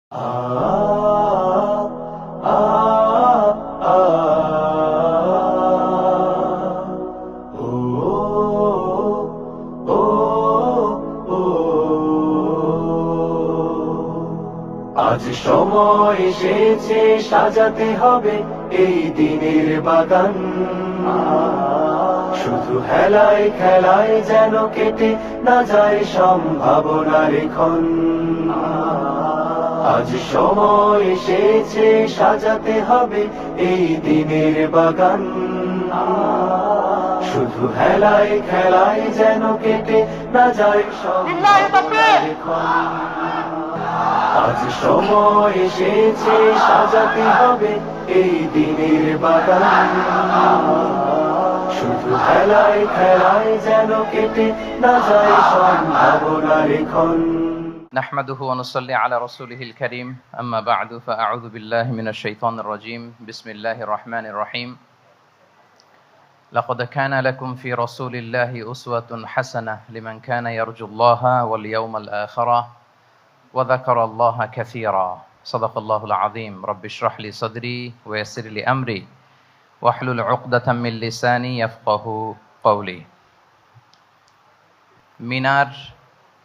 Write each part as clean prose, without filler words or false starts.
আজ সময় এসেছে সাজাতে হবে এই দিনের বাগান, শুধু হেলায় খেলায় যেন কেটে না যায় সম্ভাবনার ক্ষণ। আজ সময় এসেছে সাজাতে হবে এই দিনের বাগান, শুধু হেলায় খেলায় যেন কেটে না যায় সম্ভাবনার ক্ষণ। আজ সময় এসেছে সাজাতে হবে এই দিনের বাগান, শুধু খেলায় খেলায় যেন কেটে না যায় সম্ভাবনার ক্ষণ। نحمده ونصلي على رسوله الكريم أما بعد فأعوذ بالله من الشيطان الرجيم بسم الله الرحمن الرحيم لقد كان لكم في رسول الله أسوة حسنة لمن كان يرجو الله واليوم الآخر وذكر الله كثيرا صدق الله العظيم رب اشرح لي صدري ويسر لي أمري واحلل عقدة من لساني يفقه قولي মিনার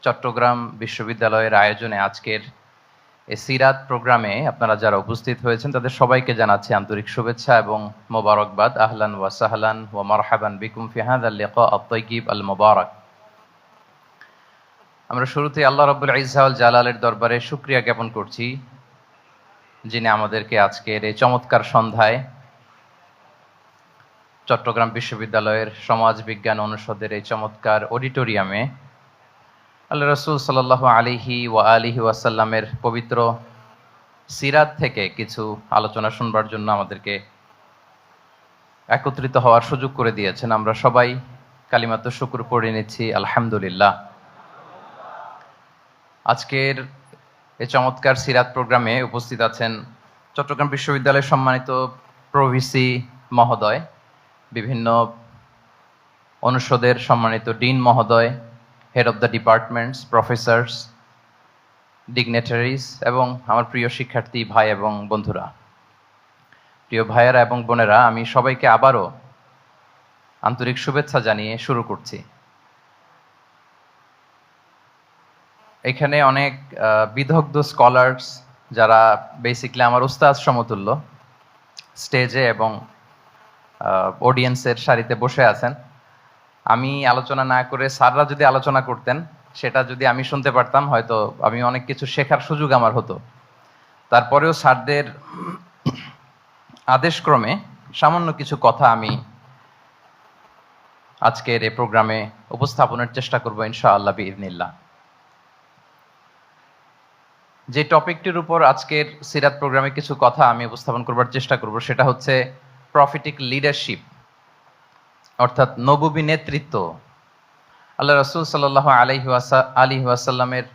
চট্টগ্রাম বিশ্ববিদ্যালয়ের আয়োজনে আজকের এই সিরাত প্রোগ্রামে আপনারা যারা উপস্থিত হয়েছেন তাদের সবাইকে জানাচ্ছি আন্তরিক শুভেচ্ছা এবং মোবারকবাদ। আহলান ওয়া সাহলান ওয়া মারহাবান বিকুম ফি হাযাল লিকা আত-তাইয়িব আল মুবারাক। আমরা শুরুতে আল্লাহ রাব্বুল ইজ্জা ওয়াল জালালের দরবারে শুকরিয়া জ্ঞাপন করছি, যিনি আমাদেরকে আজকের এই চমৎকার সন্ধ্যায় চট্টগ্রাম বিশ্ববিদ্যালয়ের সমাজ বিজ্ঞান অনুষদের এই চমৎকার অডিটোরিয়ামে আল্লাহ রাসূল সাল্লাল্লাহু আলাইহি ওয়া আলিহি ওয়াসাল্লামের পবিত্র সিরাত থেকে কিছু আলোচনা শুনবার জন্য আমাদেরকে একত্রিত হওয়ার সুযোগ করে দিয়েছেন। আমরা সবাই কালিমাত শুকর পড়ে নিচ্ছি আলহামদুলিল্লাহ। আজকের এই চমৎকার সিরাত প্রোগ্রামে উপস্থিত আছেন চট্টগ্রাম বিশ্ববিদ্যালয়ের সম্মানিত প্রভিসি মহোদয়, বিভিন্ন অনুষদের সম্মানিত ডিন মহোদয়, head of the departments, professors, ডিগনেটারিজ এবং আমার প্রিয় শিক্ষার্থী ভাই এবং বন্ধুরা, প্রিয় ভাইয়েরা এবং বোনেরা, আমি সবাইকে আবারও আন্তরিক শুভেচ্ছা জানিয়ে শুরু করছি। এখানে অনেক বিদগ্ধ স্কলার্স যারা বেসিক্যালি আমার উস্তাদ সমতুল্য স্টেজে এবং অডিয়েন্সের সারিতে বসে আছেন। আমি আলোচনা না করে স্যাররা যদি আলোচনা করতেন, সেটা যদি আমি শুনতে পারতাম, হয়তো আমি অনেক কিছু শেখার সুযোগ আমার হতো। তারপরেও স্যারদের আদেশক্রমে সামান্য কিছু কথা আমি আজকের এই প্রোগ্রামে উপস্থাপনের চেষ্টা করব ইনশাআল্লাহ বিইذنিল্লাহ। যে টপিকটির উপর আজকের সিরাত প্রোগ্রামে কিছু কথা আমি উপস্থাপন করবার চেষ্টা করব সেটা হচ্ছে প্রফেটিক লিডারশিপ, অর্থাৎ নববী নেতৃত্ব। আল্লাহ রাসূল সাল্লাল্লাহু আলাইহি ওয়াসাল্লামের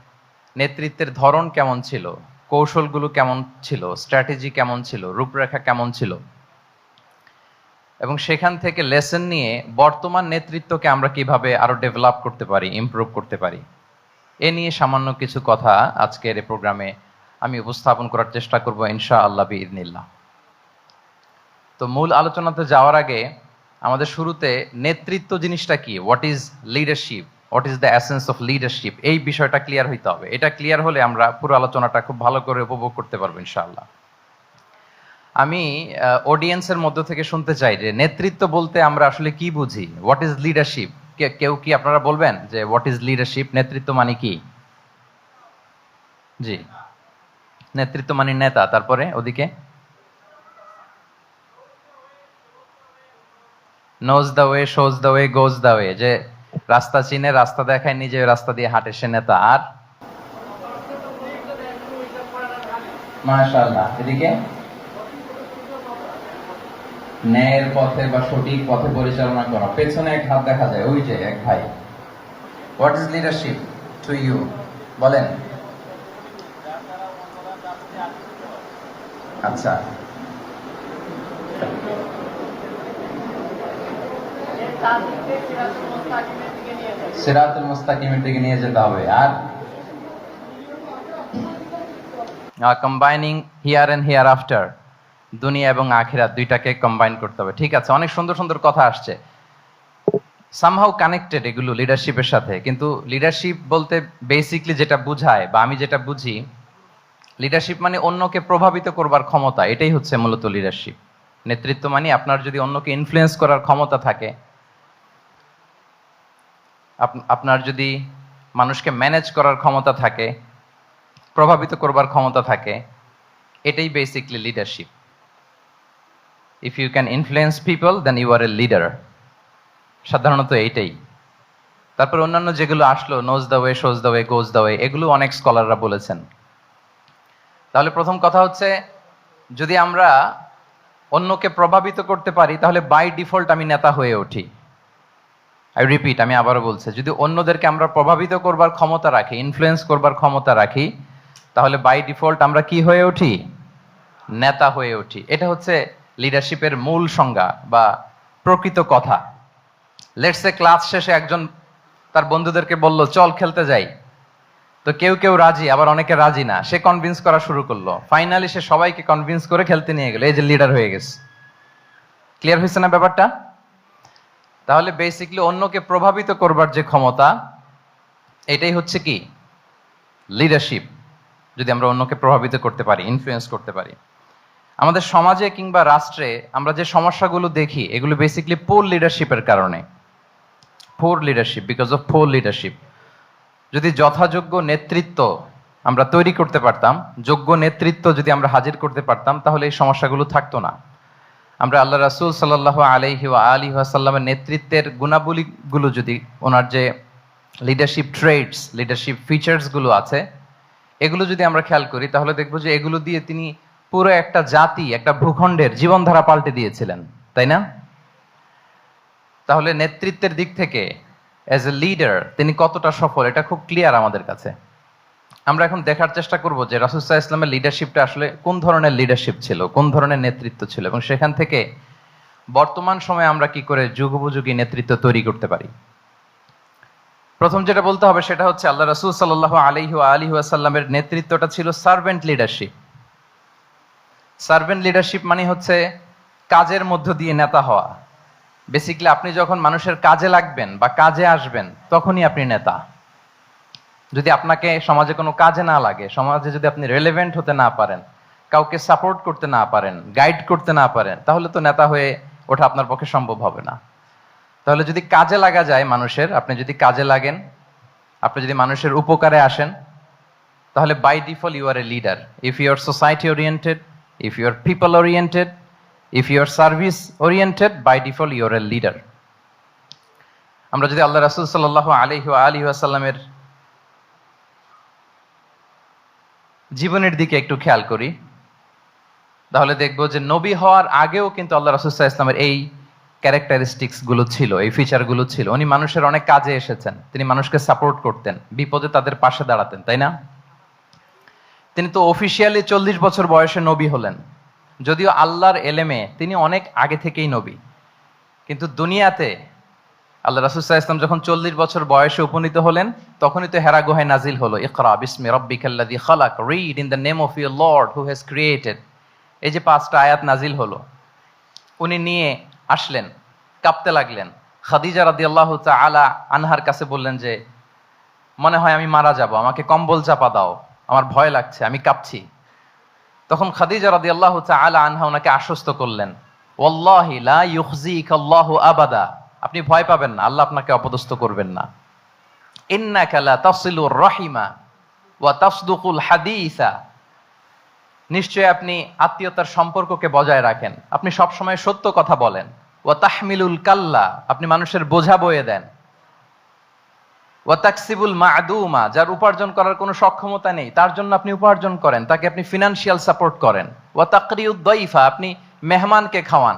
নেতৃত্বের ধরন কেমন ছিল, কৌশলগুলো কেমন ছিল, স্ট্র্যাটেজি কেমন ছিল, রূপরেখা কেমন ছিল, এবং সেখান থেকে লেসন নিয়ে বর্তমান নেতৃত্বকে আমরা কিভাবে আরো ডেভেলপ করতে পারি, ইমপ্রুভ করতে পারি, এ নিয়ে সামান্য কিছু কথা আজকের এই প্রোগ্রামে আমি উপস্থাপন করার চেষ্টা করব ইনশাআল্লাহ বিইذনিল্লাহ। তো মূল আলোচনাতে যাওয়ার আগে আমাদের শুরুতে নেতৃত্ব জিনিসটা কি, what is leadership, what is the essence of leadership, এই বিষয়টা ক্লিয়ার হইতে হবে। এটা ক্লিয়ার হলে আমরা পুরো আলোচনাটা খুব ভালো করে উপভোগ করতে পারবো ইনশাআল্লাহ। আমি অডিয়েন্সের মধ্য থেকে শুনতে চাই যে নেতৃত্ব বলতে আমরা আসলে কি বুঝি, হোয়াট ইজ লিডারশিপ। কেউ কি আপনারা বলবেন যে হোয়াট ইজ লিডারশিপ, নেতৃত্ব মানে কি? জি, নেতৃত্ব মানে নেতা, তারপরে ওদিকে nose the way, shows the way, goes the way, যে রাস্তা চিনে, রাস্তা দেখায়, নিজে রাস্তা দিয়ে হাঁটে, সে নেতা। আর মাশাআল্লাহ, এদিকে ন্যায়ের পথে বা সঠিক পথে পরিচালনা করা। পেছনে এক হাত দেখা যায়, ওই যে এক ভাই। What is leadership to you, বলেন। আচ্ছা, সিরাতুল মুস্তাকিমের দিকে নিয়ে যেতে হবে। আর combining here and hereafter, দুনিয়া এবং আখিরাত দুইটাকে কম্বাইন করতে হবে। ঠিক আছে, অনেক সুন্দর সুন্দর কথা আসছে, সামহাউ কানেক্টেড এগুলো লিডারশিপের সাথে। কিন্তু লিডারশিপ বলতে বেসিকলি যেটা বুঝায় বা আমি যেটা বুঝি, লিডারশিপ মানে অন্যকে প্রভাবিত করবার ক্ষমতা, এটাই হচ্ছে মূলত লিডারশিপ। নেতৃত্ব মানে আপনার যদি অন্যকে ইনফ্লুয়েন্স করার ক্ষমতা থাকে, আপনার যদি মানুষকে ম্যানেজ করার ক্ষমতা থাকে, প্রভাবিত করবার ক্ষমতা থাকে, এটাই basically leadership. If you can influence people then you are a leader, সাধারণত এইটাই। তারপর অন্যান্য যেগুলো আসলো, knows the way, shows the way, goes the way, এগুলো অনেক স্কলাররা বলেছেন। তাহলে প্রথম কথা হচ্ছে, যদি আমরা অন্যকে প্রভাবিত করতে পারি তাহলে বাই ডিফল্ট আমি নেতা হয়ে উঠি। আই রিপিট, আমি আবারও বলছি, যদি অন্যদেরকে আমরা প্রভাবিত করবার ক্ষমতা রাখি, ইনফ্লুয়েন্স করবার ক্ষমতা রাখি, তাহলে বাই ডিফল্ট আমরা কি হয়ে উঠি? নেতা হয়ে উঠি। এটা হচ্ছে লিডারশিপের মূল সংজ্ঞা বা প্রকৃত কথা। লেটস সে ক্লাস শেষে একজন তার বন্ধুদেরকে বলল চল খেলতে যাই, তো কেউ কেউ রাজি, আবার অনেকে রাজি না। সে কনভিন্স করা শুরু করলো, ফাইনালি সে সবাইকে কনভিন্স করে খেলতে নিয়ে গেল, এই যে লিডার হয়ে গেছে। ক্লিয়ার হয়েছে না ব্যাপারটা? তাহলে বেসিকলি অন্যকে প্রভাবিত করবার যে ক্ষমতা, এটাই হচ্ছে কি লিডারশিপ। যদি আমরা অন্যকে প্রভাবিত করতে পারি, ইনফ্লুয়েন্স করতে পারি। আমাদের সমাজে কিংবা রাষ্ট্রে আমরা যে সমস্যাগুলো দেখি, এগুলো বেসিকলি পোর লিডারশিপের কারণে। Poor leadership, because of poor leadership. যদি যথাযোগ্য নেতৃত্ব আমরা তৈরি করতে পারতাম, যোগ্য নেতৃত্ব যদি আমরা হাজির করতে পারতাম, তাহলে এই সমস্যাগুলো থাকতো না। আমরা আল্লাহ রাসূল সাল্লাল্লাহু আলাইহি ওয়া আলিহি ওয়াসাল্লামের নেতৃত্বের গুণাবলীগুলো, যদি ওনার যে লিডারশিপ ট্রেটস, লিডারশিপ ফিচার্স গুলো আছে, এগুলো যদি আমরা খেয়াল করি, তাহলে দেখবো যে এগুলো দিয়ে তিনি পুরো একটা জাতি, একটা ভূখণ্ডের জীবনধারা পাল্টে দিয়েছিলেন, তাই না? তাহলে নেতৃত্বের দিক থেকে অ্যাজ এ লিডার তিনি কতটা সফল, এটা খুব ক্লিয়ার আমাদের কাছে। আমরা এখন দেখার চেষ্টা করব যে রাসূল সাল্লাল্লাহু আলাইহি ওয়াসাল্লামের লিডারশিপটা আসলে কোন ধরনের লিডারশিপ ছিল, কোন ধরনের নেতৃত্ব ছিল, এবং সেখান থেকে বর্তমান সময়ে আমরা কি করে যুগোপযোগী নেতৃত্ব তৈরি করতে পারি। প্রথম যেটা বলতে হবে সেটা হচ্ছে, আল্লাহ রাসূল সাল্লাল্লাহু আলাইহি ওয়া আলিহি ওয়াসাল্লামের নেতৃত্বটা ছিল সার্ভেন্ট লিডারশিপ। সার্ভেন্ট লিডারশিপ মানে হচ্ছে কাজের মধ্য দিয়ে নেতা হওয়া। বেসিক্যালি আপনি যখন মানুষের কাজে লাগবেন বা কাজে আসবেন, তখনই আপনি নেতা। যদি আপনাকে সমাজে কোনো কাজে না লাগে, সমাজে যদি আপনি রেলেভেন্ট হতে না পারেন, কাউকে সাপোর্ট করতে না পারেন, গাইড করতে না পারেন, তাহলে তো নেতা হয়ে ওঠা আপনার পক্ষে সম্ভব হবে না। তাহলে যদি কাজে লাগা যায় মানুষের, আপনি যদি কাজে লাগেন, আপনি যদি মানুষের উপকারে আসেন, তাহলে by default you are a leader. If you are society oriented, if you are people oriented, if you are service oriented, by default you are a leader. আমরা যদি আল্লাহ রাসূল সাল্লাল্লাহু আলাইহি ওয়া আলিহি ওয়াসাল্লামের জীবনের দিকে একটু খেয়াল করি, তাহলে দেখবো যে নবী হওয়ার আগেও কিন্তু আল্লাহ রাসূল সাল্লাল্লাহু আলাইহি ওয়াসাল্লামের এই ক্যারেক্টারিস্টিক্স গুলো ছিল, এই ফিচার গুলো ছিল। উনি মানুষের অনেক কাজে এসেছেন, তিনি মানুষকে সাপোর্ট করতেন, বিপদে তাদের পাশে দাঁড়াতেন, তাই না? তিনি তো অফিসিয়ালি 40 বছর বয়সে নবী হলেন, যদিও আল্লাহর এলেমে তিনি অনেক আগে থেকেই নবী। কিন্তু দুনিয়াতে আল্লাহ রাসূল সাল্লাল্লাহু আলাইহি ওয়াসাল্লাম যখন 40 বছর বয়সে উপনীত হলেন, তখনই তো হেরা গুহায় নাজিল হলো, ইকরা বিসমি রাব্বিকাল্লাযী খালাক, read in the name of your lord who has created. এই যে 5টা আয়াত নাজিল হলো, উনি নিয়ে আসলেন, কাঁপতে লাগলেন। খাদিজা রাদিয়াল্লাহু তাআলা আনহার কাছে বললেন যে, মনে হয় আমি মারা যাব, আমাকে কম্বল চাপা দাও, আমার ভয় লাগছে, আমি কাঁপছি। তখন খাদিজা রাদিয়াল্লাহু তাআলা আনহা ওনাকে আশ্বস্ত করলেন, ওয়াল্লাহি লা ইউখজিকাল্লাহু আবাদা, আপনি ভয় পাবেন না, আল্লাহ আপনাকে অপদস্থ করবেন না। ইন্নাকা লা তাসিলুর রাহিমা ওয়া তাসদুকুল হাদিসা, নিশ্চয় আপনি আত্মীয়তার সম্পর্ককে বজায় রাখেন, আপনি সব সময় সত্য কথা বলেন। ওয়া তাহমিলুল কাল্লা, আপনি মানুষের বোঝা বয়ে দেন। ওয়া তাকসিবুল মা'দুমা, যার উপার্জন করার কোনো সক্ষমতা নেই তার জন্য আপনি উপার্জন করেন, তাকে আপনি ফিনান্সিয়াল সাপোর্ট করেন। ওয়া তাকরিউদ দাইফা, আপনি মেহমানকে খাওয়ান।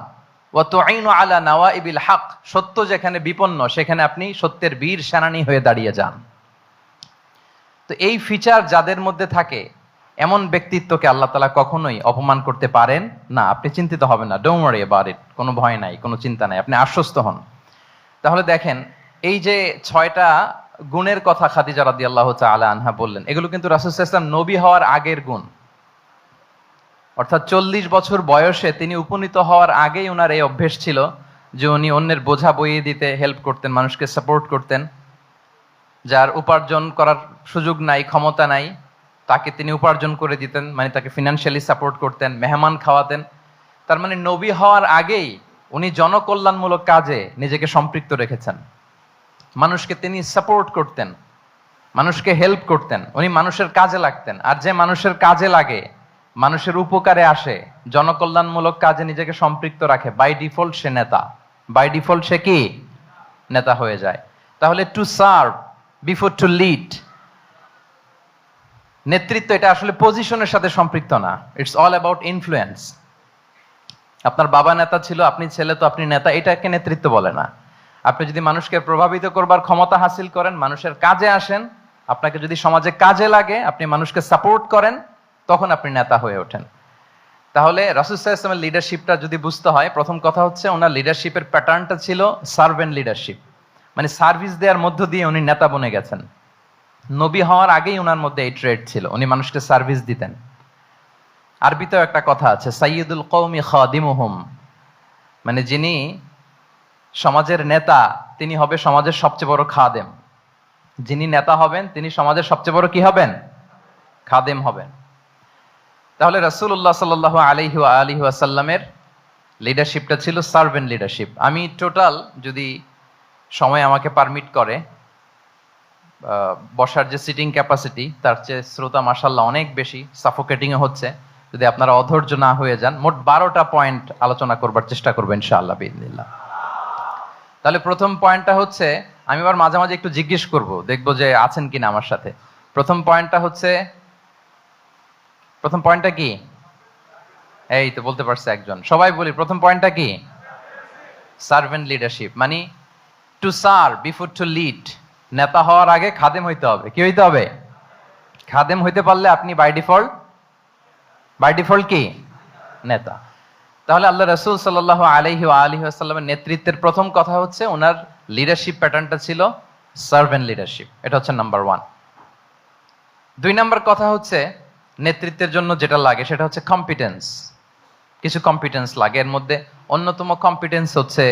ওয়া তুঈনু আলা নাওয়াইবিল হক, সত্য যেখানে বিপন্ন সেখানে আপনি সত্যের বীর সেনানী হয়ে দাঁড়িয়ে যান। তো এই ফিচার যাদের মধ্যে থাকে, এমন ব্যক্তিত্বকে আল্লাহ তাআলা কখনোই অপমান করতে পারেন না। আপনি চিন্তিত হবেন না, ডোন্ট ওয়ারি অ্যাবাউট ইট, কোনো ভয় নাই, কোনো চিন্তা নাই, আপনি আশ্বস্ত হন। তাহলে দেখেন, এই যে 6টা গুণের কথা খাদিজা রাদিয়াল্লাহু তাআলা আনহা বললেন, এগুলো কিন্তু রাসূল সাল্লাল্লাহু আলাইহি ওয়াসাল্লাম নবী হওয়ার আগের গুণ। অর্থাৎ 40 বছর বয়সে তিনি উপনীত হওয়ার আগেই ওনার এই অভ্যেস ছিল যে উনি অন্যের বোঝা বইয়ে দিতে হেল্প করতেন, মানুষকে সাপোর্ট করতেন। যার উপার্জন করার সুযোগ নাই, ক্ষমতা নাই, তাকে তিনি উপার্জন করে দিতেন, মানে তাকে ফিনান্সিয়ালি সাপোর্ট করতেন, মেহমান খাওয়াতেন। তার মানে নবী হওয়ার আগেই উনি জনকল্যাণমূলক কাজে নিজেকে সম্পৃক্ত রেখেছেন। মানুষকে তিনি সাপোর্ট করতেন, মানুষকে হেল্প করতেন, উনি মানুষের কাজে লাগতেন। আর যে মানুষের কাজে লাগে, মানুষের উপকারে আসে, জনকল্যাণমূলক কাজে নিজেকে সম্পৃক্ত রাখে, বাই ডিফল্ট সে নেতা, বাই ডিফল্ট সে কি নেতা হয়ে যায়। তাহলে to serve before to lead, নেতৃত্ব এটা আসলে পজিশনের সাথে সম্পৃক্ত না, ইটস অল অ্যাবাউট ইনফ্লুয়েন্স। আপনার বাবা নেতা ছিল, আপনি ছেলে, তো আপনি নেতা, এটাকে নেতৃত্ব বলে না। আপনি যদি মানুষকে প্রভাবিত করবার ক্ষমতা হাসিল করেন, মানুষের কাজে আসেন, আপনাকে যদি সমাজে কাজে লাগে, আপনি মানুষকে সাপোর্ট করেন, তখন আপনি নেতা হয়ে ওঠেন। তাহলে রাসূল সাল্লাল্লাহু আলাইহি ওয়াসাল্লামের লিডারশিপটা যদি বুঝতে হয়, প্রথম কথা হচ্ছে ওনার লিডারশিপের প্যাটার্নটা ছিল সার্ভেন্ট লিডারশিপ, মানে সার্ভিস দেওয়ার মধ্য দিয়ে উনি নেতা বনে গেছেন। নবী হওয়ার আগেই ওনার মধ্যে এই ট্রেড ছিল, উনি মানুষকে সার্ভিস দিতেন। আরবিতেও একটা কথা আছে, সাইয়্যিদুল কওমি খাদিমুহুম, মানে যিনি সমাজের নেতা তিনি হবে সমাজের সবচেয়ে বড় খাদেম। যিনি নেতা হবেন তিনি সমাজের সবচেয়ে বড় কি হবেন? খাদেম হবেন। তাহলে রাসূলুল্লাহ সাল্লাল্লাহু আলাইহি ওয়া আলিহি ওয়াসাল্লামের লিডারশিপটা ছিল সার্ভেন্ট লিডারশিপ। আমি টোটাল, যদি সময় আমাকে পারমিট করে, বসার যে সিটিং ক্যাপাসিটি তার চেয়ে শ্রোতা মাশাআল্লাহ অনেক বেশি, সাফোকেটিং হচ্ছে। যদি আপনারা অধৈর্য না হয়ে যান, মোট 12টা পয়েন্ট আলোচনা করবার চেষ্টা করবেন ইনশাআল্লাহ বিইذنিল্লাহ। তাহলে প্রথম পয়েন্টটা হচ্ছে, আমি আবার মাঝে মাঝে একটু জিজ্ঞেস করব, দেখবো যে আছেন কিনা আমার সাথে। প্রথম পয়েন্টটা হচ্ছে, প্রথম পয়েন্টটা কি? এই তো বলতে পারছে একজন, সবাই বলি প্রথম পয়েন্টটা কি? সার্ভেন্ট লিডারশিপ, মানে to serve before to lead. নেতা হওয়ার আগে খাদেম হইতে হবে। কি হইতে হবে? খাদেম হইতে পারলে আপনি বাই ডিফল্ট কি নেতা। তাহলে আল্লাহ রাসূল সাল্লাল্লাহু আলাইহি ওয়া আলিহি ওয়াসাল্লামের নেতৃত্বের প্রথম কথা হচ্ছে ওনার লিডারশিপ প্যাটার্নটা ছিল সার্ভেন্ট লিডারশিপ। এটা হচ্ছে নাম্বার 1। 2 নাম্বার কথা হচ্ছে, নেতৃত্বের জন্য যেটা লাগে সেটা হচ্ছে কম্পিটেন্স। কিছু কম্পিটেন্স লাগে, এর মধ্যে অন্যতম কম্পিটেন্স হচ্ছে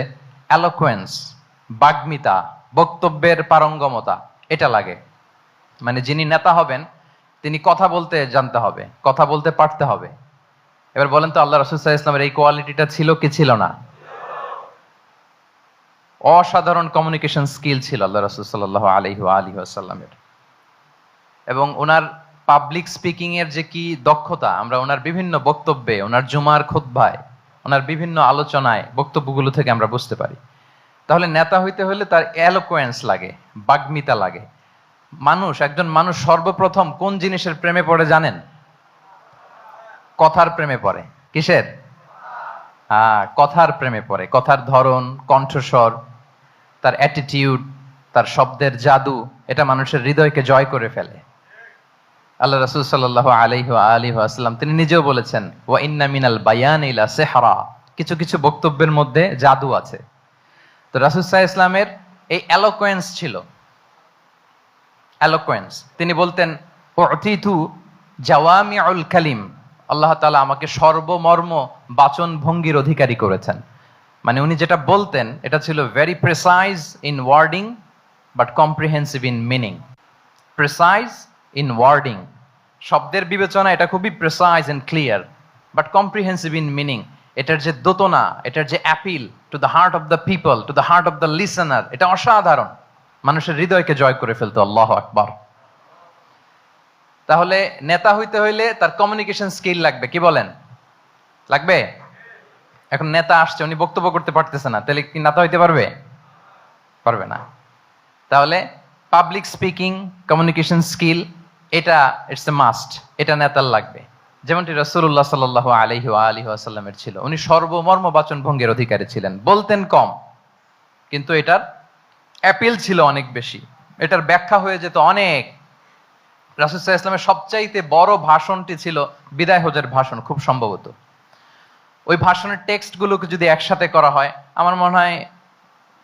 এলোকোয়েন্স, বাগ্মিতা, বক্তব্যের পারঙ্গমতা, এটা লাগে। মানে যিনি নেতা হবেন তিনি কথা বলতে জানতে হবে, কথা বলতে পারতে হবে। এবার বলেন তো, আল্লাহ রাসূল সাল্লাল্লাহু আলাইহি ওয়াসাল্লামের এই কোয়ালিটিটা ছিল কি ছিল না? অসাধারণ কমিউনিকেশন স্কিল ছিল আল্লাহ রাসূল সাল্লাল্লাহু আলাইহি ওয়া আলিহি ওয়াসাল্লামের। এবং ওনার পাবলিক স্পিকিং এর যে কি দক্ষতা, আমরা ওনার বিভিন্ন বক্তব্যে, ওনার জুমার খুতবায়, ওনার বিভিন্ন আলোচনায়, বক্তব্যগুলো থেকে আমরা বুঝতে পারি। তাহলে নেতা হইতে হলে তার এলোকোয়েন্স লাগে, বাগ্মিতা লাগে। একজন মানুষ সর্বপ্রথম কোন জিনিসের প্রেমে পড়ে জানেন? কথার প্রেমে পড়ে। কিসের? কথার প্রেমে পড়ে। কথার ধরন, কণ্ঠস্বর, তার অ্যাটিটিউড, তার শব্দের জাদু, এটা মানুষের হৃদয়কে জয় করে ফেলে। আল্লাহ রাসূল সাল্লাল্লাহু আলাইহি ওয়া আলিহি ওয়াসাল্লাম তিনি নিজেও বলেছেন, ওয়া ইন্না মিনাল বায়ানি লা সিহরা, কিছু কিছু বক্তব্যের মধ্যে জাদু আছে। তো রাসূল সাল্লাল্লাহু আলাইহি ওয়াসাল্লামের এই এলোকোয়েন্স ছিল, এলোকোয়েন্স। তিনি বলতেন, উতিতু জাওয়ামিউল কালিম, আল্লাহ তাআলা আমাকে সর্বমর্ম বাচন ভঙ্গির অধিকারী করেছেন। মানে উনি যেটা বলতেন এটা ছিল very precise in wording but comprehensive in meaning. Precise in wording, শব্দের বিবেচনা এটা খুবই precise and clear, but comprehensive in meaning. এটার যে দোতনা, এটার যে appeal to the heart of the people, to the heart of the listener, এটা অসাধারণ, মানুষের হৃদয়কে জয় করে ফেলতো। আল্লাহু আকবার। তাহলে নেতা হইতে হইলে তার কমিউনিকেশন স্কিল লাগবে। কি বলেন? লাগবে? এখন নেতা আসছে, উনি বক্তব্য করতে পারতেছে না, তাহলে কি নেতা হইতে পারবে? পারবে না। তাহলে পাবলিক স্পিকিং, কমিউনিকেশন স্কিল, এটা ইটস এ মাস্ট, এটা নেতার লাগবে। যেমনটি রাসূলুল্লাহ সাল্লাল্লাহু আলাইহি ওয়া আলিহি ওয়াসাল্লামের ছিল। উনি সর্বমর্ম বাচন ভঙ্গির অধিকারী ছিলেন। বলতেন কম, কিন্তু এটার অ্যাপিল ছিল অনেক বেশি, এটার ব্যাখ্যা হয়ে যেত অনেক। রাসূল সাল্লাল্লাহু আলাইহি ওয়াসাল্লামের সবচাইতে বড় ভাষণটি ছিল বিদায় হজের ভাষণ, খুব সম্ভবত। ওই ভাষণের টেক্সটগুলোকে যদি একসাথে করা হয়, আমার মনে হয়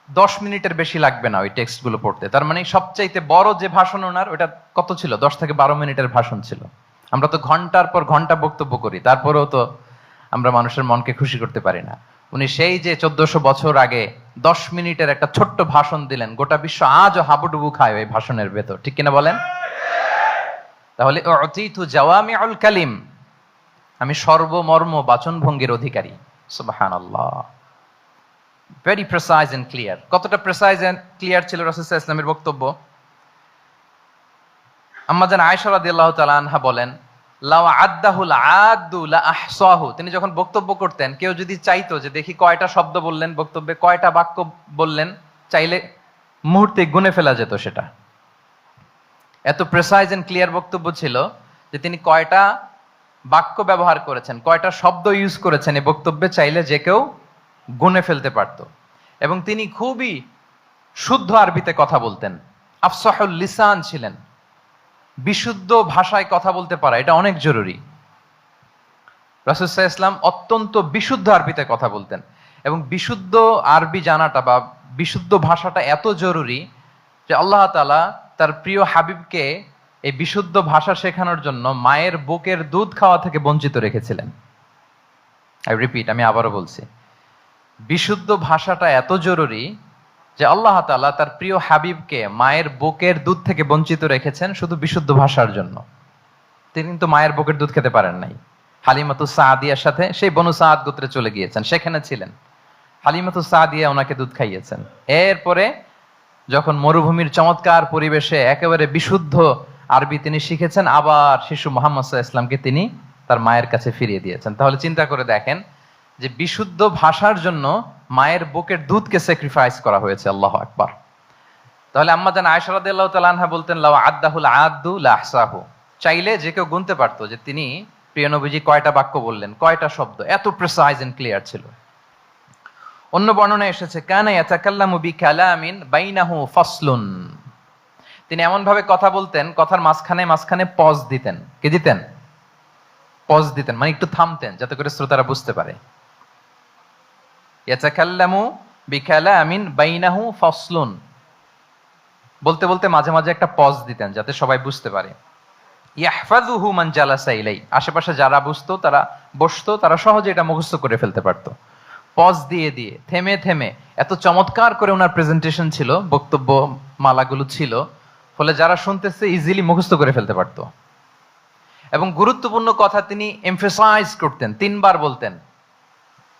10 মিনিটের বেশি লাগবে না ওই টেক্সটগুলো পড়তে। তার মানে সবচাইতে বড় যে ভাষণ ওনার, ওটা কত ছিল? 10 থেকে 12 মিনিটের ভাষণ ছিল। আমরা তো ঘন্টার পর ঘন্টা বক্তব্য করি, তারপরেও তো আমরা মানুষের মনকে খুশি করতে পারি না। উনি সেই যে 1400 বছর আগে 10 মিনিটের একটা ছোট্ট ভাষণ দিলেন, গোটা বিশ্ব আজও হাবুডুবু খায় ওই ভাষণের ভেতর, ঠিক কিনা বলেন? তাহলে উতিতু জাওয়ামিউল কালিম, আমি সর্বমর্ম বাচন ভঙ্গির অধিকারী। সুবহানাল্লাহ, ভেরি প্রেসাইজ এন্ড ক্লিয়ার। কতটা প্রেসাইজ এন্ড ক্লিয়ার ছিল রাসূল সাল্লাল্লাহু আলাইহি ওয়াসাল্লামের বক্তব্য? আম্মাজান আয়েশা রাদিয়াল্লাহু তাআলা আনহা বলেন, লাউ আদ্দাহুল আদু লা আহসাহু, তিনি যখন বক্তব্য করতেন, কেউ যদি চাইতো যে দেখি কয়টা শব্দ বললেন বক্তব্যে, কয়টা বাক্য বললেন, চাইলে মুহূর্তে গুনে ফেলা যেত সেটা। এত প্রেসাইজ এন্ড ক্লিয়ার বক্তব্য ছিল যে তিনি কয়টা বাক্য ব্যবহার করেছেন, কয়টা শব্দ ইউজ করেছেন এই বক্তব্যে, চাইলে যে কেউ গুনে ফেলতে পারত। এবং তিনি খুবই শুদ্ধ আরবিতে কথা বলতেন, আফসাহুল লিসান ছিলেন। বিশুদ্ধ ভাষায় কথা বলতে পারা এটা অনেক জরুরি। রাসূল সাল্লাল্লাহু আলাইহি ওয়াসাল্লাম অত্যন্ত বিশুদ্ধ আরবিতে কথা বলতেন, এবং বিশুদ্ধ আরবি জানাটা বা বিশুদ্ধ ভাষাটা এত জরুরি যে আল্লাহ তাআলা তার প্রিয় হাবিবকে এই বিশুদ্ধ ভাষা শেখানোর জন্য মায়ের বুকের দুধ খাওয়া থেকে বঞ্চিত রেখেছিলেন। আই রিপিট, আমি আবারও বলছি, বিশুদ্ধ ভাষাটা এত জরুরি যে আল্লাহ তাআলা তার প্রিয় হাবিবকে মায়ের বুকের দুধ থেকে বঞ্চিত রেখেছেন শুধু বিশুদ্ধ ভাষার জন্য। তিনি কিন্তু মায়ের বুকের দুধ খেতে পারেন নাই। হালিমাতু সাদিয়ার সাথে সেই বনু সাদ গোত্রে চলে গিয়েছেন, সেখানে ছিলেন। হালিমাতু সাদিয়া ওনাকে দুধ খাইয়েছেন। এরপরে যখন মরুভূমির চমৎকার পরিবেশে একেবারে বিশুদ্ধ আরবি তিনি শিখেছেন, আবার শিশু মুহাম্মদ সাল্লাল্লাহু আলাইহি ওয়াসাল্লামকে তিনি তার মায়ের কাছে ফিরিয়ে দিয়েছেন। তাহলে চিন্তা করে দেখেন যে বিশুদ্ধ ভাষার জন্য মায়ের বুকের দুধকে স্যাক্রিফাইস করা হয়েছে। আল্লাহু আকবার। তাহলে আম্মাজান আয়েশা রাদিয়াল্লাহু তাআলা আনহা বলতেন, লাউ আদ্দাহুল আদু লা আহসাহু, চাইলে যে কেউ গুনতে পারতো যে তিনি প্রিয় নবীজি কয়টা বাক্য বললেন, কয়টা শব্দ। এত প্রিসাইজ এন্ড ক্লিয়ার ছিল। অন্য বর্ণনায় এসেছে, কানা ইয়াতাকাল্লামু বিকালামিন বাইনাহু ফাসলুন, তিনি এমন ভাবে কথা বলতেন, কথার মাঝখানে মাঝখানে পজ দিতেন। কি দিতেন? পজ দিতেন, মানে একটু থামতেন যাতে করে শ্রোতারা বুঝতে পারে। ইয়াতাকাল্লামু বিকালামিন বাইনাহু ফাসলুন, বলতে বলতে মাঝে মাঝে একটা পজ দিতেন যাতে সবাই বুঝতে পারে। ইয়াহফাযুহু মান জালাসা ইলাই, আশেপাশে যারা বসতো তারা সহজে এটা মুখস্থ করে ফেলতে পারতো। পজ দিয়ে দিয়ে, থেমে থেমে, এত চমৎকার করে ওনার প্রেজেন্টেশন ছিল, বক্তব্য মালাগুলো ছিল, ফলে যারা শুনতেছে ইজিলি মুখস্থ করে ফেলতে পারতো। এবং গুরুত্বপূর্ণ কথা তিনি এমফাসাইজ করতেন, 3 বার বলতেন।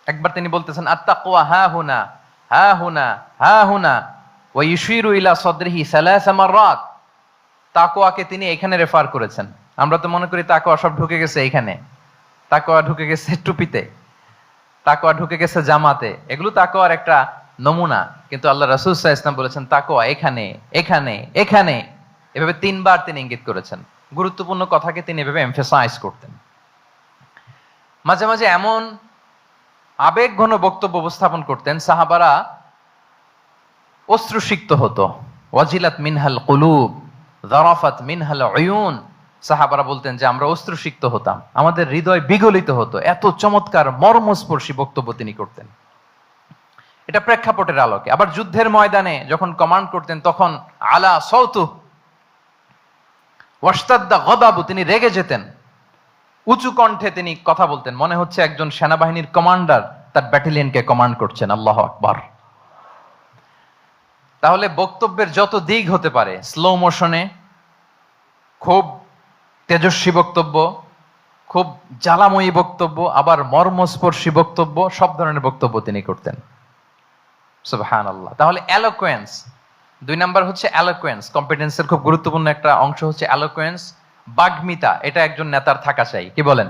একবার তিনি বলতেছেন, আত্তাকওয়া হা হুনা হা হুনা হা হুনা ওয়া ইউশিরু ইলা সাদরিহি 3 মাররাত। তাকওয়াকে তিনি এখানে রেফার করেছেন। আমরা তো মনে করি তাকওয়া সব ঢুকে গেছে এখানে, তাকওয়া ঢুকে গেছে টুপিতে, তাকওয়া ঢুকে গেছে জামাতে, এগুলো তাকওয়ার একটা নমুনা। কিন্তু আল্লাহ রাসূল সাল্লাল্লাহু আলাইহি ওয়াসাল্লাম বলেছেন তাকওয়া এখানে এখানে এখানে, এভাবে 3 বার তিনি ইঙ্গিত করেছেন। গুরুত্বপূর্ণ কথাকে তিনি এভাবে এমফাসাইজ করতেন। মাঝে মাঝে এমন আবেগঘন বক্তব্য উপস্থাপন করতেন, সাহাবারা অশ্রুসিক্ত হতো। ওয়াজিলাত মিনহাল কুলুব যারাফাত মিনহাল উয়ুন, সাহাবারা বলতেন যে আমরা অশ্রুসিক্ত হতাম, আমাদের হৃদয় বিগলিত হতো। এত চমৎকার মর্মস্পর্শী বক্তব্য তিনি করতেন। এটা প্রেক্ষাপটের আলোকে। আবার যুদ্ধের ময়দানে যখন কমান্ড করতেন তখন আলা সাউতু ওয়াশতাদ্দা গাদাবু, তিনি রেগে যেতেন, উঁচু কণ্ঠে তিনি কথা বলতেন, মনে হচ্ছে একজন সেনাবাহিনীর কমান্ডার তার ব্যাটালিয়নকে কমান্ড করছেন। আল্লাহু আকবার। তাহলে বক্তব্যের যত দিক হতে পারে, স্লো মোশনে, খুব তেজস্বী বক্তব্য, খুব জ্বালাময়ী বক্তব্য, আবার মর্মস্পর্শী বক্তব্য, সব ধরনের বক্তব্য তিনি করতেন। সুবহানাল্লাহ। তাহলে এলোকোয়েন্স, 2 নাম্বার হচ্ছে এলোকোয়েন্স। কম্পিটেন্সের খুব গুরুত্বপূর্ণ একটা অংশ হচ্ছে এলোকোয়েন্স, বাগ্মিতা। এটা একজন নেতার থাকা চাই। কি বলেন?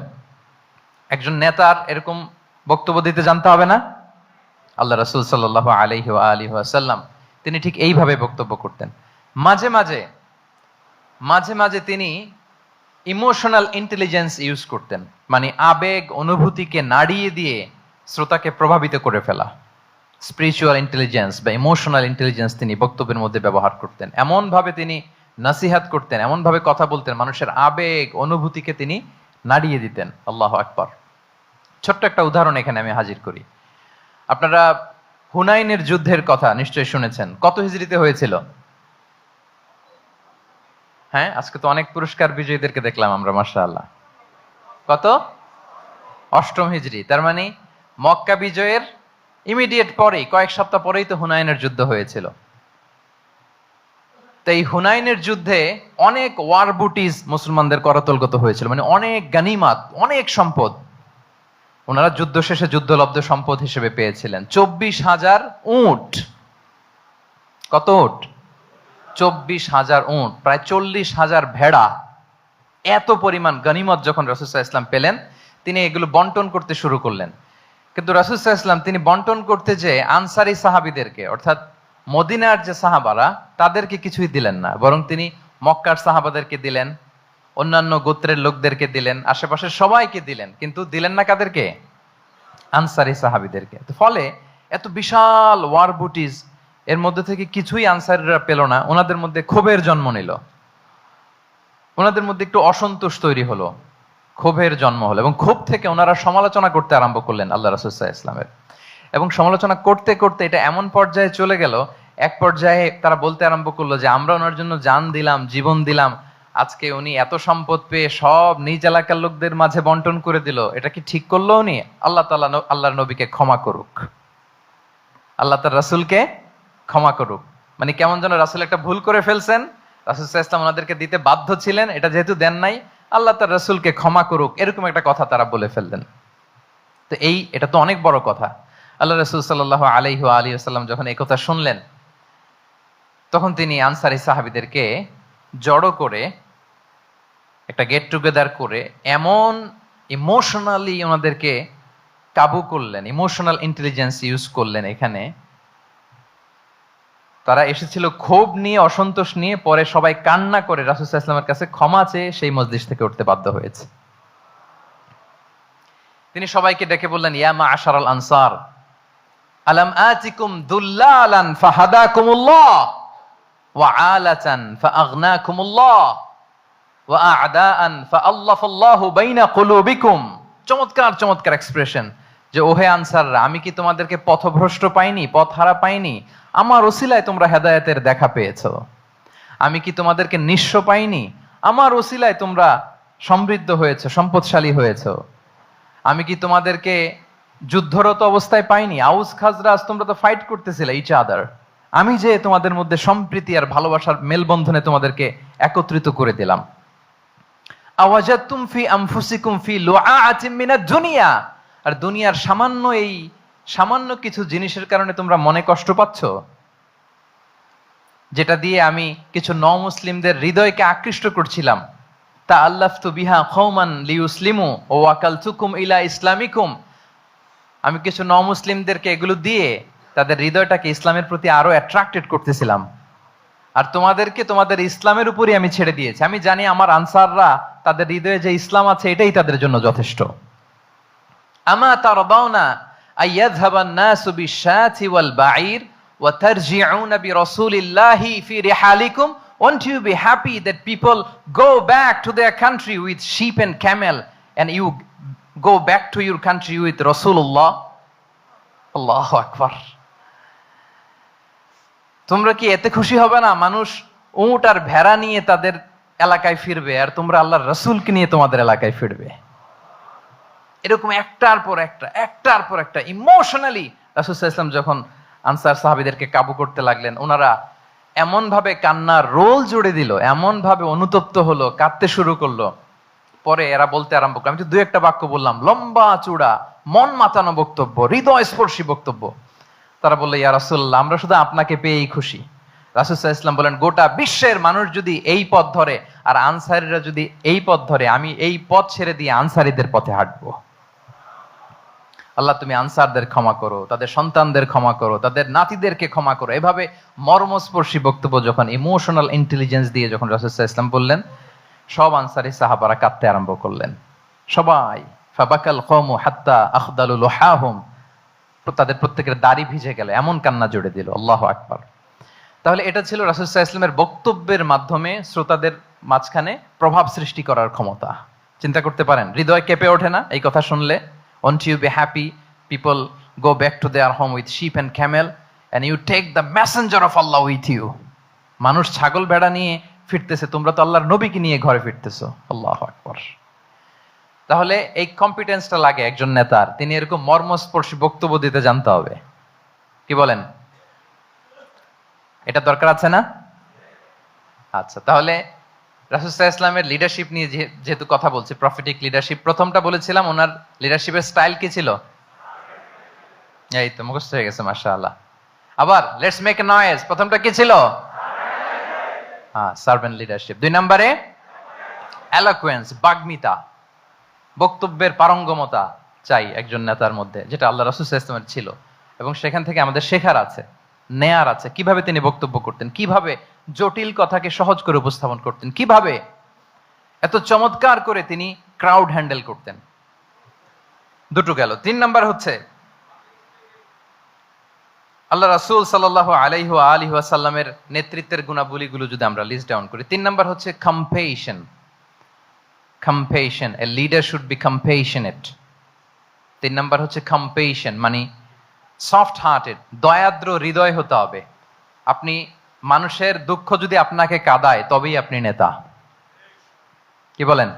একজন নেতার এরকম বক্তব্য দিতে জানতে হবে না? আল্লাহ রাসূল সাল্লাল্লাহু আলাইহি ওয়া আলিহি ওয়াসাল্লাম তিনি ঠিক এইভাবে বক্তব্য করতেন। মাঝে মাঝে তিনি ইমোশনাল ইন্টেলিজেন্স ইউজ করতেন, মানে আবেগ অনুভূতিকে নাড়িয়ে দিয়ে শ্রোতাকে প্রভাবিত করে ফেলা। স্পিরিচুয়াল ইন্টেলিজেন্স বা ইমোশনাল ইন্টেলিজেন্স তিনি বক্তব্যের মধ্যে ব্যবহার করতেন। এমন ভাবে তিনি নাসিহাত করতেন, এমন ভাবে কথা বলতেন, মানুষের আবেগ অনুভূতিকে তিনি নাড়িয়ে দিতেন। আল্লাহু আকবার। ছোট্ট একটা উদাহরণ এখানে আমি হাজির করি। আপনারা হুনাইনের যুদ্ধের কথা নিশ্চয়ই শুনেছেন। কত হিজরিতে হয়েছিল? হ্যাঁ, আজকে তো অনেক পুরস্কার বিজয়ীদেরকে দেখলাম আমরা, মাশাআল্লাহ। কত? অষ্টম হিজরি, তার মানে মক্কা বিজয়ের ইমিডিয়েট পরেই, কয়েক সপ্তাহ পরেই তো হুনাইনের যুদ্ধ হয়েছিল। তো এই হুনাইনের যুদ্ধে অনেক ওয়ার বুটিজ মুসলমানদের করতলগত হয়েছিল, মানে অনেক গানিমাত, অনেক সম্পদ ওনারা যুদ্ধ শেষে যুদ্ধলব্ধ সম্পদ হিসেবে পেয়েছিলেন। 24,000 উট। কত উট? 24,000 উট, প্রায় 40,000 ভেড়া। এত পরিমাণ গনিমত যখন রাসূল সাল্লাল্লাহু আলাইহি ওয়াসাল্লাম পেলেন, তিনি এগুলো বন্টন করতে শুরু করলেন। কিন্তু রাসূল সাল্লাল্লাহু আলাইহি ওয়াসাল্লাম তিনি বন্টন করতে যে আনসারী সাহাবীদেরকে, অর্থাৎ মদিনার যে সাহাবারা, তাদেরকে কিছুই দিলেন না, বরং তিনি মক্কার সাহাবাদেরকে দিলেন, অন্যান্য গোত্রের লোকদেরকে দিলেন, আশেপাশের সবাইকে দিলেন, কিন্তু দিলেন না কাদেরকে? আনসারী সাহাবীদেরকে। তো ফলে এত বিশাল ওয়ার বুটিজ, এর মধ্যে থেকে কিছুই আনসারীরা পেল না। ওনাদের মধ্যে ক্ষোভের জন্ম নিল, ওনাদের মধ্যে একটু অসন্তোষ তৈরি হলো, ক্ষোভের জন্ম হলো, এবং ক্ষোভ থেকে ওনারা সমালোচনা করতে আরম্ভ করলেন আল্লাহ রাসূল সাল্লাল্লাহু আলাইহি ওয়াসাল্লামের। এবং সমালোচনা করতে করতে এটা এমন পর্যায়ে চলে গেল, এক পর্যায়ে তারা বলতে আরম্ভ করলো যে আমরা ওনার জন্য জান দিলাম, জীবন দিলাম, আজকে উনি এত সম্পদ পেয়ে সব নিজ এলাকার লোকদের মাঝে বন্টন করে দিল, এটা কি ঠিক করলো উনি? আল্লাহ তাআলা আল্লাহর নবীকে ক্ষমা করুক, আল্লাহ তার রাসূলকে ক্ষমা করুক। মানে কেমন যেন রাসূল একটা ভুল করে ফেলছেন, রাসূল সাল্লাল্লাহু আলাইহি ওয়াসাল্লাম ওনাদেরকে দিতে বাধ্য ছিলেন, এটা যেহেতু দেন নাই, আল্লাহ তার রাসূলকে ক্ষমা করুক, এরকম একটা কথা তারা বলে ফেললেন। তো এটা তো অনেক বড় কথা। আল্লাহ রাসূল সাল্লাল্লাহু আলাইহি ওয়া আলিহি ওয়াসাল্লাম যখন এই কথা শুনলেন, তখন তিনি আনসারী সাহাবীদেরকে জড়ো করে একটা গেট টুগেদার করে এমন ইমোশনালি ওনাদেরকে কাবু করলেন, ইমোশনাল ইন্টেলিজেন্স ইউজ করলেন। এখানে তারা এসেছিল ক্ষোভ নিয়ে, অসন্তোষ নিয়ে, পরে সবাই কান্না করে রাসূল সাল্লাল্লাহু আলাইহি ওয়াসাল্লামের কাছে ক্ষমা চেয়ে সেই মজলিস থেকে উঠতে বাধ্য হয়েছে। তিনি সবাইকে ডেকে বললেন, ইয়া মা'আশারাল আনসার, আলাম আতিকুম দুল্লালান ফাহাদাকুমুল্লাহ ওয়া আলাতান ফাআগনাকুমুল্লাহ ওয়া আ'দাআন ফাআল্লাফাল্লাহু বাইনা কুলুবিকুম। চমৎকার চমৎকার এক্সপ্রেশন, যে ওহে আনসাররা, আমি কি তোমাদেরকে পথভ্রষ্ট পাইনি, পথহারা পাইনি? আমার ওসিলায় তোমরা হেদায়েতের দেখা পেয়েছো। আমি কি তোমাদেরকে নিঃস্ব পাইনি? আমার ওসিলায় তোমরা সমৃদ্ধ হয়েছে, সম্পদশালী হয়েছে। আমি কি তোমাদেরকে যুদ্ধরত অবস্থায় পাইনি? আউস খাজরাজ তোমরা তো ফাইট করতেছিলে ইচ আদার, আমি যে তোমাদের মধ্যে সম্প্রীতি আর ভালোবাসার মেলবন্ধনে তোমাদেরকে একত্রিত করে দিলাম। আওয়াজাতুম ফি আনফুসিকুম ফি লুআআতিম মিনাদ দুনিয়া, আর দুনিয়ার সামান্য কিছু জিনিসের কারণে তোমরা মনে কষ্ট পাচ্ছ, যেটা দিয়ে আমি কিছু মুসলিমদের হৃদয়কে আকৃষ্ট করছিলাম। তা আল্লাফতু বিহা কওমান লিউসলিমু ওয়া ওয়াকালতুকুম ইলা ইসলামিকুম, আমি কিছু মুসলিমদেরকে এগুলো দিয়ে তাদের হৃদয়টাকে ইসলামের প্রতি আরো অ্যাট্রাক্টেড করতেছিলাম, আর তোমাদেরকে তোমাদের ইসলামের উপরই আমি ছেড়ে দিয়েছি। আমি জানি আমার আনসাররা, তাদের হৃদয়ে যে ইসলাম আছে এটাই তাদের জন্য যথেষ্ট। আমা তারদাউনা আইয়াযহাবান নাসু বিশ-শাতি ওয়াল বাঈর ওয়া তারজিউনা বিরাসূলিল্লাহি ফি রিহালিকুম, won't you be happy that people go back to their country with sheep and camel and you go back to your country with Rasulullah? আল্লাহু আকবার। তোমরা কি এতে খুশি হবে না? মানুষ উট আর ভেড়া নিয়ে তাদের এলাকায় ফিরবে, আর তোমরা আল্লাহর রাসূলকে নিয়ে তোমাদের এলাকায় ফিরবে। এরকম একটার পর একটা ইমোশনালি রাসূল সাল্লাল্লাহু আলাইহি ওয়াসাল্লাম যখন আনসার সাহাবীদেরকে কাবু করতে লাগলেন, ওনারা এমন ভাবে কান্নার রোল জুড়ে দিল, এমন ভাবে অনুতপ্ত হলো, কাঁদতে শুরু করলো। পরে এরা বলতে আরম্ভ করলো, আমি তো দুই একটা বাক্য বললাম, লম্বা চূড়া মন মাতানো বক্তব্য, হৃদয় স্পর্শী বক্তব্য। তারা বললো, ইয়া রাসূলুল্লাহ, আমরা শুধু আপনাকে পেয়েই খুশি। রাসূল সাল্লাল্লাহু আলাইহি ওয়াসাল্লাম বলেন, গোটা বিশ্বের মানুষ যদি এই পথ ধরে আর আনসারীরা যদি এই পথ ধরে, আমি এই পথ ছেড়ে দিয়ে আনসারীদের পথে হাঁটবো। আল্লাহ তুমি আনসারদের ক্ষমা করো, তাদের সন্তানদের ক্ষমা করো, তাদের নাতিদেরকে ক্ষমা করো। এভাবে মর্মস্পর্শী বক্তব্য যখন ইমোশনাল ইন্টেলিজেন্স দিয়ে যখন রাসূল সাল্লাল্লাহু আলাইহি ওয়াসাল্লাম বললেন, সব আনসারী সাহাবারা কাঁদতে আরম্ভ করলেন। সবাই ফাবাকাল কওমু হাত্তা আখদালু লুহাহুম, তাদের প্রত্যেকের দাড়ি ভিজে গেল, এমন কান্না জুড়ে দিল। আল্লাহু আকবার। তাহলে এটা ছিল রাসূল সাল্লাল্লাহু আলাইহি ওয়াসাল্লামের বক্তব্যের মাধ্যমে শ্রোতাদের মাঝখানে প্রভাব সৃষ্টি করার ক্ষমতা। চিন্তা করতে পারেন, হৃদয় কেঁপে ওঠে না এই কথা শুনলে? Won't you be happy people go back to their home with sheep and camel and you take the messenger of Allah with you? মানুষ ছাগল ভেড়া নিয়ে ফিরতেছে, তোমরা তো আল্লাহর নবীকে নিয়ে ঘরে ফিরতেছো। আল্লাহু আকবার। তাহলে এই কম্পিটেন্সটা লাগে একজন নেতার, তিনি এরকম মর্মস্পর্শী বক্তব্য দিতে জানতে হবে। কি বলেন? এটা দরকার আছে না? আচ্ছা, তাহলে রাসূল সাল্লাল্লাহু আলাইহি ওয়াসাল্লামের লিডারশিপ নিয়ে যেহেতু কথা বলছি, প্রফিটিক লিডারশিপ, প্রথমটা বলেছিলাম ওনার লিডারশিপের স্টাইল কি ছিল? এই তো মুখস্থ হয়ে গেছে, মাশাআল্লাহ। আবার লেটস মেক এ নয়েজ, প্রথমটা কি ছিল? হ্যাঁ, সার্ভেন্ট লিডারশিপ। 2 নম্বরে এলোকুয়েন্স, বাগ্মিতা, বক্তব্যের পারঙ্গমতা চাই একজন নেতার মধ্যে, যেটা আল্লাহ রাসূল সাল্লাল্লাহু আলাইহি ওয়াসাল্লামের ছিল। এবং সেখান থেকে আমাদের শেখার আছে, নেয়ার আছে, কিভাবে তিনি বক্তব্য করতেন, কিভাবে জটিল কথাকে সহজ করে উপস্থাপন করতেন, কিভাবে এত চমৎকার করে তিনি ক্রাউড হ্যান্ডেল করতেন। দুটো গেল। 3 নাম্বার হচ্ছে আল্লাহ রাসূল সাল্লাল্লাহু আলাইহি ওয়া আলিহি ওয়াসাল্লামের নেতৃত্বের গুণাবলীগুলো যদি আমরা লিস্ট ডাউন করি, 3 নাম্বার হচ্ছে কম্পেশন। কম্পেশন, a leader should be compassionate. 3 number হচ্ছে কম্পেশন, মানে সফট হার্টেড, দয়াদ্র হৃদয় হতে হবে। আপনি মানুষের দুঃখ যদি আপনাকে কাঁদায় তবেই আপনি নেতা। কি বলেন?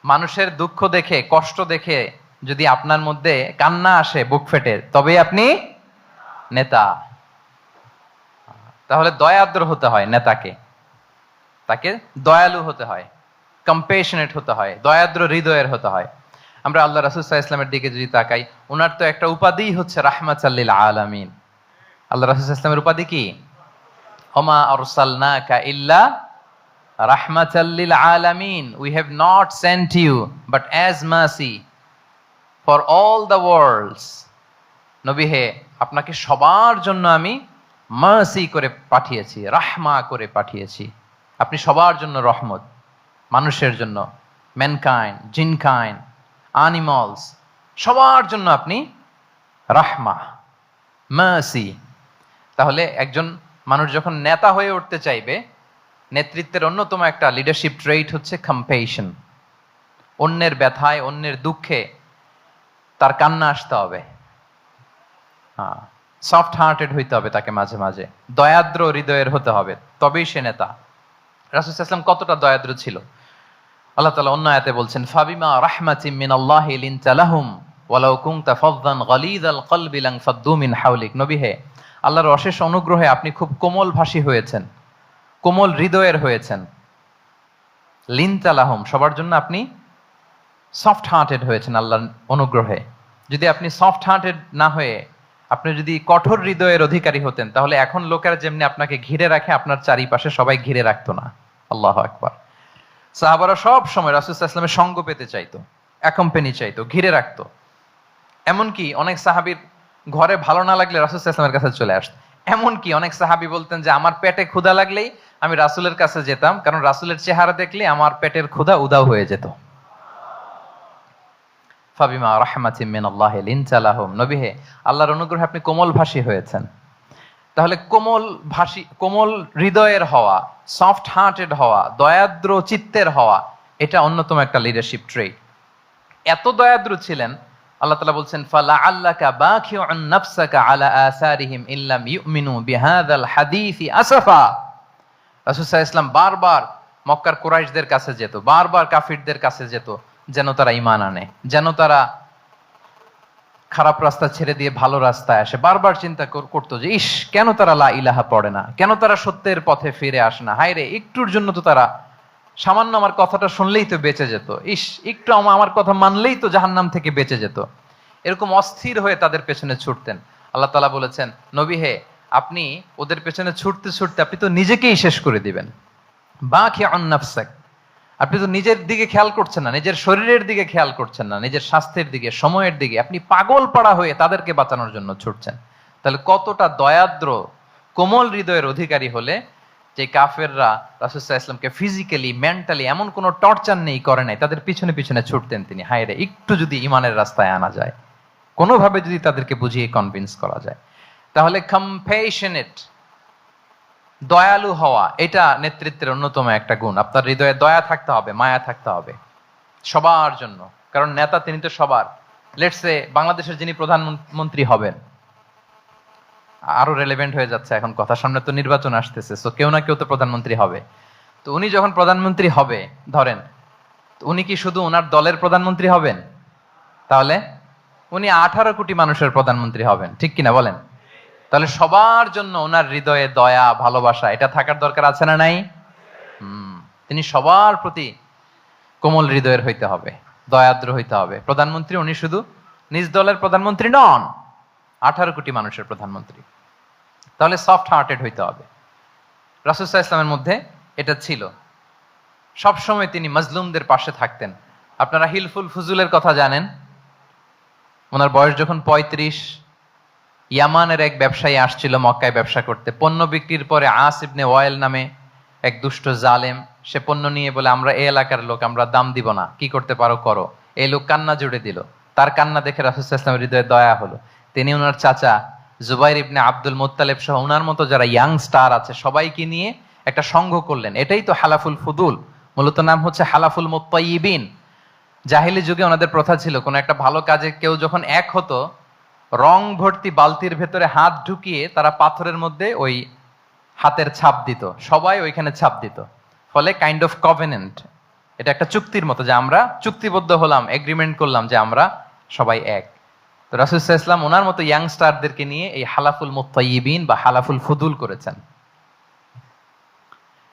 মানুষের দুঃখ দেখে, কষ্ট দেখে যদি আপনার মধ্যে কান্না আসে বুক ফেটে, তবেই আপনি নেতা। তাহলে দয়াদ্র হতে হয় নেতাকে, তাকে দয়ালু হতে হয়, কম্পেশনেট হতে হয়, দয়াদ্র হৃদয়ের হতে হয়। আমরা আল্লাহ রাসূল সাল্লাল্লাহু আলাইহি ওয়াসাল্লামের দিকে যদি তাকাই, ওনার তো একটা উপাধি হচ্ছে রাহমাতাল লিল আলামিন। আল্লাহ রাসূল সাল্লাল্লাহু আলাইহি ওয়াসাল্লামের উপাধি কি? ওমা আরসালনাকা ইল্লা রাহমাতাল লিল আলামিন, we have not sent you but as mercy for all the worlds. নবী হে, আপনাকে সবার জন্য আমি মার্সি করে পাঠিয়েছি, রাহমা করে পাঠিয়েছি। আপনি সবার জন্য রহমত, মানুষের জন্য, ম্যানকাইন্ড, জিনকাইন্ড, অ্যানিমালস, সবার জন্য আপনি রাহমা, মার্সি। তাহলে একজন মানুষ যখন নেতা হয়ে উঠতে চাইবে, নেতৃত্বের অন্যতম একটা লিডারশিপ ট্রেইট হচ্ছে কম্পেশন। অন্যের ব্যথায়, অন্যের দুঃখে তার কান্না আসতে হবে। সফট হার্টেড হইতে হবে তাকে, মাঝে মাঝে দয়াদ্র হৃদয়ের হতে হবে, তবেই সে নেতা। রাসূল সাল্লাল্লাহু আলাইহি ওয়াসাল্লাম কতটা দয়াদ্র ছিল, আল্লাহ তাআলা অন্য আয়াতে বলছেন, ফাবিমা রাহমাতিম মিনাল্লাহি লিনতা লাহুম ওয়ালাউ কুনতা ফাযযান গালিযাল কলবি লানফাদ্দু মিন হাওলিক। নবী হে, আল্লাহর অশেষ অনুগ্রহে আপনি খুব কোমল ভাষী হয়েছেন, কোমল হৃদয়ের হয়েছেন। লিনতা লাহুম, সবার জন্য আপনি সফট হার্টেড হয়েছেন আল্লাহর অনুগ্রহে। যদি আপনি সফট হার্টেড না হয়ে আপনি যদি কঠোর হৃদয়ের অধিকারী হতেন, তাহলে এখন লোকেরা যেমনি আপনাকে ঘিরে রাখে, আপনার চারিপাশে সবাই ঘিরে রাখতো না। আল্লাহু আকবার। সাহাবারা সব সময় রাসূল সাল্লাল্লাহু আলাইহি ওয়াসাল্লামের সঙ্গ পেতে চাইতো, অ্যাকম্পানি চাইতো, ঘিরে রাখতো। এমনকি অনেক সাহাবীর ঘরে ভালো না লাগলে রাসূল সাল্লাল্লাহু আলাইহি ওয়াসাল্লামের কাছে চলে আসতো। এমনকি অনেক সাহাবী বলতেন যে আমার পেটে ক্ষুধা লাগলেই আমি রাসূলের কাছে যেতাম, কারণ রাসূলের চেহারা দেখলে আমার পেটের ক্ষুধা উধাও হয়ে যেত। ফাবিমা রাহমাতিম মিনাল্লাহি লিনতা লাহুম, নবী হে, আল্লাহর অনুগ্রহে আপনি কোমল ভাষী হয়েছেন। তাহলে কোমল হৃদয়ের হওয়া, সফট হার্টেড হওয়া, দয়াদ্র চিত্তের হওয়া, এটা অন্যতম একটা লিডারশিপ ট্রেট। এত দয়াদ্র ছিলেন, আল্লাহ তাআলা বলছেন, ফালাআল্লাকা বাখিউন নাফসাকা আলা আসারিহিম ইল্লাম ইউমিনু বিহাযাল হাদীসি আসাফা। রাসূল সাল্লাল্লাহু আলাইহি ওয়াসাল্লাম বারবার মক্কার কুরাইশদের কাছে যেত, বারবার কাফিরদের কাছে যেত, যেন তারা ঈমান আনে, যেন তারা খারাপ রাস্তা ছেড়ে দিয়ে ভালো রাস্তায় আসে। বারবার চিন্তা করতো যে ইস, কেন তারা লা ইলাহা পড়ে না, কেন তারা সত্যের পথে ফিরে আসে না। হায় রে, একটুর জন্য তো তারা, সামান্য আমার কথাটা শুনলেই তো বেঁচে যেত, ইস একটু আমার কথা মানলেই তো জাহান্নাম থেকে বেঁচে যেত। এরকম অস্থির হয়ে তাদের পেছনে ছুটতেন। আল্লাহ তাআলা বলেছেন, নবী হে, আপনি ওদের পেছনে ছুটতে ছুটতে আপনি তো নিজেকেই শেষ করে দিবেন। বাখিউন নাফসাক, আপনি তো নিজের দিকে খেয়াল করছেন না, নিজের শরীরের দিকে খেয়াল করছেন না, নিজের স্বাস্থ্যের দিকে, সময়ের দিকে, আপনি পাগল পাড়া হয়ে তাদেরকে বাঁচানোর জন্য ছুটছেন। তাহলে কতটা দয়াদ্র, কোমল হৃদয়ের অধিকারী হলে যে কাফেররা রাসূল সাল্লাল্লাহু আলাইহি ওয়াসাল্লামকে ফিজিক্যালি, মেন্টালি এমন কোনো টর্চার নেই করে নাই, তাদের পিছনে পিছনে ছুটতেন তিনি। হায় রে, একটু যদি ইমানের রাস্তায় আনা যায়, কোনোভাবে যদি তাদেরকে বুঝিয়ে কনভিন্স করা যায়। তাহলে কম্প্যাশনেট, দয়ালু হওয়া, এটা নেতৃত্বের অন্যতম একটা গুণ। আপনার হৃদয়ে দয়া থাকতে হবে, মায়া থাকতে হবে সবার জন্য, কারণ নেতা তিনি তো সবার। লেটস সে বাংলাদেশের যিনি প্রধানমন্ত্রী হবেন, আরো রেলেভেন্ট হয়ে যাচ্ছে এখন কথা, সামনে তো নির্বাচন আসতেছে, সো কেউ না কেউ তো প্রধানমন্ত্রী হবে। তো উনি যখন প্রধানমন্ত্রী হবে ধরেন, তো উনি কি শুধু ওনার দলের প্রধানমন্ত্রী হবেন? তাহলে উনি 18 কোটি মানুষের প্রধানমন্ত্রী হবেন, ঠিক কিনা বলেন? তাহলে সবার জন্য ওনার হৃদয়ে দয়া ভালোবাসা এটা থাকার দরকার আছে না নাই? তিনি সবার প্রতি কোমল হৃদয়ের হইতে হবে, দয়াদ্র হইতে হবে। প্রধানমন্ত্রী উনি শুধু নিজ দলের প্রধানমন্ত্রী নন, 18 কোটি মানুষের প্রধানমন্ত্রী। তাহলে সফট হার্টেড হইতে হবে। রাসূল সাল্লাল্লাহু আলাইহি ওয়াসাল্লামের মধ্যে এটা ছিল। সবসময় তিনি মাজলুমদের পাশে থাকতেন। আপনারা হিলফুল ফুজুলের কথা জানেন। ওনার বয়স যখন 35, ইয়ামানের এক ব্যবসায়ী আসছিল মক্কায় ব্যবসা করতে। পণ্য বিক্রির পরে আস ইবনে ওয়াইল নামে এক দুষ্ট জালেম, সে পণ্য নিয়ে বলে, আমরা এই এলাকার লোক, আমরা দাম দিব না, কি করতে পারো করো। এই লোক কান্না জুড়ে দিল। তার কান্না দেখে রাসূল সাল্লাল্লাহু আলাইহি ওয়াসাল্লামের হৃদয়ে দয়া হলো। তিনি ওনার চাচা জুবাইর ইবনে আব্দুল মুত্তালিব সহ ওনার মতো যারা ইয়াং স্টার আছে সবাইকে নিয়ে একটা সংঘ করলেন। এটাই তো হালাফুল ফুদুল, মূলত নাম হচ্ছে হালাফুল মুত্তাইয়িবিন। জাহিলি যুগে ওনাদের প্রথা ছিল, কোনো একটা ভালো কাজে কেউ যখন এক হতো, রং ভর্তি বালতির ভেতরে হাত ঢুকিয়ে তারা পাথরের মধ্যে ওই হাতের ছাপ দিত, সবাই ওইখানে ছাপ দিত। ফলে কাইন্ড অফ কভেনেন্ট, এটা একটা চুক্তির মতো, যে আমরা চুক্তিবদ্ধ হলাম, এগ্রিমেন্ট করলাম যে আমরা সবাই এক। তো রাসূল সাল্লাল্লাহু আলাইহি ওয়াসাল্লাম ওনার মতো ইয়াংস্টারদেরকে নিয়ে এই হালাফুল মুত্তাইয়িবিন বা হালাফুল ফুদুল করেছেন।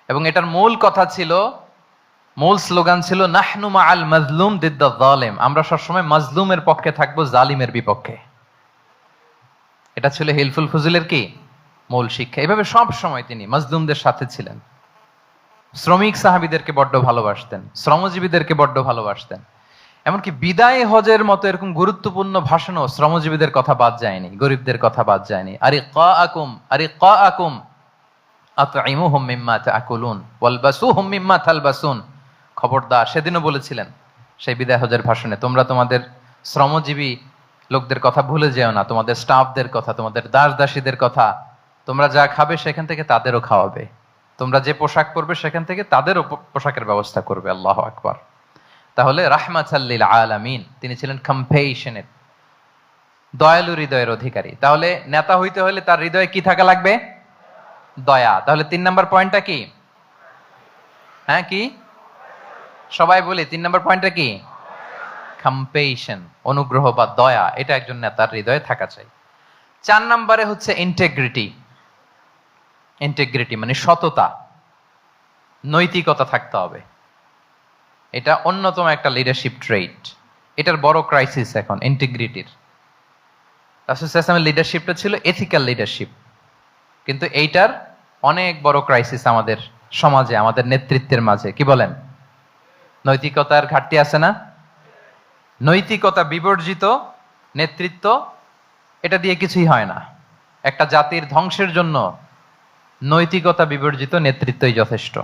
এবং এটার মূল কথা ছিল, মূল স্লোগান ছিল, নাহনু মাআল মাজলুম দিদ্দা যালিম, আমরা সবসময় মাজলুমের পক্ষে থাকবো, জালিমের বিপক্ষে। এটা ছিল হিলফুল ফুজুলের কি মূল শিক্ষা। এভাবে সব সময় তিনি মাজলুমদের সাথে ছিলেন। শ্রমিক সাহাবীদেরকে বড্ড ভালোবাসতেন, শ্রমজীবীদেরকে বড্ড ভালোবাসতেন। এমনকি বিদায় হজের মতো এরকম গুরুত্বপূর্ণ ভাষণও শ্রমজীবীদের কথা বাদ যায়নি, গরিবদের কথা বাদ যায়নি। আরিকাআকুম আতঈমুহুম মিম্মা তাআকুলুন ওয়ালবাসুহুম মিম্মা তালবাসুন। খবরদার, সেদিনও বলেছিলেন সেই বিদায় হজের ভাষণে, তোমরা তোমাদের শ্রমজীবী লোকদের কথা ভুলে যেও না, তোমাদের স্টাফদের কথা, তোমাদের দাস দাসীদের কথা। তোমরা যা খাবে সেখান থেকে তাদেরও খাওয়াবে, তোমরা যে পোশাক পরবে সেখান থেকে তাদেরও পোশাকের ব্যবস্থা করবে। আল্লাহু আকবার। তাহলে রাহমাতাল লিল আলামিন, তিনি ছিলেন কম্পেশনেট, দয়ালু হৃদয়ের অধিকারী। তাহলে নেতা হইতে হলে তার হৃদয়ে কি থাকা লাগবে? দয়া। তাহলে 3 নাম্বার পয়েন্টটা কি? হ্যাঁ কি সবাই বলি 3 নাম্বার পয়েন্টটা কি? কম্পেশন, অনুগ্রহ বা দয়া, এটা একজন নেতার হৃদয়ে থাকা চাই। 4 নম্বরে হচ্ছে ইন্টেগ্রিটি। ইন্টেগ্রিটি মানে সততা, নৈতিকতা থাকতে হবে। এটা অন্যতম একটা লিডারশিপ ট্রেট। এটার বড় ক্রাইসিস এখন ইন্টিগ্রিটির। রাসূল সাল্লাল্লাহু আলাইহি ওয়াসাল্লামের লিডারশিপটা ছিল এথিক্যাল লিডারশিপ, কিন্তু এইটার অনেক বড় ক্রাইসিস আমাদের সমাজে, আমাদের নেতৃত্বের মাঝে। কি বলেন? নৈতিকতার ঘাটতি আছে না? নৈতিকতা বিবর্জিত নেতৃত্ব, এটা দিয়ে কিছুই হয় না। একটা জাতির ধ্বংসের জন্য নৈতিকতা বিবর্জিত নেতৃত্বই যথেষ্ট।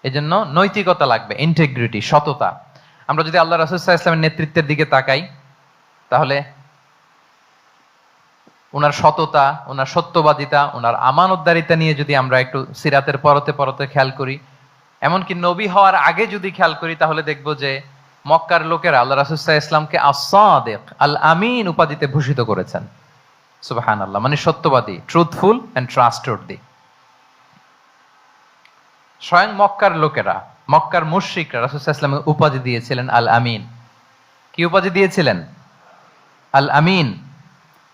এজন্য নৈতিকতা লাগবে, ইন্টিগ্রিটি, সততা। আমরা যদি আল্লাহ রাসূল সাল্লাল্লাহু আলাইহি ওয়াসাল্লামের নেতৃত্বের দিকে তাকাই, তাহলে ওনার সততা, ওনার সত্যবাদিতা, ওনার আমানতদারিতা নিয়ে যদি আমরা একটু সিরাতের পরতে পরতে খেয়াল করি, এমনকি নবী হওয়ার আগে যদি খেয়াল করি, তাহলে দেখব যে মক্কার লোকেরা আল্লাহ রাসূল সাল্লাল্লাহু আলাইহি ওয়াসাল্লামকে আস-সাদিক, আল আমিন উপাধিতে ভূষিত করেছেন। সুবহানাল্লাহ, মানে সত্যবাদী, ট্রুথফুল এন্ড ট্রাস্টওয়ার্দি। স্বয়ং মক্কার লোকেরা, মক্কার মুশরিকরা রাসূল সাল্লাল্লাহু আলাইহি ওয়াসাল্লামকে উপাধি দিয়েছিলেন আল আমিন। কি উপাধি দিয়েছিলেন? আল আমিন।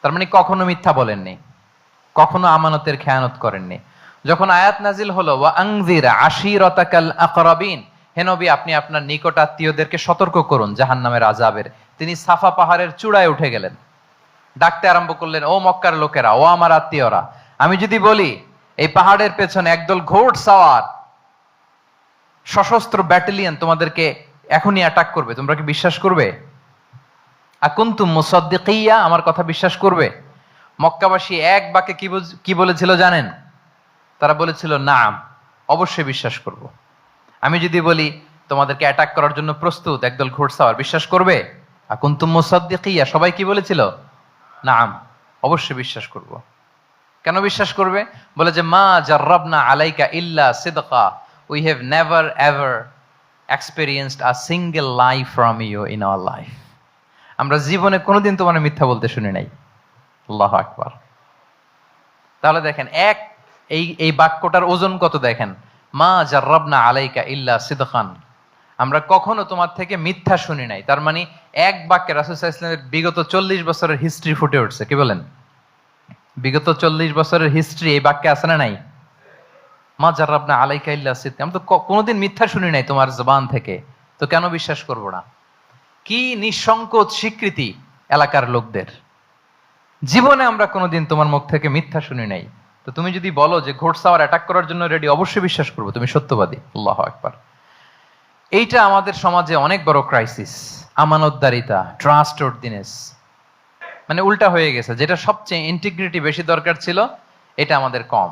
তার মানে কখনো মিথ্যা বলেননি, কখনো আমানতের খেয়ানত করেননি। যখন আয়াত নাজিল হলো, ওয়া আনজির আশিরাতাকাল আকরাবিন, হে নবী আপনি আপনার নিকট আত্মীয়দেরকে সতর্ক করুন জাহান্নামের আযাবের, তিনি সাফা পাহাড়ের চূড়ায় উঠে গেলেন, ডাকতে আরম্ভ করলেন, ও মক্কার লোকেরা, ও আমার আত্মীয়রা, আমি যদি বলি এই পাহাড়ের পেছনে একদল ঘোড় সাওয়ার সশস্ত্র ব্যাটালিয়ন তোমাদেরকে এখনই অ্যাটাক করবে, তোমরা কি বিশ্বাস করবে? আকুনতুম মুসাদ্দিকিয়া, আমার কথা বিশ্বাস করবে? মক্কাবাসী এক বাক্যে কি বলেছিল জানেন? তারা বলেছিল, নাম, অবশ্যই বিশ্বাস করব। আমি যদি বলি তোমাদেরকে অ্যাটাক করার জন্য প্রস্তুত একদল ঘোড়সাওয়ার, বিশ্বাস করবে? আকুনতুম মুসাদ্দিকিয়া, সবাই কি বলেছিল? নাম, অবশ্যই বিশ্বাস করব। কেন বিশ্বাস করবে? বলে যে মা জাররাবনা আলাইকা ইল্লা সিদকা, we have never ever experienced a single lie from you in our life. আমরা জীবনে কোনোদিন তোমার মিথ্যা বলতে শুনি নাই। আল্লাহু আকবার। তাহলে দেখেন এই বাক্যটার ওজন কত দেখেন, মা জাররাবনা আলাইকা ইল্লা সিদকান, আমরা কখনো তোমার থেকে মিথ্যা শুনি নাই। তার মানে এক বাক্যে রাসূল সাল্লাল্লাহু আলাইহি ওয়াসাল্লামের বিগত 40 বছরের হিস্ট্রি ফুটে উঠছে। কি বলেন? বিগত 40 বছরের হিস্ট্রি এই বাক্যে আছে না নাই? মা জাররাবনা আলাইকা ইল্লা সিদকান, আমি তো কোনোদিন মিথ্যা শুনি নাই তোমার জবান থেকে, তো কেন বিশ্বাস করব না? কি নিঃসংকোচ স্বীকৃতি এলাকার লোকদের, জীবনে আমরা কোনোদিন তোমার মুখ থেকে মিথ্যা শুনি নাই, তো তুমি যদি বলো যে ঘোড়সাওয়ার অ্যাটাক করার জন্য রেডি, অবশ্যই বিশ্বাস করবো তুমি সত্যবাদী। আল্লাহু আকবার। এইটা আমাদের সমাজে অনেক বড় ক্রাইসিস, আমানতদারিতা, ট্রাস্টওয়ার্থিনেস, মানে উল্টা হয়ে গেছে। যেটা সবচেয়ে ইন্টিগ্রিটি বেশি দরকার ছিল, এটা আমাদের কম।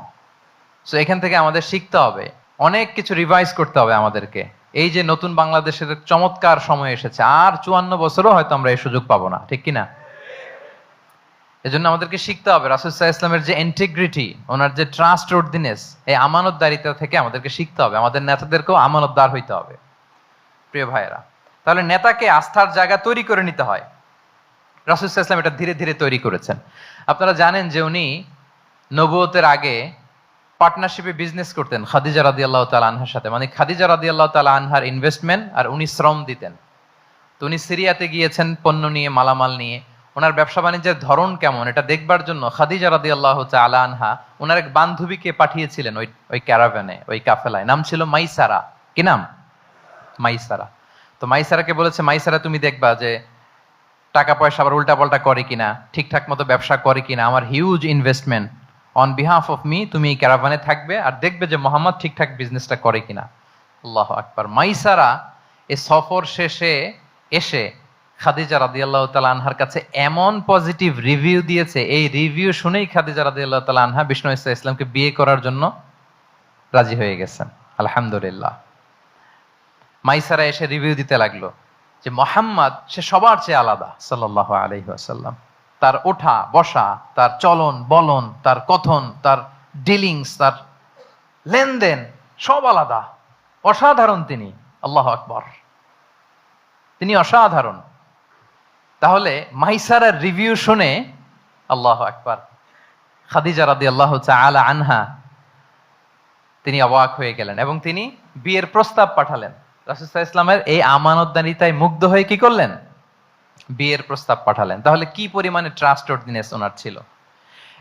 সো এখান থেকে আমাদের শিখতে হবে, অনেক কিছু রিভাইজ করতে হবে আমাদেরকে। এই যে নতুন বাংলাদেশের চমৎকার সময় এসেছে, আর 54 বছরও হয়তো আমরা এই সুযোগ পাবো না, ঠিক কিনা? এজন্য আমাদেরকে শিখতে হবে রাসূল সাল্লাল্লাহু আলাইহি ওয়াসাল্লামের যে ইন্টিগ্রিটি, ওনার যে ট্রাস্টওয়ার্থিনেস, এই আমানতদারিতা থেকে আমাদেরকে শিখতে হবে। আমাদের নেতাদেরকেও আমানতদার হইতে হবে। প্রিয় ভাইয়েরা, তাহলে নেতাকে আস্থার জায়গা তৈরি করে নিতে হয়। রাসূল সাল্লাল্লাহু আলাইহি ওয়াসাল্লাম এটা ধীরে ধীরে তৈরি করেছেন। আপনারা জানেন যে উনি নবুয়তের আগে পার্টনারশিপে বিজনেস করতেন খাদিজা রাদিয়াল্লাহু তাআলা আনহার সাথে। মানে খাদিজা রাদিয়াল্লাহু তাআলা আনহার ইনভেস্টমেন্ট আর উনি শ্রম দিতেন। তো উনি সিরিয়াতে গিয়েছেন পণ্য নিয়ে, মালামাল নিয়ে। ওনার ব্যবসা বাণিজ্যের ধরন কেমন এটা দেখবার জন্য খাদিজা রাদিয়াল্লাহু তাআলা আনহা ওনার এক বান্ধবীকে পাঠিয়েছিলেন ওই ক্যারাভ্যানে, ওই কাফেলায়। নাম ছিল মাইসারা। কি নাম? মাইসারা। তো মাইসারাকে বলেছে, মাইসারা তুমি দেখবা যে টাকা পয়সা আবার উল্টাপাল্টা করে কিনা, ঠিকঠাক মতো ব্যবসা করে কিনা, আমার huge investment, on behalf of me তুমি এই ক্যারাভানে থাকবে আর দেখবে যে মোহাম্মদ ঠিকঠাক বিজনেসটা করে কিনা। আল্লাহু আকবার। মাইসারা এই সফর শেষে এসে খাদিজা রাদিয়াল্লাহু তাআলা আনহার কাছে এমন পজিটিভ রিভিউ দিয়েছে, এই রিভিউ শুনেই খাদিজা রাদিয়াল্লাহু তাআলা আনহা বিষ্ণু ইসলামকে বিয়ে করার জন্য রাজি হয়ে গেছেন। আলহামদুলিল্লাহ। মাইসারা এসে রিভিউ দিতে লাগলো যে মোহাম্মদ সে সবার চেয়ে আলাদা সাল্লাল্লাহু আলাইহি ওয়াসাল্লাম। তার ওঠা বসা, তার চলন বলন, তার কথন, তার ডিলিংস, তার লেনদেন সব আলাদা, অসাধারণ তিনি। আল্লাহু আকবার, তিনি অসাধারণ। তাহলে মাইসারার রিভিউ শুনে আল্লাহু আকবার খাদিজা রাদিয়াল্লাহু তাআলা আনহা তিনি অবাক হয়ে গেলেন এবং তিনি বিয়ের প্রস্তাব পাঠালেন। রাসূল সাল্লাল্লাহু আলাইহি ওয়াসাল্লামের এই আমানতদারিতায় মুগ্ধ হয়ে কি করলেন? বিয়ের প্রস্তাব পাঠালেন। তাহলে কি পরিমাণে ট্রাস্টওয়ার্থিনেস ওনার ছিল।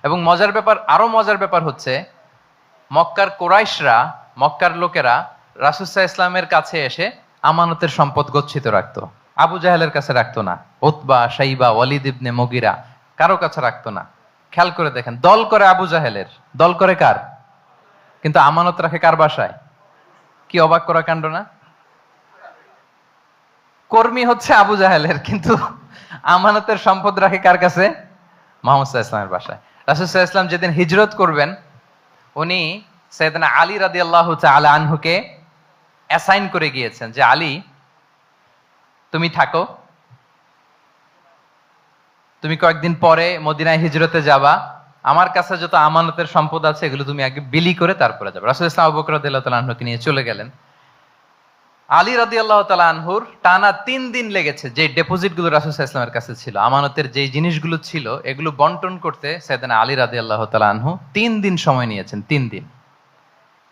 এবং মজার ব্যাপার, আরো মজার ব্যাপার হচ্ছে, মক্কার কুরাইশরা, মক্কার লোকেরা রাসূল সাল্লাল্লাহু আলাইহি ওয়াসাল্লামের কাছে এসে আমানতের সম্পদ গচ্ছিত রাখতো। আবু জাহেলের কাছে রাখতো না, উতবা, শাইবা, ওয়ালিদ ইবনে মুগিরা কারো কাছে রাখতো না। খেয়াল করে দেখেন, দল করে আবু জাহেলের, দল করে কার? কিন্তু আমানত রাখে কার বাসায়? কি অবাক করা কাণ্ড না? কর্মী হচ্ছে আবু জাহেলের, কিন্তু আমানতের সম্পদ রাখে কার কাছে? মুহাম্মদ সাল্লাল্লাহু আলাইহি ওয়াসাল্লামের বাসায়। রাসূল সাল্লাল্লাহু আলাইহি ওয়াসাল্লাম যেদিন হিজরত করবেন, উনি সাইয়েদনা আলী রাদিয়াল্লাহু তাআলা আনহুকে অ্যাসাইন করে গিয়েছেন যে আলী তুমি থাকো, তুমি কয়েকদিন পরে মদিনায় হিজরতে যাবা, আমার কাছে যত আমানতের সম্পদ আছে এগুলো তুমি আগে বিলি করে তারপরে যাবে। রাসূল সাল্লাল্লাহু আলাইহি ওয়াসাল্লাম আবু বকর রাদিয়াল্লাহু তাআলা আনহুকে নিয়ে চলে গেলেন। আলী রাদিয়াল্লাহু তাআলা আনহুর টানা 3 দিন লেগেছে যে ডিপোজিট গুলো রাসূল সাল্লাল্লাহু আলাইহি ওয়াসাল্লামের কাছে ছিল, আমানতের যে জিনিসগুলো ছিল এগুলো বন্টন করতে সাইয়েদনা আলী রাদিয়াল্লাহু তাআলা আনহু 3 দিন সময় নিয়েছেন। 3 দিন।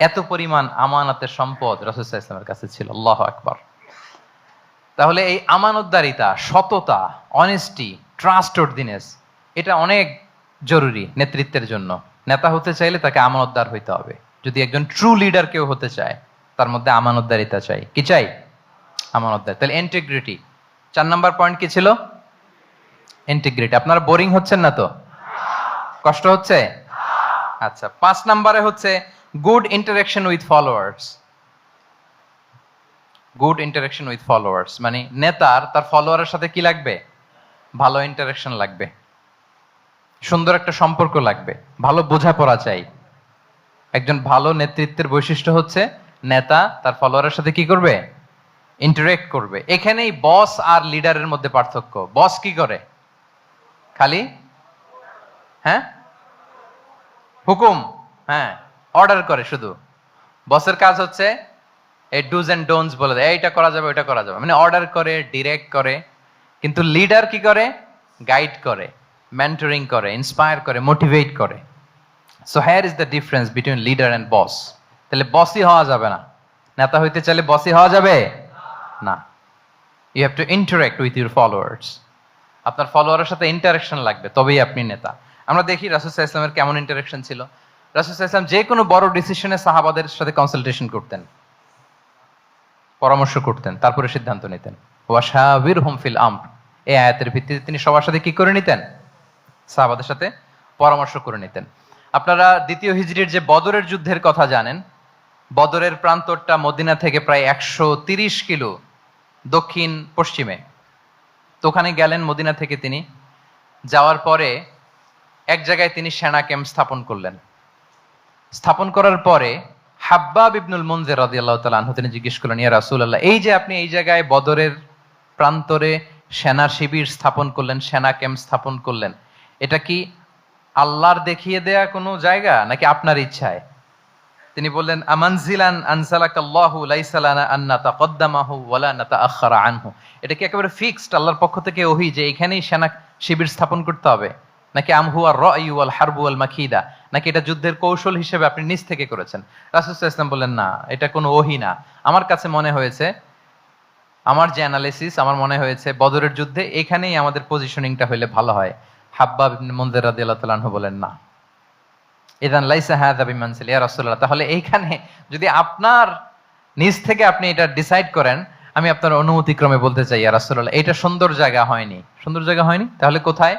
এত পরিমাণ আমানতের সম্পদ রাসূল সাল্লাল্লাহু আলাইহি ওয়াসাল্লামের কাছে ছিল। আল্লাহু আকবার। তাহলে এই আমানতদারিতা, সততা, অনেস্টি, ট্রাস্টওয়ার্থিনেস এটা অনেক জরুরি নেতৃত্বের জন্য। নেতা হতে চাইলে তাকে আমানতদার হইতে হবে। যদি একজন ট্রু লিডার কেউ হতে চায়, তার মধ্যে আমানতদারিতা চাই। কি চাই? আমানতদারিতা। তাহলে ইন্টিগ্রিটি। 4 নাম্বার পয়েন্ট কি ছিল? ইন্টিগ্রিটি। আপনারা বোরিং হচ্ছেন না তো? কষ্ট হচ্ছে? আচ্ছা, 5 নাম্বারে হচ্ছে good interaction with followers. Good interaction with followers মানে নেতার তার ফলোয়ারের সাথে কি লাগবে? ভালো ইন্টারেকশন লাগবে, সুন্দর একটা সম্পর্ক লাগবে, ভালো বোঝাপড়া চাই। একজন ভালো নেতৃত্বের বৈশিষ্ট্য হচ্ছে নেতা তার ফলোয়ারের সাথে কি করবে? ইন্টারেক্ট করবে। এখানেই বস আর লিডারের মধ্যে পার্থক্য। বস কি করে? খালি হুকুম, অর্ডার করে শুধু। বসের কাজ হচ্ছে এই ডুজ এন্ড ডোন্টস বলে দেয়, এইটা করা যাবে ওইটা করা যাবে, মানে অর্ডার করে, ডিরেক্ট করে। কিন্তু লিডার কি করে? গাইড করে, মেন্টরিং করে, ইন্সপায়ার করে, মোটিভেট করে। So here is the difference between leader and boss. তাহলে বসই হওয়া যাবে না, নেতা হইতে চাইলে বসই হওয়া যাবে না। You have to interact with your followers. আপনার ফলোয়ারের সাথে ইন্টারাকশন লাগবে, তবেই আপনি নেতা। আমরা দেখি রাসূল সাল্লাল্লাহু আলাইহি ওয়াসাল্লামের কেমন ইন্টারাকশন ছিল। রাসূল সাল্লাল্লাহু আলাইহি ওয়াসাল্লাম যে কোনো বড় ডিসিশনে সাহাবাদের সাথে কনসালটেশন করতেন, পরামর্শ করতেন, তারপরে সিদ্ধান্ত নিতেন। ওয়াশাবিরহুম ফিল আমর, এই আয়াতের ভিত্তিতে তিনি সবার সাথে কি করে নিতেন? সাহাবাদের সাথে পরামর্শ করে নিতেন। আপনারা দ্বিতীয় হিজরির যে বদরের যুদ্ধের কথা জানেন, বদরের প্রান্তরটা মদিনা থেকে প্রায় 130 কিলো দক্ষিণ পশ্চিমে। তো ওখানে গেলেন মদিনা থেকে তিনি, যাওয়ার পরে এক জায়গায় তিনি সেনা ক্যাম্প স্থাপন করলেন। স্থাপন করার পরে হাব্বাব ইবনুল মুনজির রাদিয়াল্লাহু তাআলা আনহু তিনি জিজ্ঞেস করলেন, ইয়া রাসূলুল্লাহ, এই যে আপনি এই জায়গায় বদরের প্রান্তরে সেনা শিবির স্থাপন করলেন, সেনা ক্যাম্প স্থাপন করলেন, এটা কি আল্লাহর দেখিয়ে দেয়া কোনো জায়গা নাকি আপনার ইচ্ছায়? তিনি বললেন, আমানজিলান আনসালাকাল্লাহু লাইসা লানা আন নাতাকদ্দামাহু ওয়ালা নাতাআখারা আনহু। এটা কি একেবারে ফিক্সড আল্লাহর পক্ষ থেকে ওহী যে এখানেই সেনা শিবির স্থাপন করতে হবে, নাকি আমহুয়া রা'য়ু ওয়াল হারবু ওয়াল মাকিদা, নাকি এটা যুদ্ধের কৌশল হিসেবে আপনি নিজ থেকে করেছেন? রাসূল সাল্লাল্লাহু আলাইহি ওয়াসাল্লাম বললেন, না, এটা কোনো ওহী না। আমার কাছে মনে হয়েছে, আমার যে অ্যানালিসিস, আমার মনে হয়েছে বদরের যুদ্ধে এখানেই আমাদের পজিশনিংটা হইলে ভালো হয়। হাব্বাব ইবনে মুনজির রাদিয়াল্লাহু তাআলা আনহু বলেন, না, ইদান লাইসা হাযা বিমানসিল ইয়া রাসূলুল্লাহ, তাহলে এইখানে যদি আপনার নিজ থেকে আপনি এটা ডিসাইড করেন, আমি আপনার অনুমতিক্রমে বলতে চাই ইয়া রাসূলুল্লাহ, এটা সুন্দর জায়গা হয়নি। সুন্দর জায়গা হয়নি? তাহলে কোথায়?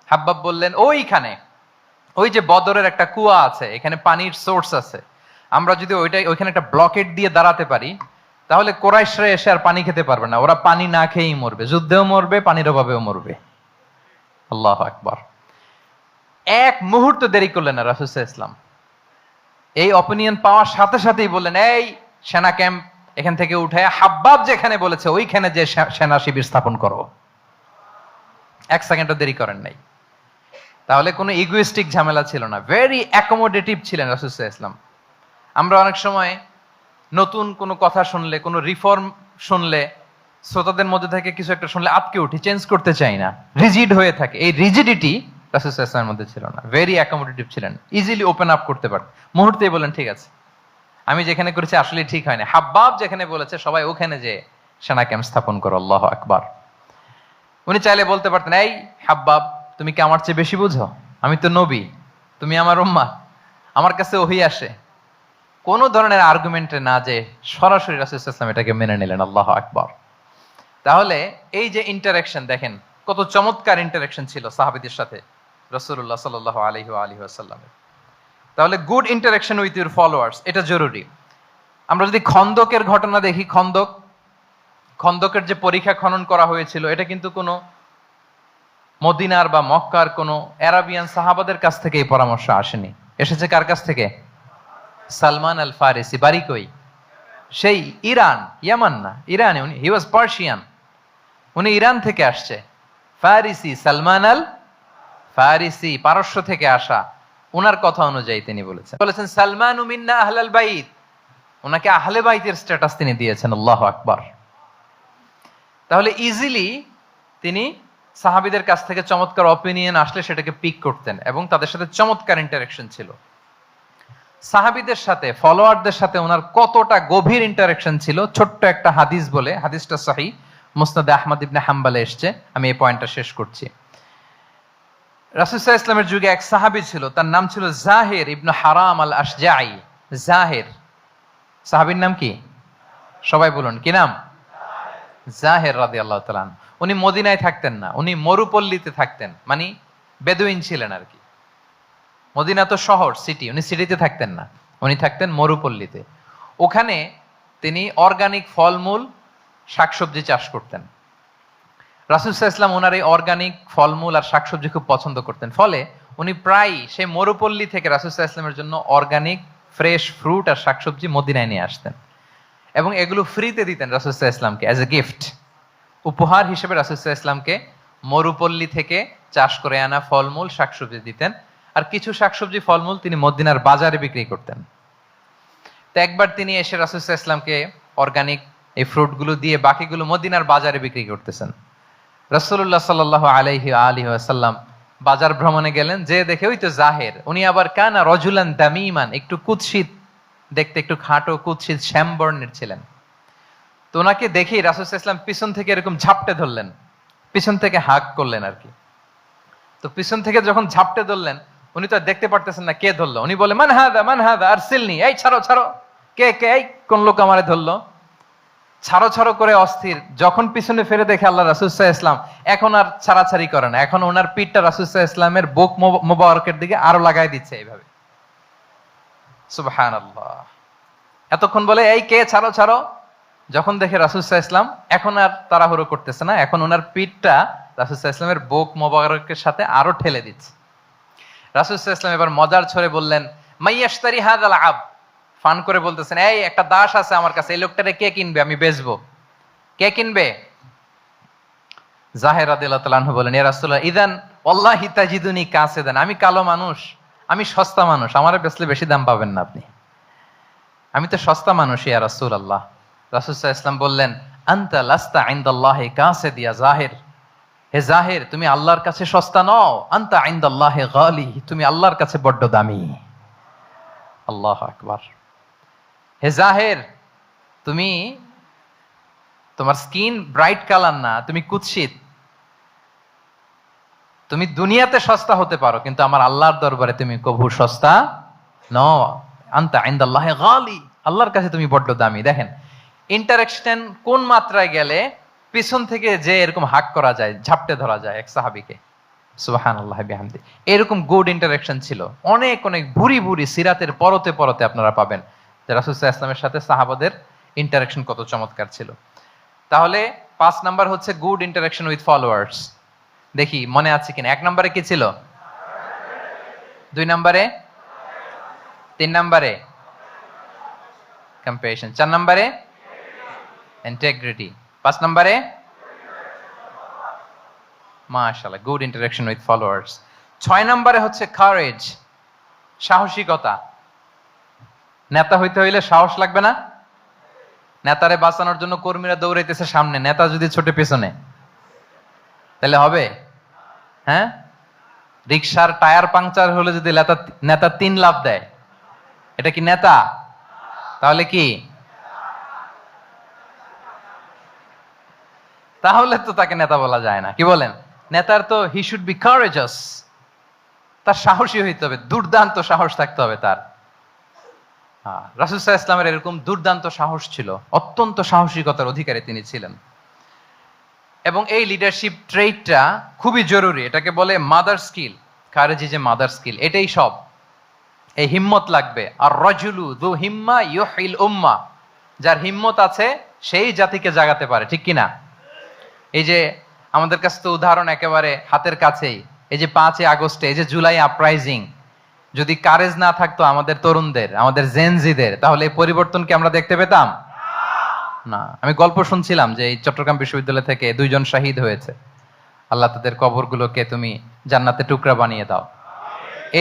হাব্বাব বললেন, ওইখানে, ওই যে বদরের একটা কুয়া আছে, এখানে পানির সোর্স আছে, আমরা যদি ওইখানে একটা ব্লকেট দিয়ে দাঁড়াতে পারি, তাহলে কোরাইশরা এসে আর পানি খেতে পারবে না, ওরা পানি না খেয়েই মরবে, যুদ্ধেও মরবে, পানির অভাবেও মরবে। আল্লাহু আকবার। এক মুহূর্ত দেরি করলেন না রাসূল সাল্লাল্লাহু আলাইহি ওয়াসাল্লাম। এই অপিনিয়ন পাওয়ার সাথে সাথেই বললেন, এই সেনা ক্যাম্প এখান থেকে উঠে হাব্বাব যেখানে বলেছে ওইখানে যে সেনা শিবির স্থাপন করো। এক সেকেন্ডও দেরি করেন নাই। তাহলে কোনো ইগোইস্টিক ঝামেলা ছিল না, ভেরি অ্যাকোমোডেটিভ ছিলেন রাসূল সাল্লাল্লাহু আলাইহি ওয়াসাল্লাম। আমরা অনেক সময় নতুন কোনো কথা শুনলে, কোনো রিফর্ম শুনলে, শ্রোতাদের মধ্যে থেকে কিছু একটা শুনলে আটকে উঠি, চেঞ্জ করতে চাই না, রিজিড হয়ে থাকে। এই রিজিডিটি রাসূল সাল্লাল্লাহু আলাইহি ওয়াসাল্লামের মধ্যে ছিল না, ভেরি অ্যাকোমোডেটিভ ছিলেন, ইজিলি ওপেন আপ করতে পারতেন। মুহূর্তেই বলেন, ঠিক আছে, আমি যেখানে করেছি আসলে ঠিক হয়নি, হাব্বাব যেখানে বলেছে সবাই ওখানে যে সেনা ক্যাম্প স্থাপন করো। আল্লাহু আকবার। উনি চাইলে বলতে পারতেন, এই হাব্বাব, তুমি কি আমার চেয়ে বেশি বুঝো? আমি তো নবী, তুমি আমার উম্মাহ, আমার কাছে ওহী আসে। কোন ধরনের আর্গুমেন্টে না, যে সরাসরি রাসূল সাল্লাল্লাহু আলাইহি ওয়াসাল্লাম এটাকে মেনে নিলেন। আল্লাহু আকবার। তাহলে এই যে ইন্টারাকশন, দেখেন কত চমৎকার ইন্টারাকশন ছিল সাহাবীদের সাথে রাসূলুল্লাহ সাল্লাল্লাহু আলাইহি ওয়া আলিহি ওয়াসাল্লামের। তাহলে good interaction with your followers, এটা জরুরি। আমরা যদি খন্দকের ঘটনা দেখি, খন্দকের যে পরীক্ষা খনন করা হয়েছিল, এটা কিন্তু কোনো মদিনার বা মক্কার কোনো আরাবিয়ান সাহাবাদের কাছ থেকে এই পরামর্শ আসেনি। এসেছে কার কাছ থেকে? সালমান আল ফারিসি। বাড়ি কই? সেই ইরান, ইয়ামান না, ইরানে। উনি হি ওয়াজ পার্সিয়ান, উনি ইরান থেকে আসছে। ফারিসি, সালমান আল ফারিসি, পারস্য থেকে আসা। ওনার কথা অনুযায়ী তিনি বলেছেন সালমানু মিন্না আহলাল বাইত, ওনাকে আহলে বাইতের স্ট্যাটাস তিনি দিয়েছেন। আল্লাহু আকবার। তাহলে ইজিলি তিনি সাহাবীদের কাছ থেকে চমৎকার অপিনিয়ন আসলে সেটাকে পিক করতেন এবং তাদের সাথে চমৎকার ইন্টারাকশন ছিল। সাহাবীদের সাথে, ফলোয়ারদের সাথে ওনার কতটা গভীর ইন্টারাকশন ছিল, ছোট্ট একটা হাদিস বলে, হাদিসটা সহিহ, মুসনাদে আহমদ ইবনে হাম্বলে এসেছে। আমি এই পয়েন্টটা শেষ করছি। রাসূল সাল্লাল্লাহু আলাইহি ওয়াসাল্লামের যুগে এক সাহাবী ছিল, তার নাম ছিল জাহির ইবনে হারাম আল আশজাঈ। জাহির, সাহাবীর নাম কি? সবাই বলুন, কি নাম? জাহির রাদিয়াল্লাহু তাআলা। উনি মদিনায় থাকতেন না, উনি মরুপল্লীতে থাকতেন, মানে বেদুইন ছিলেন আর কি। মদিনা তো শহর, সিটি, উনি সিটিতে থাকতেন না, উনি থাকতেন মরুপল্লীতে। ওখানে তিনি অর্গানিক ফলমূল, শাকসবজি চাষ করতেন। রাসূল সাল্লাল্লাহু আলাইহি ওয়াসাল্লাম ওনার এই অর্গানিক ফলমূল আর শাকসবজি খুব পছন্দ করতেন। ফলে উনি প্রায় সেই মরুপল্লী থেকে রাসূল সাল্লাল্লাহু আলাইহি ওয়াসাল্লামের জন্য অর্গানিক ফ্রেশ ফ্রুট আর শাকসবজি মদিনায় নিয়ে আসতেন এবং এগুলো ফ্রিতে দিতেন রাসূল সাল্লাল্লাহু আলাইহি ওয়াসাল্লামকে অ্যাজ এ গিফট। উপহার হিসেবে রাসূল সাল্লাল্লাহু আলাইহি ওয়াসাল্লামকে মরুপল্লী থেকে চাষ করে আনা ফলমূল, শাকসবজি দিতেন। আর কিছু শাকসবজি, ফলমূল তিনি মদিনার বাজারে বিক্রি করতেন। তো একবার তিনি এসে রাসূল সাল্লাল্লাহু আলাইহি ওয়াসাল্লামকে অর্গানিক এই ফ্রুটগুলো দিয়ে বাকিগুলো মদিনার বাজারে বিক্রি করতেছেন। রাসূলুল্লাহ সাল্লাল্লাহু আলাইহি ওয়া আলিহি ওয়াসাল্লাম বাজার ভ্রমণে গেলেন, যে দেখে ওই তো জাহের, উনি আবার কানা রজুলান দামিমান, একটু কুৎসিত দেখতে, একটু খাটো কুৎসিত শ্যামবর্ণের ছিলেন। তো ওনাকে দেখেই রাসূল সাল্লাল্লাহু আলাইহি ওয়াসাল্লাম পিছন থেকে এরকম ঝাপটে ধরলেন, পিছন থেকে হাক করলেন আর কি। তো পিছন থেকে যখন ঝাপটে ধরলেন, উনি তো আর দেখতে পারতেছেন না কে ধরলো। উনি বলে মান হাদা আরসিলনি, এই ছাড়ো ছাড়ো, কে কে, এই কোন লোক আমারে ধরলো, ছাড়ো ছাড়ো করে অস্থির। যখন পিছনে ফিরে দেখে আল্লাহ রাসূল সাল্লাল্লাহু আলাইহি ওয়াসাল্লাম, এখন আর ছাড়াছাড়ি করে না, এখন ওনার পিঠটা রাসূল সাল্লাল্লাহু আলাইহি ওয়াসাল্লামের বুক মোবারকের দিকে আরো লাগাই দিচ্ছে এইভাবে। সুবহানাল্লাহ। এতক্ষণ বলে এই কে, ছাড়ো ছাড়ো, যখন দেখে রাসূল সাল্লাল্লাহু আলাইহি ওয়াসাল্লাম এখন আর তাড়াহুড়ো করতেছে না, এখন ওনার পিঠটা রাসূল সাল্লাল্লাহু আলাইহি ওয়াসাল্লামের বুক মোবারকের সাথে আরো ঠেলে দিচ্ছে। রাসূল সাল্লাল্লাহু আলাইহি ওয়াসাল্লাম এবার মজার ছলে বললেন, মাইয়াশতারি হাযাল আব, ফান করে বলতেছেন, এই একটা দাস আছে আমার কাছে, এই লোকটারে কে কিনবে, আমি বেচবো, কে কিনবে? জাহের রাদিয়াল্লাহু তাআলা আনহু বলেন, ইয়া রাসূলুল্লাহ ইযান ওয়াল্লাহি তাজিদুনি কাসিদান, আমি কালো মানুষ, আমি সস্তা মানুষ, আমারে বেচলে বেশি দাম পাবেন না আপনি, আমি তো সস্তা মানুষ ইয়া রাসূলুল্লাহ। রাসূল সাল্লাল্লাহু আলাইহি ওয়াসাল্লাম বললেন, আনতা লাস্তা ইনদাল্লাহি কাসিদ ইয়া জাহির, হে জাহির তুমি আল্লাহর কাছে সস্তা নও, আনতা ইনদাল্লাহি গালি, তুমি আল্লাহর কাছে বড্ড দামি। আল্লাহু আকবার। হে জাহের, তুমি, তোমার স্কিন ব্রাইট কালার না, তুমি কুৎসিত, তুমি দুনিয়াতে সস্তা হতে পারো, কিন্তু আমার আল্লাহর দরবারে তুমি কভু সস্তা নও। আনতা ইনদাল্লাহি গালি, আল্লাহর কাছে তুমি বড্ড দামি। দেখেন ইন্টারেকশন কোন মাত্রায় গেলে পিছন থেকে যে এরকম হাক করা যায়, ঝাপটে ধরা যায় এক সাহাবীকে। সুবহানাল্লাহি বিহামদি। এরকম গুড ইন্টারেকশন ছিল অনেক অনেক, ভুরি ভুরি সিরাতের পরতে পরতে আপনারা পাবেন যে রাসূল সাল্লাল্লাহু আলাইহি ওয়াসাল্লামের সাথে সাহাবাদের ইন্টারেকশন কত চমৎকার ছিল। তাহলে 5 নাম্বার হচ্ছে গুড ইন্টারেকশন উইথ ফলোয়ার্স। দেখি মনে আছে কিনা। 1 নম্বরে কি ছিল? 2 নম্বরে, 3 নম্বরে কম্প্যাশন, 4 নম্বরে ইন্টিগ্রিটি, 5 নম্বরে মাশাআল্লাহ গুড ইন্টারেকশন উইথ ফলোয়ার্স। 6 নম্বরে হচ্ছে কারেজ, সাহসিকতা। নেতা হইতে হইলে সাহস লাগবে না? নেতারে বাঁচানোর জন্য কর্মীরা দৌড়াইতেছে সামনে, নেতা যদি ছোটে পেছনে, তাহলে হবে? হ্যাঁ, রিকশার টায়ার পাংচার হলে যদি নেতা 3 লাফ দেয়, এটা কি নেতা? তাহলে কি? তাহলে তো তাকে নেতা বলা যায় না। কি বলেন? নেতার তো হি শুড বি কারেজাস, তার সাহসী হইতে হবে, দুর্দান্ত সাহস থাকতে হবে তার। রাসূল সাল্লাল্লাহু আলাইহি ওয়াসাল্লামের এরকম দুর্দান্ত সাহস ছিল, অত্যন্ত সাহসিকতার অধিকারী তিনি ছিলেন। এবং এই লিডারশিপ ট্রেটটা খুবই জরুরি, এটাকে বলে মাদার স্কিল। কারেজি যে মাদার স্কিল, এটাই সব। এই হিম্মত লাগবে। আর রাজুলু যু হিম্মা ইউহিল উম্মা, যার হিম্মত আছে সেই জাতিকে জাগাতে পারে, ঠিক কি না? এই যে আমাদের কাছে তো উদাহরণ একেবারে হাতের কাছেই, এই যে 5 আগস্টে, এই যে জুলাই আপরাইজিং, যদি কারেজ না থাকতো আমাদের তরুণদের, আমাদের জেনজিদের, তাহলে এই পরিবর্তন কি আমরা দেখতে পেতাম? না। আমি গল্প শুনছিলাম যে এই চট্টগ্রাম বিশ্ববিদ্যালয় থেকে 2 জন শহীদ হয়েছে, আল্লাহ তাদের কবরগুলোকে তুমি জান্নাতে টুকরা বানিয়ে দাও।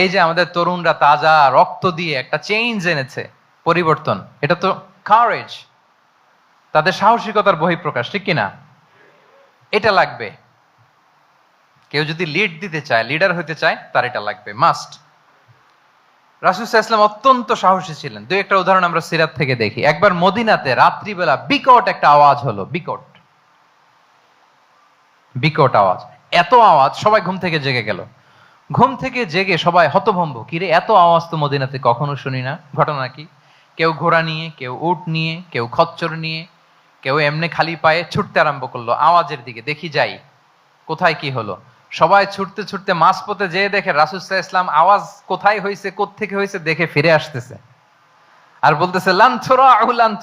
এই যে আমাদের তরুণরা তাজা রক্ত দিয়ে একটা চেঞ্জ এনেছে, পরিবর্তন, এটা তো কারেজ, তাদের সাহসিকতার বহিঃপ্রকাশ, ঠিক কিনা? এটা লাগবে। কেউ যদি লিড দিতে চায়, লিডার হতে চায়, তার এটা লাগবে, মাস্ট। রাসূল সাল্লাল্লাহু আলাইহি ওয়াসাল্লাম অত্যন্ত সাহসী ছিলেন। 2-একটা উদাহরণ আমরা সিরাত থেকে দেখি। একবার মদিনাতে রাত্রিবেলা বিকট একটা আওয়াজ হলো, বিকট আওয়াজ, এত আওয়াজ সবাই ঘুম থেকে জেগে গেল। ঘুম থেকে জেগে সবাই হতভম্ব, কিরে এত আওয়াজ তো মদিনাতে কখনো শুনি না, ঘটনা কি? কেউ ঘোড়া নিয়ে, কেউ উট নিয়ে, কেউ খচ্চর নিয়ে, কেউ এমনি খালি পায়ে ছুটতে আরম্ভ করলো আওয়াজের দিকে, দেখি যাই কোথায় কি হলো। সবাই ছুটতে ছুটতে মাঝপথে যেয়ে দেখে রাসূল সাল্লাল্লাহু আলাইহি ওয়াসাল্লাম আওয়াজ কোথায় হয়েছে, কোত্থেকে হয়েছে দেখে ফিরে আসতেছে আর বলতেছে, লান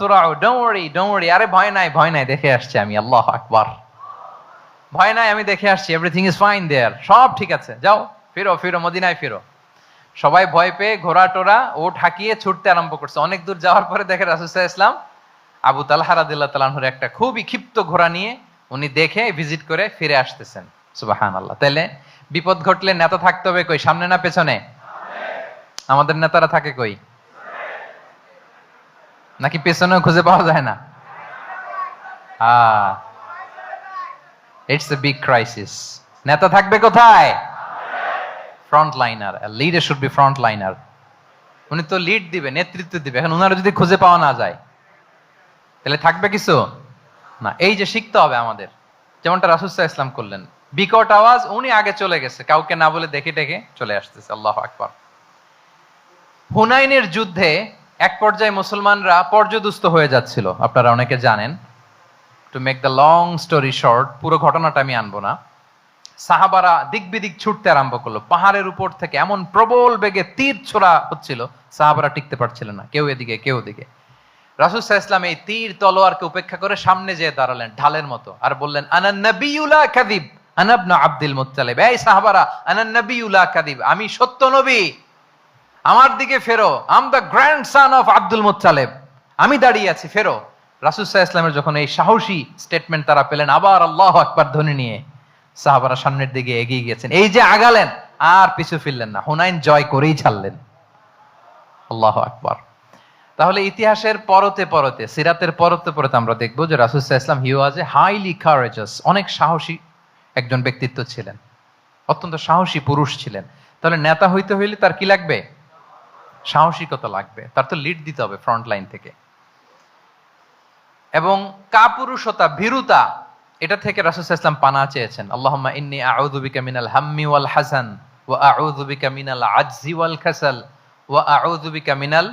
তুরাউ, ডোন্ট ওয়ারি, আরে ভয় নাই, দেখে আসছি আমি। আল্লাহু আকবার। ভয় নাই, আমি দেখে আসছি, এভরিথিং ইজ ফাইন দেয়ার, সব ঠিক আছে, যাও ফিরো মদিনায় ফিরো। সবাই ভয় পেয়ে ঘোড়া টোরা ওট হাঁকিয়ে ছুটতে আরম্ভ করছে। অনেক দূর যাওয়ার পরে দেখে রাসূল সাল্লাল্লাহু আলাইহি ওয়াসাল্লাম আবু তালহা রাদিয়াল্লাহু তাআলা আনহুর একটা খুবই ক্ষিপ্ত ঘোড়া নিয়ে উনি দেখে ভিজিট করে ফিরে আসতেছেন। সুবহানাল্লাহ। তাহলে বিপদ ঘটলে নেতা থাকতে হবে কই, সামনে না পেছনে? আমাদের নেতারা থাকে কই? নাকি পেছনেও খুঁজে পাওয়া যায় না? It's a big crisis. নেতা থাকবে কোথায়? Front liner, leader should be front liner. উনি তো লিড দিবে, নেতৃত্ব দিবে। এখন উনারা যদি খুঁজে পাওয়া না যায় তাহলে থাকবে কিছু না। এই যে শিখতে হবে আমাদের, যেমনটা রাসূল সাল্লাল্লাহু আলাইহি ওয়াসাল্লাম করলেন, বিকট আওয়াজ, উনি আগে চলে গেছে, কাউকে না বলে দেখে দেখে চলে আসতেছে। আল্লাহু আকবার। হুনাইনের যুদ্ধে এক পর্যায়ে মুসলমানরা পর্যদুস্ত হয়ে যাচ্ছিল, আপনারা অনেকে জানেন। To make the long story short, পুরো ঘটনাটা আমি আনবো না। সাহাবারা দিক বিদিক ছুটতে আরম্ভ করলো, পাহাড়ের উপর থেকে এমন প্রবল বেগে তীর ছোড়া হচ্ছিল, সাহাবারা টিকতে পারছিলেন না, কেউ এদিকে কেউ ওদিকে। রাসূল সাল্লাল্লাহু আলাইহি ওয়াসাল্লাম এই তীর তলোয়ারকে উপেক্ষা করে সামনে যেয়ে দাঁড়ালেন ঢালের মতো, আর বললেন, আনা নাবিয়্যু লা কাযিব আনা ইবনু আব্দুল মুত্তালিব। এই সাহাবারা, আনা নাবিয়্যু লা কাযিব, আমি সত্য নবী, আমার দিকে ফেরো, am the grandson of Abdul Muttalib, আমি দাঁড়িয়ে আছি, ফেরো। রাসূল সাল্লাল্লাহু আলাইহি ওয়াসাল্লামের যখন এই সাহসী স্টেটমেন্ট তারা পেলেন, আবার আল্লাহু আকবার ধ্বনি নিয়ে সাহাবারা সামনের দিকে এগিয়ে গেছেন। এই যে আগালেন, আর পিছু ফিরলেন না, হুনাইন জয় করেই ছাড়লেন। আল্লাহু আকবার। তাহলে ইতিহাসের পরতে পরতে, সিরাতের পরতে পরতে আমরা দেখবো যে রাসূল সাল্লাল্লাহু আলাইহি ওয়াসাল্লাম হি ওয়াজ এ হাইলি কারেজাস, অনেক সাহসী একজন ব্যক্তিত্ব ছিলেন, অত্যন্ত সাহসী পুরুষ ছিলেন। তাহলে নেতা হইতে হইলে তার কি লাগবে? সাহসিকতা লাগবে, তার তো লিড দিতে হবে ফ্রন্ট লাইন থেকে। এবং কাপুরুষতা, ভীরুতা, এটা থেকে রাসূল সাল্লাল্লাহু আলাইহি ওয়াসাল্লাম পানা চেয়েছেন। আল্লাহুম্মা ইন্নী আউযু বিকা মিনাল হাম্মি ওয়াল হাসান ওয়া আউযু বিকা মিনাল আজজি ওয়াল কাসাল ওয়া আউযু বিকা মিনাল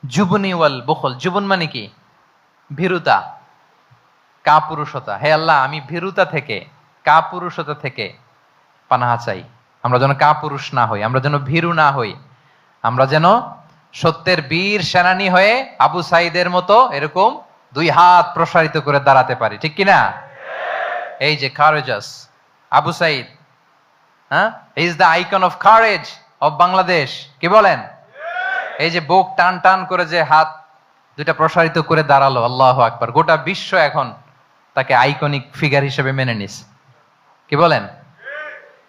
জুবনি ওয়াল বুখল। জুবন মানে কি? ভীরুতা, কাপুরুষতা। হে আল্লাহ, আমি ভীরুতা থেকে, কাপুরুষতা থেকে পানাহ চাই। আমরা যেন কাপুরুষ না হই, আমরা যেন ভীরু না হই, আমরা যেন সত্যের বীর সেনানী হয়ে আবু সাঈদের মতো এরকম দুই হাত প্রসারিত করে দাঁড়াতে পারি, ঠিক কিনা? এই যে কারেজাস আবু সাঈদ, হ্যাঁ, is the icon of courage of Bangladesh, কি বলেন? এই যে বুক টান টান করে যে হাত দুইটা প্রসারিত করে দাঁড়ালো, আল্লাহু আকবার। গোটা বিশ্ব এখন তাকে আইকনিক ফিগার হিসেবে মেনে নিছে, কি বলেন?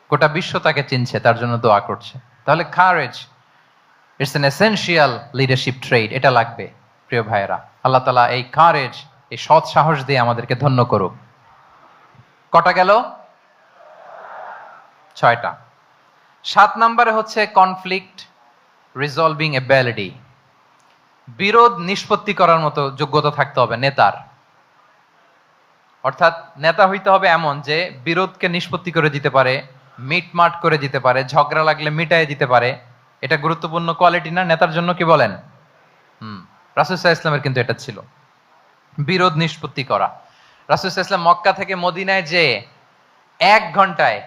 গোটা বিশ্ব তাকে চিনছে, তার জন্য দোয়া করছে। তাহলে courage, it's an essential leadership trade, এটা লাগবে প্রিয় ভাইয়েরা। আল্লাহ তাআলা এই কারেজ, এই সৎ সাহস দিয়ে আমাদেরকে ধন্য করুক। কটা গেল? 6টা। 7 নম্বরে হচ্ছে কনফ্লিক্ট রিজলভিং এবিলিটি, বিরোধ নিষ্পত্তি করার মতো যোগ্যতা থাকতে হবে নেতার। অর্থাৎ নেতা হইতে হবে এমন যে বিরোধকে নিষ্পত্তি করে দিতে পারে, মিটমাট করে দিতে পারে, ঝগড়া লাগলে মিটায়ে দিতে পারে। এটা গুরুত্বপূর্ণ কোয়ালিটি না নেতার জন্য, কি বলেন? রাসূল সাল্লাল্লাহু আলাইহি ওয়াসাল্লামের কিন্তু এটা ছিল, বিরোধ নিষ্পত্তি করা। রাসূল সাল্লাল্লাহু আলাইহি ওয়াসাল্লাম মক্কা থেকে মদিনায় যে 1 ঘন্টায়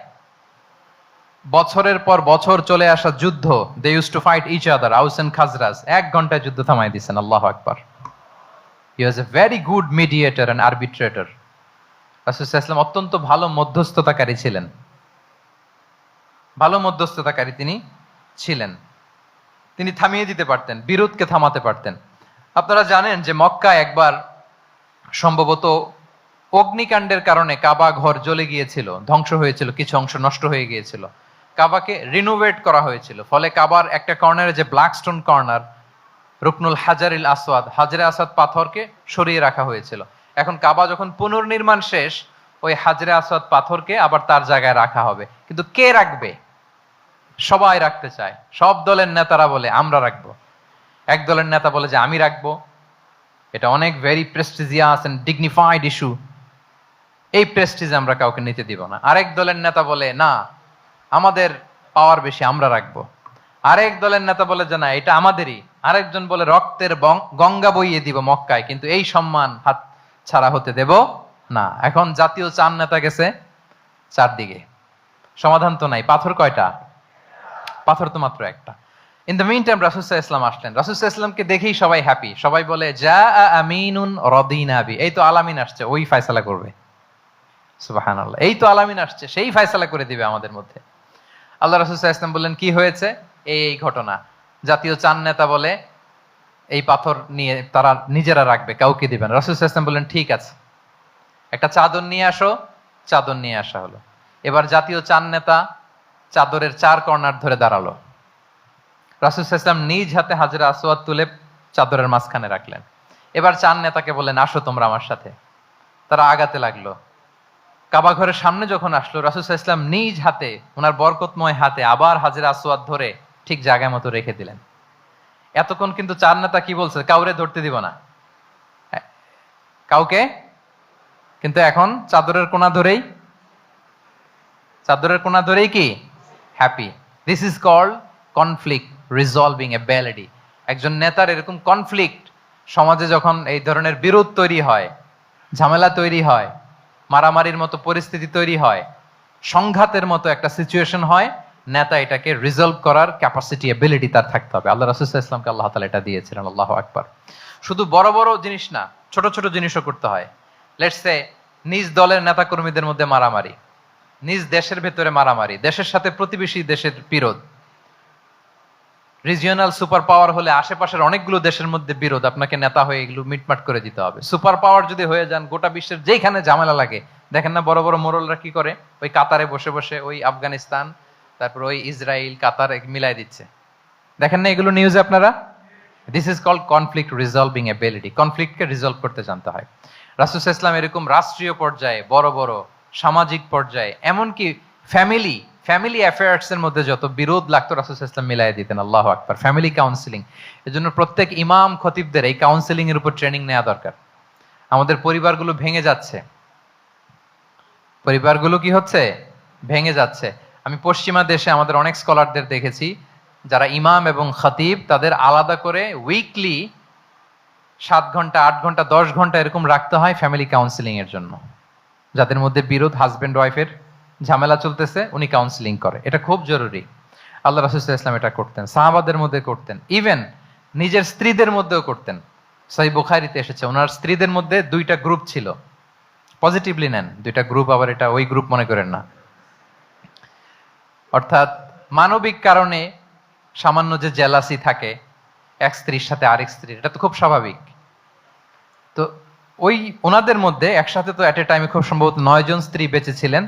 বছরের পর বছর চলে আসা যুদ্ধ, they use to fight each other, Aws and Khazraj, 1 ঘন্টায় যুদ্ধ থামাই দিয়েছেন। আল্লাহু আকবার। He was a very good mediator and arbitrator. রাসূল সাল্লাল্লাহু আলাইহি ওয়াসাল্লাম অত্যন্ত ভালো মধ্যস্থতাকারী ছিলেন, ভালো মধ্যস্থতাকারী তিনি ছিলেন। তিনি থামিয়ে দিতে পারতেন, বিরোধকে থামাতে পারতেন। আপনারা জানেন যে মক্কায় একবার সম্ভবত অগ্নিকাণ্ডের কারণে কাবা ঘর জ্বলে গিয়েছিল, ধ্বংস হয়েছিল, কিছু অংশ নষ্ট হয়ে গিয়েছিল। কাবাকে রিনোভেট করা হয়েছিল, ফলে কাবার একটা কর্নারে যে ব্ল্যাক স্টোন কর্নার, রুকনুল হাজারিল আসওয়াদ, হাজরে আসওয়াদ পাথরকে সরিয়ে রাখা হয়েছিল। এখন কাবা যখন পুনর্নির্মাণ শেষ, ওই হাজরে আসওয়াদ পাথরকে আবার তার জায়গায় রাখা হবে। কিন্তু কে রাখবে? সবাই রাখতে চায়, সব দলের নেতারা বলে আমরা রাখবো। এক দলের নেতা বলে যে আমি রাখবো, এটা অনেক very prestigious and dignified issue, এই প্রেস্টিজ আমরা কাউকে নিতে দিব না। আরেক দলের নেতা বলে না, আমাদের পাওয়ার বেশি, আমরা রাখবো। আরেক দলের নেতা বলে যে না, এটা আমাদেরই। আরেকজন বলে রক্তের গঙ্গা বইয়ে দিব মক্কায়, কিন্তু এই সম্মান হাত ছাড়া হতে দেব না। এখন জাতীয় চার নেতা গেছে চারদিকে, সমাধান তো নাই। পাথর কয়টা? পাথর তো মাত্র একটা। ইন দ্য মিন টাইম রাসূল সাল্লাল্লাহু আলাইহি ওয়াসাল্লাম আসলেন। রাসূল সাল্লাল্লাহু আলাইহি ওয়াসাল্লামকে দেখেই সবাই হ্যাপি, সবাই বলে জা আমিনুন রাদিনা বি, এই তো আলামিন আসছে, ওই ফয়সালা করবে। সুবহানাল্লাহ, এই তো আলামিন আসছে, সেই ফয়সালা করে দিবে আমাদের মধ্যে। আল্লাহ রাসূল সাল্লাল্লাহু আলাইহি ওয়াসাল্লাম বললেন কি হয়েছে? এই ঘটনা। জাতীয় চার নেতা বলে এই পাথর নিয়ে তারা নিজেরা রাখবে, কাউকে দিবেন। রাসূল সাল্লাল্লাহু আলাইহি ওয়াসাল্লাম বললেন ঠিক আছে, একটা চাদর নিয়ে আসো। চাদর নিয়ে আসা হলো। এবার জাতীয় চার নেতা চাদরের 4 কর্নার ধরে দাঁড়ালো। রাসূল সাল্লাল্লাহু আলাইহি ওয়াসাল্লাম নিজ হাতে হাজরে আসওয়াদ তুলে চাদরের মাঝখানে রাখলেন। এবার চার নেতাকে বললেন আসো তোমরা আমার সাথে। তারা আগাতে লাগলো, কাবা ঘরের সামনে যখন আসলো, রাসূল সাল্লাল্লাহু আলাইহি ওয়াসাল্লাম নিজ হাতে ওনার বরকতময় হাতে আবার হাজরে আসওয়াদ ধরে ঠিক জায়গা মতো রেখে দিলেন। এতক্ষণ কিন্তু চার নেতা কি বলছে, কাউরে ধরতে দিব না, কাউকে। কিন্তু এখন চাদরের কোনা ধরেই কি happy. This is called conflict resolving ability. একজন নেতার এরকম কনফ্লিক্ট, সমাজে যখন এই ধরনের বিরোধ তৈরি হয়, ঝামেলা তৈরি হয়, মারামারির মতো পরিস্থিতি তৈরি হয়, সংঘাতের মতো একটা সিচুয়েশন হয়, নেতা এটাকে রিজলভ করার ক্যাপাসিটি এবিলিটি তার থাকতে হবে। আল্লাহ রাসূল সাল্লাল্লাহু আলাইহি ওয়াসাল্লামকে আল্লাহ তাআলা এটা দিয়েছিলেন। আল্লাহু আকবার। শুধু বড় বড় জিনিস না, ছোট ছোট জিনিসও করতে হয়। লেটস সে নিজ দলের নেতা কর্মীদের মধ্যে মারামারি, নিজ দেশের ভেতরে মারামারি, দেশের সাথে প্রতিবেশী দেশের বিরোধ, রিজিওনাল সুপার পাওয়ার হলে আশেপাশের অনেকগুলো দেশের মধ্যে বিরোধ, আপনাকে নেতা হয়ে এগুলো মিটমাট করে দিতে হবে। সুপার পাওয়ার যদি হয়ে যান, গোটা বিশ্বের যেখানে ঝামেলা লাগে, দেখেন না বড় বড় মোড়লরা কি করে, ওই কাতারে বসে বসে ওই আফগানিস্তান, তারপর ওই ইসরায়েল, কাতার মিলাই দিচ্ছে, দেখেন না এগুলো নিউজে আপনারা। This is called conflict resolving ability. কনফ্লিক্টকে রিজলভ করতে জানতে হয়। রাসূল সাল্লাল্লাহু আলাইহি ওয়াসাল্লাম এরকম রাষ্ট্রীয় পর্যায়ে, বড় বড় সামাজিক পর্যায়ে, এমনকি ফ্যামিলি অ্যাফেয়ার্স এর মধ্যে যত বিরোধ লাগতো রাসূল সাল্লাল্লাহু আলাইহি ওয়াসাল্লাম মিলাই দিতেন। আল্লাহু আকবার। ফ্যামিলি কাউন্সিলিং, এজন্য প্রত্যেক ইমাম খতিবদের এই কাউন্সিলিং এর উপর ট্রেনিং নেওয়া দরকার। আমাদের পরিবারগুলো ভেঙে যাচ্ছে, পরিবারগুলো কি হচ্ছে, ভেঙে যাচ্ছে। আমি পশ্চিমা দেশে আমাদের অনেক স্কলারদের দেখেছি, যারা ইমাম এবং খতিব, তাদের আলাদা করে উইকলি 7 ঘন্টা 8 ঘন্টা 10 ঘন্টা এরকম রাখতে হয় ফ্যামিলি কাউন্সিলিং এর জন্য। যাদের মধ্যে বিরোধ, হাজবেন্ড ওয়াইফের ঝামেলা চলতেছে, উনি কাউন্সিলিং করে। এটা খুব জরুরি। আল্লাহ রাসূল সাল্লাল্লাহু আলাইহি ওয়াসাল্লাম এটা করতেন, সাহাবাদের মধ্যে করতেন, ইভেন নিজের স্ত্রীদের মধ্যেও করতেন। সহিহ বুখারীতে এসেছে, ওনার স্ত্রীদের মধ্যে 2টা গ্রুপ ছিল। পজিটিভলি নেন, 2টা গ্রুপ, আবার এটা ওই গ্রুপ মনে করেন না। অর্থাৎ মানবিক কারণে সামান্য যে জেলাসি থাকে এক স্ত্রীর সাথে আরেক স্ত্রীর, এটা তো খুব স্বাভাবিক। তো ওই ওনাদের মধ্যে একসাথে তো এট এ টাইমে খুব সম্ভবত 9 জন স্ত্রী বেঁচে ছিলেন।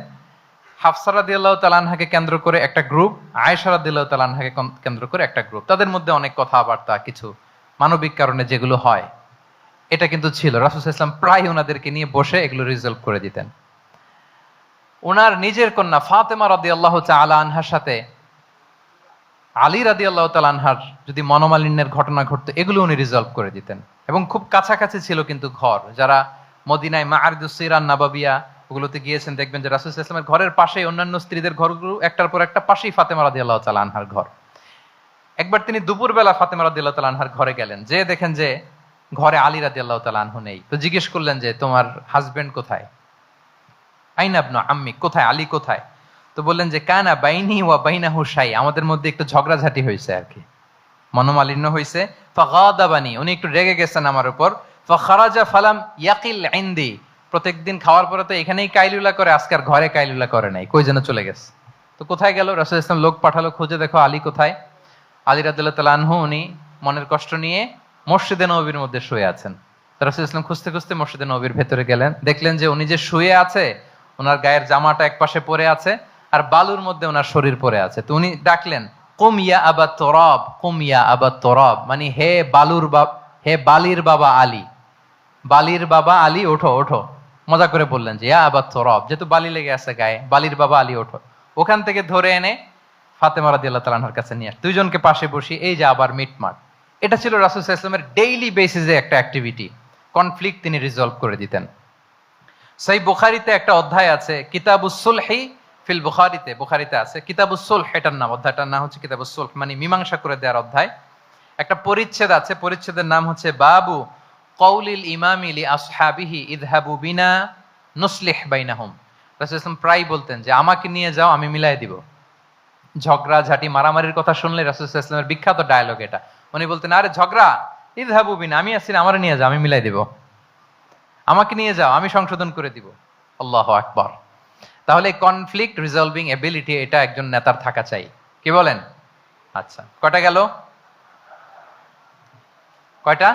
হাফসা রাদিয়াল্লাহু তাআলা আনহাকে কেন্দ্র করে একটা গ্রুপ, আয়েশা রাদিয়াল্লাহু তাআলা আনহাকে কেন্দ্র করে একটা গ্রুপ। তাদের মধ্যে অনেক কথাবার্তা, কিছু মানবিক কারণে যেগুলো হয়, এটা কিন্তু ছিল। রাসূল সাল্লাল্লাহু আলাইহি ওয়াসাল্লাম প্রায় ওনাদেরকে নিয়ে বসে এগুলো রিজলভ করে দিতেন। ওনার নিজের কন্যা ফাতেমা রাদিয়াল্লাহু তাআলা আনহার সাথে আলী রাদিয়াল্লাহু তাআলা আনহার যদি মনোমালিন্যের ঘটনা ঘটতো, এগুলো উনি রিজলভ করে দিতেন। এবং খুব কাছাকাছি ছিল কিন্তু ঘর। যারা মদিনায় মাআরিদুস সিরান নাবাবিয়া ওগুলোতে গিয়েছেন, দেখবেন যে রাসূল সাল্লাল্লাহু আলাইহি ওয়াসাল্লামের ঘরের পাশেই অন্যান্য স্ত্রীদের ঘরগুলো একটার পর একটা, পাশেই ফাতেমা রাদিয়াল্লাহু তাআলা আনহার ঘর। একবার তিনি দুপুরবেলা ফাতেমা রাদিয়াল্লাহু তাআলা আনহার ঘরে গেলেন, যে দেখেন যে ঘরে আলী রাদিয়াল্লাহু তাআলা আনহু নেই। তো জিজ্ঞেস করলেন যে তোমার হাজবেন্ড কোথায়, আইনা ইবনু আম্মি, কোথায়, আলী কোথায়? তো বললেন যে কানা বাইনি ওয়া বাইনাহু শাই, আমাদের মধ্যে একটু ঝগড়াঝাটি হয়েছে আর কি, মনোমালিন্য হয়েছে। ফাগাদাবানি, উনি একটু রেগে গেছেন আমার উপর। ফাখারাজা ফালাম ইয়াকিল ইনদি, প্রত্যেকদিন খাওয়ার পরে তো এখানেই কাইলুলা করে, আজকের ঘরে কাইলুলা করে নাই, কই যেন চলে গেছে। তো কোথায় গেল? রাসূল সাল্লাল্লাহু আলাইহি ওয়াসাল্লাম লোক পাঠালো, খুঁজে দেখো আলী কোথায়। আলী রাদিয়াল্লাহু তাআলা আনহু উনি মনের কষ্ট নিয়ে মসজিদে নববীর মধ্যে শুয়ে আছেন। রাসূল সাল্লাল্লাহু আলাইহি ওয়াসাল্লাম খুঁজতে খুঁজতে মসজিদে নববীর ভেতরে গেলেন, দেখলেন যে উনি যে শুয়ে আছে, ওনার গায়ের জামাটা একপাশে পড়ে আছে, আর বালুর মধ্যে ওনার শরীর পড়ে আছে। তো উনি ডাকলেন, কুম ইয়া আবা তুরাব, কুম ইয়া আবা তুরাব, মানে হে বালির বাবা আলী, বালির বাবা আলী ওঠো ওঠো। মজা করে বললেন যে ইয়া আবা তুরাব, যেহেতু বালি লেগে আছে গায়ে, বালির বাবা আলী ওঠো। ওখান থেকে ধরে এনে ফাতেমা রাদিয়াল্লাহু তাআলা আনহার কাছে নিয়ে দুইজনকে পাশে বসি, এই যে আবার মিটমাট। এটা ছিল রাসূল সাল্লাল্লাহু আলাইহি ওয়াসাল্লামের ডেইলি বেসিসে একটা অ্যাক্টিভিটি। কনফ্লিক্ট তিনি রিজলভ করে দিতেন। সহিহ বুখারীতে একটা অধ্যায় আছে, কিতাবুস সুলহি ফিল বুখারীতে আছে কিতাবুস সুলহ, এটার নাম, অধ্যায়টার নাম হচ্ছে কিতাবুস সুলহ, মানে মীমাংসা করে দেওয়ার অধ্যায়। একটা পরিচ্ছেদ আছে, পরিচ্ছেদের নাম হচ্ছে বাবু কওলিল ইমামি লি আসহাবিহি ইযহাবু বিনা নুসলিহ বাইনাহুম। রাসূল সাল্লাল্লাহু আলাইহি ওয়াসাল্লাম প্রায় বলতেন যে আমাকে নিয়ে যাও, আমি মিলাই দিব। ঝগড়া ঝাঁটি মারামারির কথা শুনলে রাসূল সাল্লাল্লাহু আলাইহি ওয়াসাল্লামের বিখ্যাত ডায়লগ এটা। উনি বলতেন, আরে ঝগড়া, ইযহাবু বিনা, আমি আছি, আমারে নিয়ে যাও, আমি মিলাই দিব। আমাকে নিয়ে যাও, আমি সংশোধন করে দিব। আল্লাহু আকবার। তাহলে কনফ্লিক্ট রিজলভিং এবিলিটি, এটা একজন নেতার থাকা চাই। কি বলেন? আচ্ছা, কয়টা গেল? কয়টা?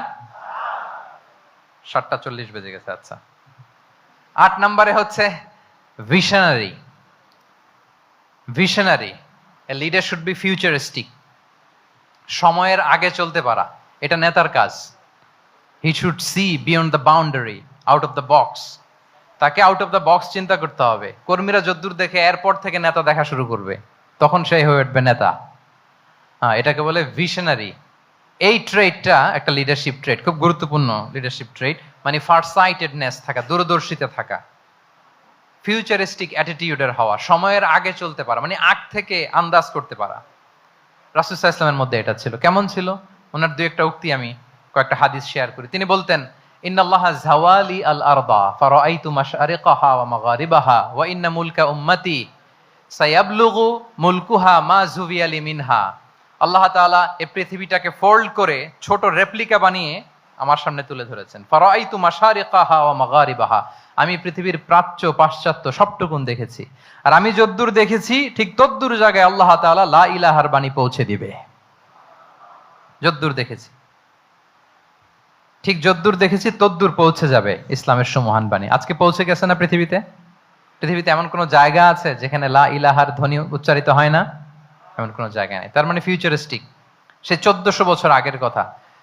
7:40 বেজে গেছে। আচ্ছা, 8 নম্বরে হচ্ছে visionary. Visionary, a leader should be futuristic. সময়ের আগে চলতে পারা, এটা নেতার কাজ। He should see beyond the boundary, out of the box. তাকে আউট অফ দ্য বক্স চিন্তা করতে হবে। কর্মীরা যদ্দূর দেখে এরপর থেকে নেতা দেখা শুরু করবে, তখন সেই হয়ে উঠবে নেতা। হ্যাঁ, এটাকে বলে ভিশনারি। এই ট্রেডটা একটা লিডারশিপ ট্রেড, খুব গুরুত্বপূর্ণ লিডারশিপ ট্রেড। মানে ফারসাইটেডনেস থাকা, দূরদর্শিতা থাকা, ফিউচারিস্টিক অ্যাটিটিউডের হওয়া, সময়ের আগে চলতে পারা, মানে আগ থেকে আন্দাজ করতে পারা। রাসূল সাল্লাল্লাহু আলাইহি ওয়াসাল্লামের মধ্যে এটা ছিল। কেমন ছিল? ওনার দুই একটা উক্তি আমি কয়েকটা হাদিস শেয়ার করি। তিনি বলতেন, ইন্নাল্লাহা যাওয়ালি আল আরদা ফারাআইতু মাশআরিকাহা ওয়া মাগারিবাহা ওয়া ইন্না মুলকা উম্মতি সায়াবলুগু মুলকুহা মা যুবিয়ালি মিনহা। আল্লাহ তাআলা এই পৃথিবীটাকে ফোল্ড করে ছোট রেপ্লিকা বানিয়ে আমার সামনে তুলে ধরেছেন। ফারাআইতু মাশারিকাহা ওয়া মাগারিবাহা, আমি পৃথিবীর প্রাচ্য পাশ্চাত্য সবটুকুন দেখেছি। আর আমি যদ্দূর দেখেছি ঠিক তদ্দূর জায়গায় আল্লাহ তাআলা লা ইলাহার বাণী পৌঁছে দিবে। যদ্দূর দেখেছি, ঠিক যদ্দূর দেখেছি তদ্দূর পৌঁছে যাবে ইসলামের সুমহান বাণী। আজকে পৌঁছে গেছে না পৃথিবীতে? পৃথিবীতে এমন কোন জায়গা আছে যেখানে লা ইলাহার ধ্বনি উচ্চারিত হয় না? এমন কোন জায়গা নেই। তার মানে ফিউচারিস্টিক। সে 1400 বছর আগের কথা,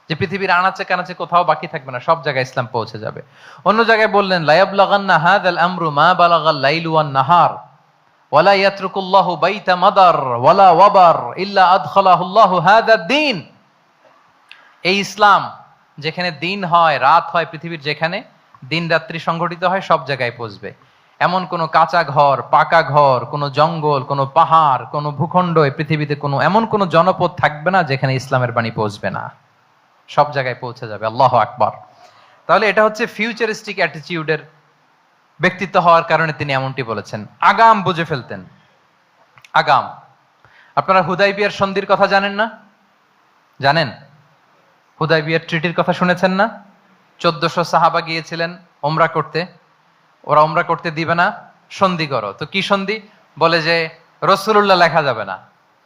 যে পৃথিবীর আনাচে কানাচে কোথাও বাকি থাকবে না, সব জায়গায় ইসলাম পৌঁছে যাবে। অন্য জায়গায় বললেন, লায়াবলাগান্না হাযাল আমরু মা বালাগাল লাইলু ওয়ান নাহার ওয়ালা ইয়াতরুকুল্লাহু বাইতা মাদার ওয়ালা ওয়াবার ইল্লা আদখালাহুল্লাহু হাযাদ দ্বীন। এই ইসলাম যেখানে দিন হয় রাত হয়, পৃথিবীর যেখানে দিন রাত্রি সংঘটিত হয়, সব জায়গায় পৌঁছবে। এমন কোন কাঁচা ঘর, পাকা ঘর, কোন জঙ্গল, কোন পাহাড়, কোন ভূখণ্ড, এই পৃথিবীতে এমন কোন জনপদ থাকবে না যেখানে ইসলামের বাণী পৌঁছবে না। সব জায়গায় পৌঁছে যাবে। আল্লাহু আকবার। তাহলে এটা হচ্ছে ফিউচারিস্টিক অ্যাটিটিউডের ব্যক্তিত্ব হওয়ার কারণে তিনি এমনটি বলেছেন। আগাম বুঝে ফেলতেন, আগাম। আপনারা হুদাইবিয়ার সন্ধির কথা জানেন না? জানেন? হুদাইবিয়ার ট্রিটির কথা শুনেছেন না? 1400 সাহাবা গিয়েছিলেন ওমরা করতে। ওরা ওমরা করতে দিবে না, সন্ধি করো। তো কি সন্ধি? বলে যে রাসূলুল্লাহ লেখা যাবে না,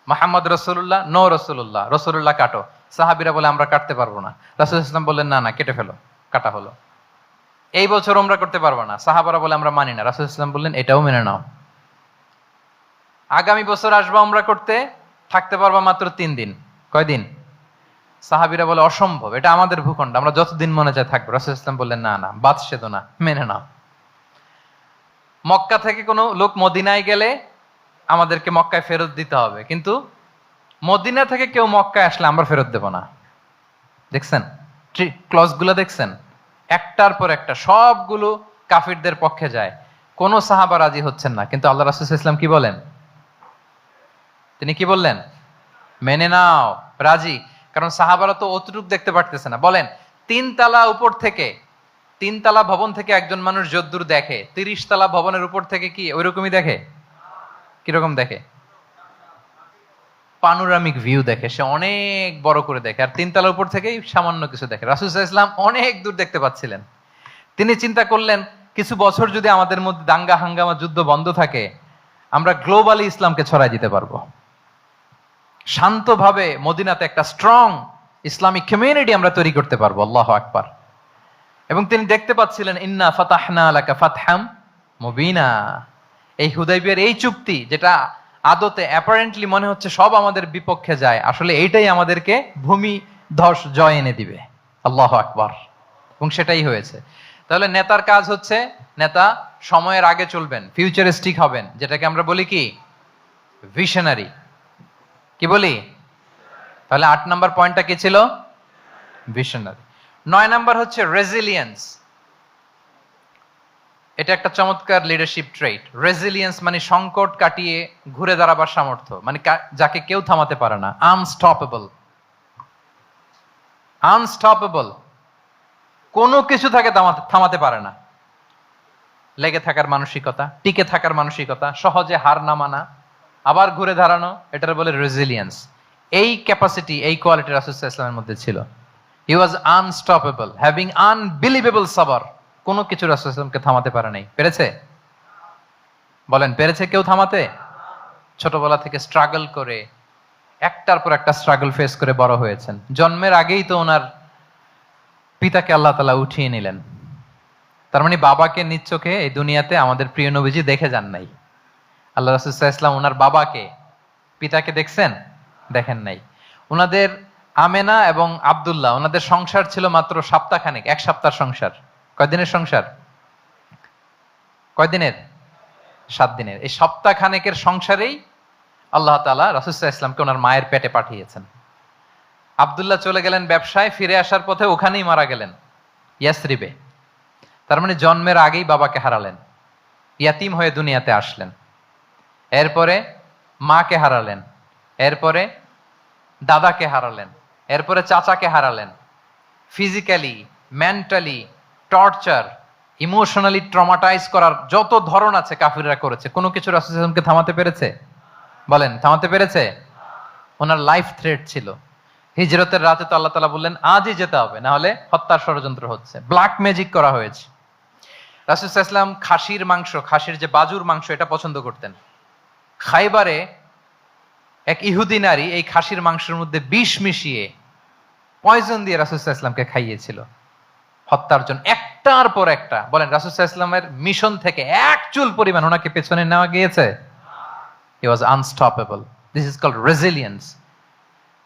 মুহাম্মদ রাসূলুল্লাহ, নো রাসূলুল্লাহ, রাসূলুল্লাহ কাটো। সাহাবীরা বলে আমরা কাটতে পারবো না। রাসূল সাল্লাল্লাহু আলাইহি ওয়াসাল্লাম বললেন, না না, কেটে ফেলো। কাটা হলো। এই বছর ওমরা করতে পারবো না, সাহাবারা বলে আমরা মানি না। রাসূল সাল্লাল্লাহু আলাইহি ওয়াসাল্লাম বললেন, এটাও মেনে নাও। আগামী বছর আসবা ওমরা করতে, থাকতে পারবা মাত্র 3 দিন। কয়দিন? সাহাবীরা বলে অসম্ভব, এটা আমাদের ভূখণ্ড, আমরা যতদিন মনে চায় থাকবো। রাসূল সাল্লাল্লাহু আলাইহি ওয়াসাল্লাম বললেন, না না, বাদশেদ না, মেনে নাও। মক্কা থেকে কোনো লোক মদিনায় গেলে আমাদেরকে মক্কায় ফেরত দিতে হবে, কিন্তু মদিনা থেকে কেউ মক্কায় আসলে আমরা ফেরত দেব না। দেখছেন ক্লজগুলো? দেখছেন একটার পর একটা, সবগুলো কাফিরদের পক্ষে যায়। কোন সাহাবা রাজি হচ্ছেন না, কিন্তু আল্লাহ রাসূল সাল্লাল্লাহু আলাইহি ওয়াসাল্লাম কি বলেন? তিনি কি বললেন? মেনে নাও, রাজি। কারণ সাহাবারা তো অতটুক দেখতে পারতেছে না। বলেন, 3 তালা উপর থেকে, 3 তালা ভবন থেকে একজন মানুষ যদ্দূর দেখে, 30 তালা ভবনের উপর থেকে কি ওইরকমই দেখে? কিরকম দেখে? পানোরামিক ভিউ দেখে, সে অনেক বড় করে দেখে। আর 3 তালার উপর থেকেই সামান্য কিছু দেখে। রাসূল সাল্লাল্লাহু আলাইহি ওয়াসাল্লাম অনেক দূর দেখতে পাচ্ছিলেন। তিনি চিন্তা করলেন, কিছু বছর যদি আমাদের মধ্যে দাঙ্গা হাঙ্গামা যুদ্ধ বন্ধ থাকে, আমরা গ্লোবালি ইসলামকে ছড়াই দিতে পারবো। শান্তভাবে মদিনাতে একটা স্ট্রং ইসলামিক কমিউনিটি আমরা তৈরি করতে পারবো। আল্লাহু আকবার। এবং তিনি দেখতে পাচ্ছিলেন, ইন্না ফাতাহনা লাকা ফাতহাম মুবিনা। এই হুদাইবিয়ার এই চুক্তি, যেটা আদতে অ্যাপারেন্টলি মনে হচ্ছে সব আমাদের বিপক্ষে যায়, আসলে এইটাই আমাদেরকে ভূমি ধস জয় এনে দিবে। আল্লাহু আকবার। এবং সেটাই হয়েছে। তাহলে নেতার কাজ হচ্ছে, নেতা সময়ের আগে চলবেন, ফিউচারিস্টিক হবেন, যেটাকে আমরা বলি কি? ভিশনারি। কি বলি? তাহলে 8 নাম্বার পয়েন্টটা কি ছিল? ভিশনারি। 9 নাম্বার হচ্ছে রেজিলিয়েন্স। এটা একটা চমৎকার লিডারশিপ ট্রেট। রেজিলিয়েন্স মানে সংকট কাটিয়ে ঘুরে দাঁড়াবার সামর্থ্য, মানে যাকে কেউ থামাতে পারে না। আনস্টপেবল। আনস্টপেবল, কোনো কিছু তাকে থামাতে পারে না। লেগে থাকার মানসিকতা, টিকে থাকার মানসিকতা, সহজে হার না মানা, আবার ঘুরে দাঁড়ানো, এটার বলে রেজিলিয়েন্স। এই ক্যাপাসিটি, এই কোয়ালিটি রাসূল সাল্লাল্লাহু আলাইহি ওয়াসাল্লামের মধ্যে ছিল। হি ওয়াজ আনস্টপেবল, হ্যাভিং আনবিলিভেবল সাবর। কোনো কিছু রাসূল সাল্লাল্লাহু আলাইহি ওয়াসাল্লামকে থামাতে পারে নাই। পেরেছে? বলেন, পেরেছে কেউ থামাতে? ছোটবেলা থেকে স্ট্রাগল করে, একটার পর একটা স্ট্রাগল ফেস করে বড় হয়েছেন। জন্মের আগেই তো ওনার পিতাকে আল্লাহ তাআলা উঠিয়ে নিলেন। তার মানে বাবাকে নিজ চোখে এই দুনিয়াতে আমাদের প্রিয় নবীজি দেখে যান নাই। আল্লাহ রাসূল সাল্লাল্লাহু আলাইহি ওয়াসাল্লাম ওনার বাবাকে, পিতাকে দেখছেন? দেখেন নাই। ওনাদের আমেনা এবং আব্দুল্লাহ, ওনাদের সংসার ছিল মাত্র সপ্তাহখানেক, 1 সপ্তাহ সংসার। কয়দিনের সংসার? কয়দিনের? 7 দিনের। এই সপ্তাহ খানেকের সংসারেই আল্লাহ তাআলা রাসূল সাল্লাল্লাহু আলাইহি ওয়াসাল্লামকে ওনার মায়ের পেটে পাঠিয়েছেন। আব্দুল্লাহ চলে গেলেন ব্যবসায়, ফিরে আসার পথে ওখানেই মারা গেলেন, ইয়াসরিবে। তার মানে জন্মের আগেই বাবাকে হারালেন, ইয়াতিম হয়ে দুনিয়াতে আসলেন। এরপরে মাকে হারালেন, এরপরে দাদাকে হারালেন, এরপরে চাচাকে হারালেন। Physically, mentally torture, emotionally traumatise করার যত ধরন আছে কাফিররা করেছে, কোনো কিছু রাসূল সাল্লাল্লাহু আলাইহি ওয়াসাল্লামকে থামাতে পেরেছে? বলেন, থামাতে পেরেছে? ওনার লাইফ থ্রেট ছিল। হিজরতের রাতে তো আল্লাহ তাআলা বললেন আজই যেতে হবে, না হলে হত্যার ষড়যন্ত্র হচ্ছে, ব্ল্যাক ম্যাজিক করা হয়েছে। রাসূল সাল্লাল্লাহু আলাইহি ওয়াসাল্লাম খাসির মাংস, খাসির যে বাজুর মাংস, এটা পছন্দ করতেন। খাইবারে এক ইহুদি নারী এই খাসির মাংসের মধ্যে বিষ মিশিয়ে পয়জন দিয়ে রাসূল সাল্লাল্লাহু আলাইহি ওয়াসাল্লামকে খাইয়েছিল হত্যার জন্য, একটার পর একটা। বলেন, রাসূল সাল্লাল্লাহু আলাইহি ওয়াসাল্লামের মিশন থেকে এক চুল পরিমাণ ওনাকে পেছনে নেওয়া গিয়েছে? He was unstoppable. This is called resilience.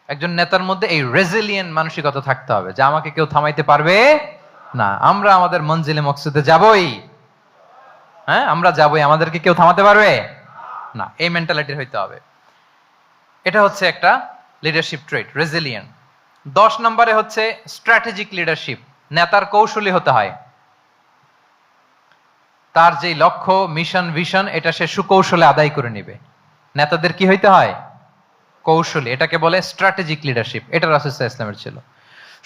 একজন নেতার মধ্যে এই রেজিলিয়েন্ট মানসিকতা থাকতে হবে যে আমাকে কেউ থামাইতে পারবে না, আমরা আমাদের মঞ্জিলে মকসুদে যাবই। হ্যাঁ, আমরা যাবই, আমাদেরকে কেউ থামাতে পারবে না, এই মেন্টালিটির হইতে হবে। এটা হচ্ছে একটা লিডারশিপ ট্রেট, রেজিলিয়েন্ট। 10 নম্বরে হচ্ছে স্ট্র্যাটেজিক লিডারশিপ। নেতার কৌশলী হতে হয়। তার যে লক্ষ্য, মিশন, ভিশন, এটা সে সুকৌশলে আদায় করে নেবে। নেতাদের কি হইতে হয়? কৌশলী। এটাকে বলে স্ট্র্যাটেজিক লিডারশিপ। এটা রাসূল সাল্লাল্লাহু আলাইহি ওয়াসাল্লামের ছিল।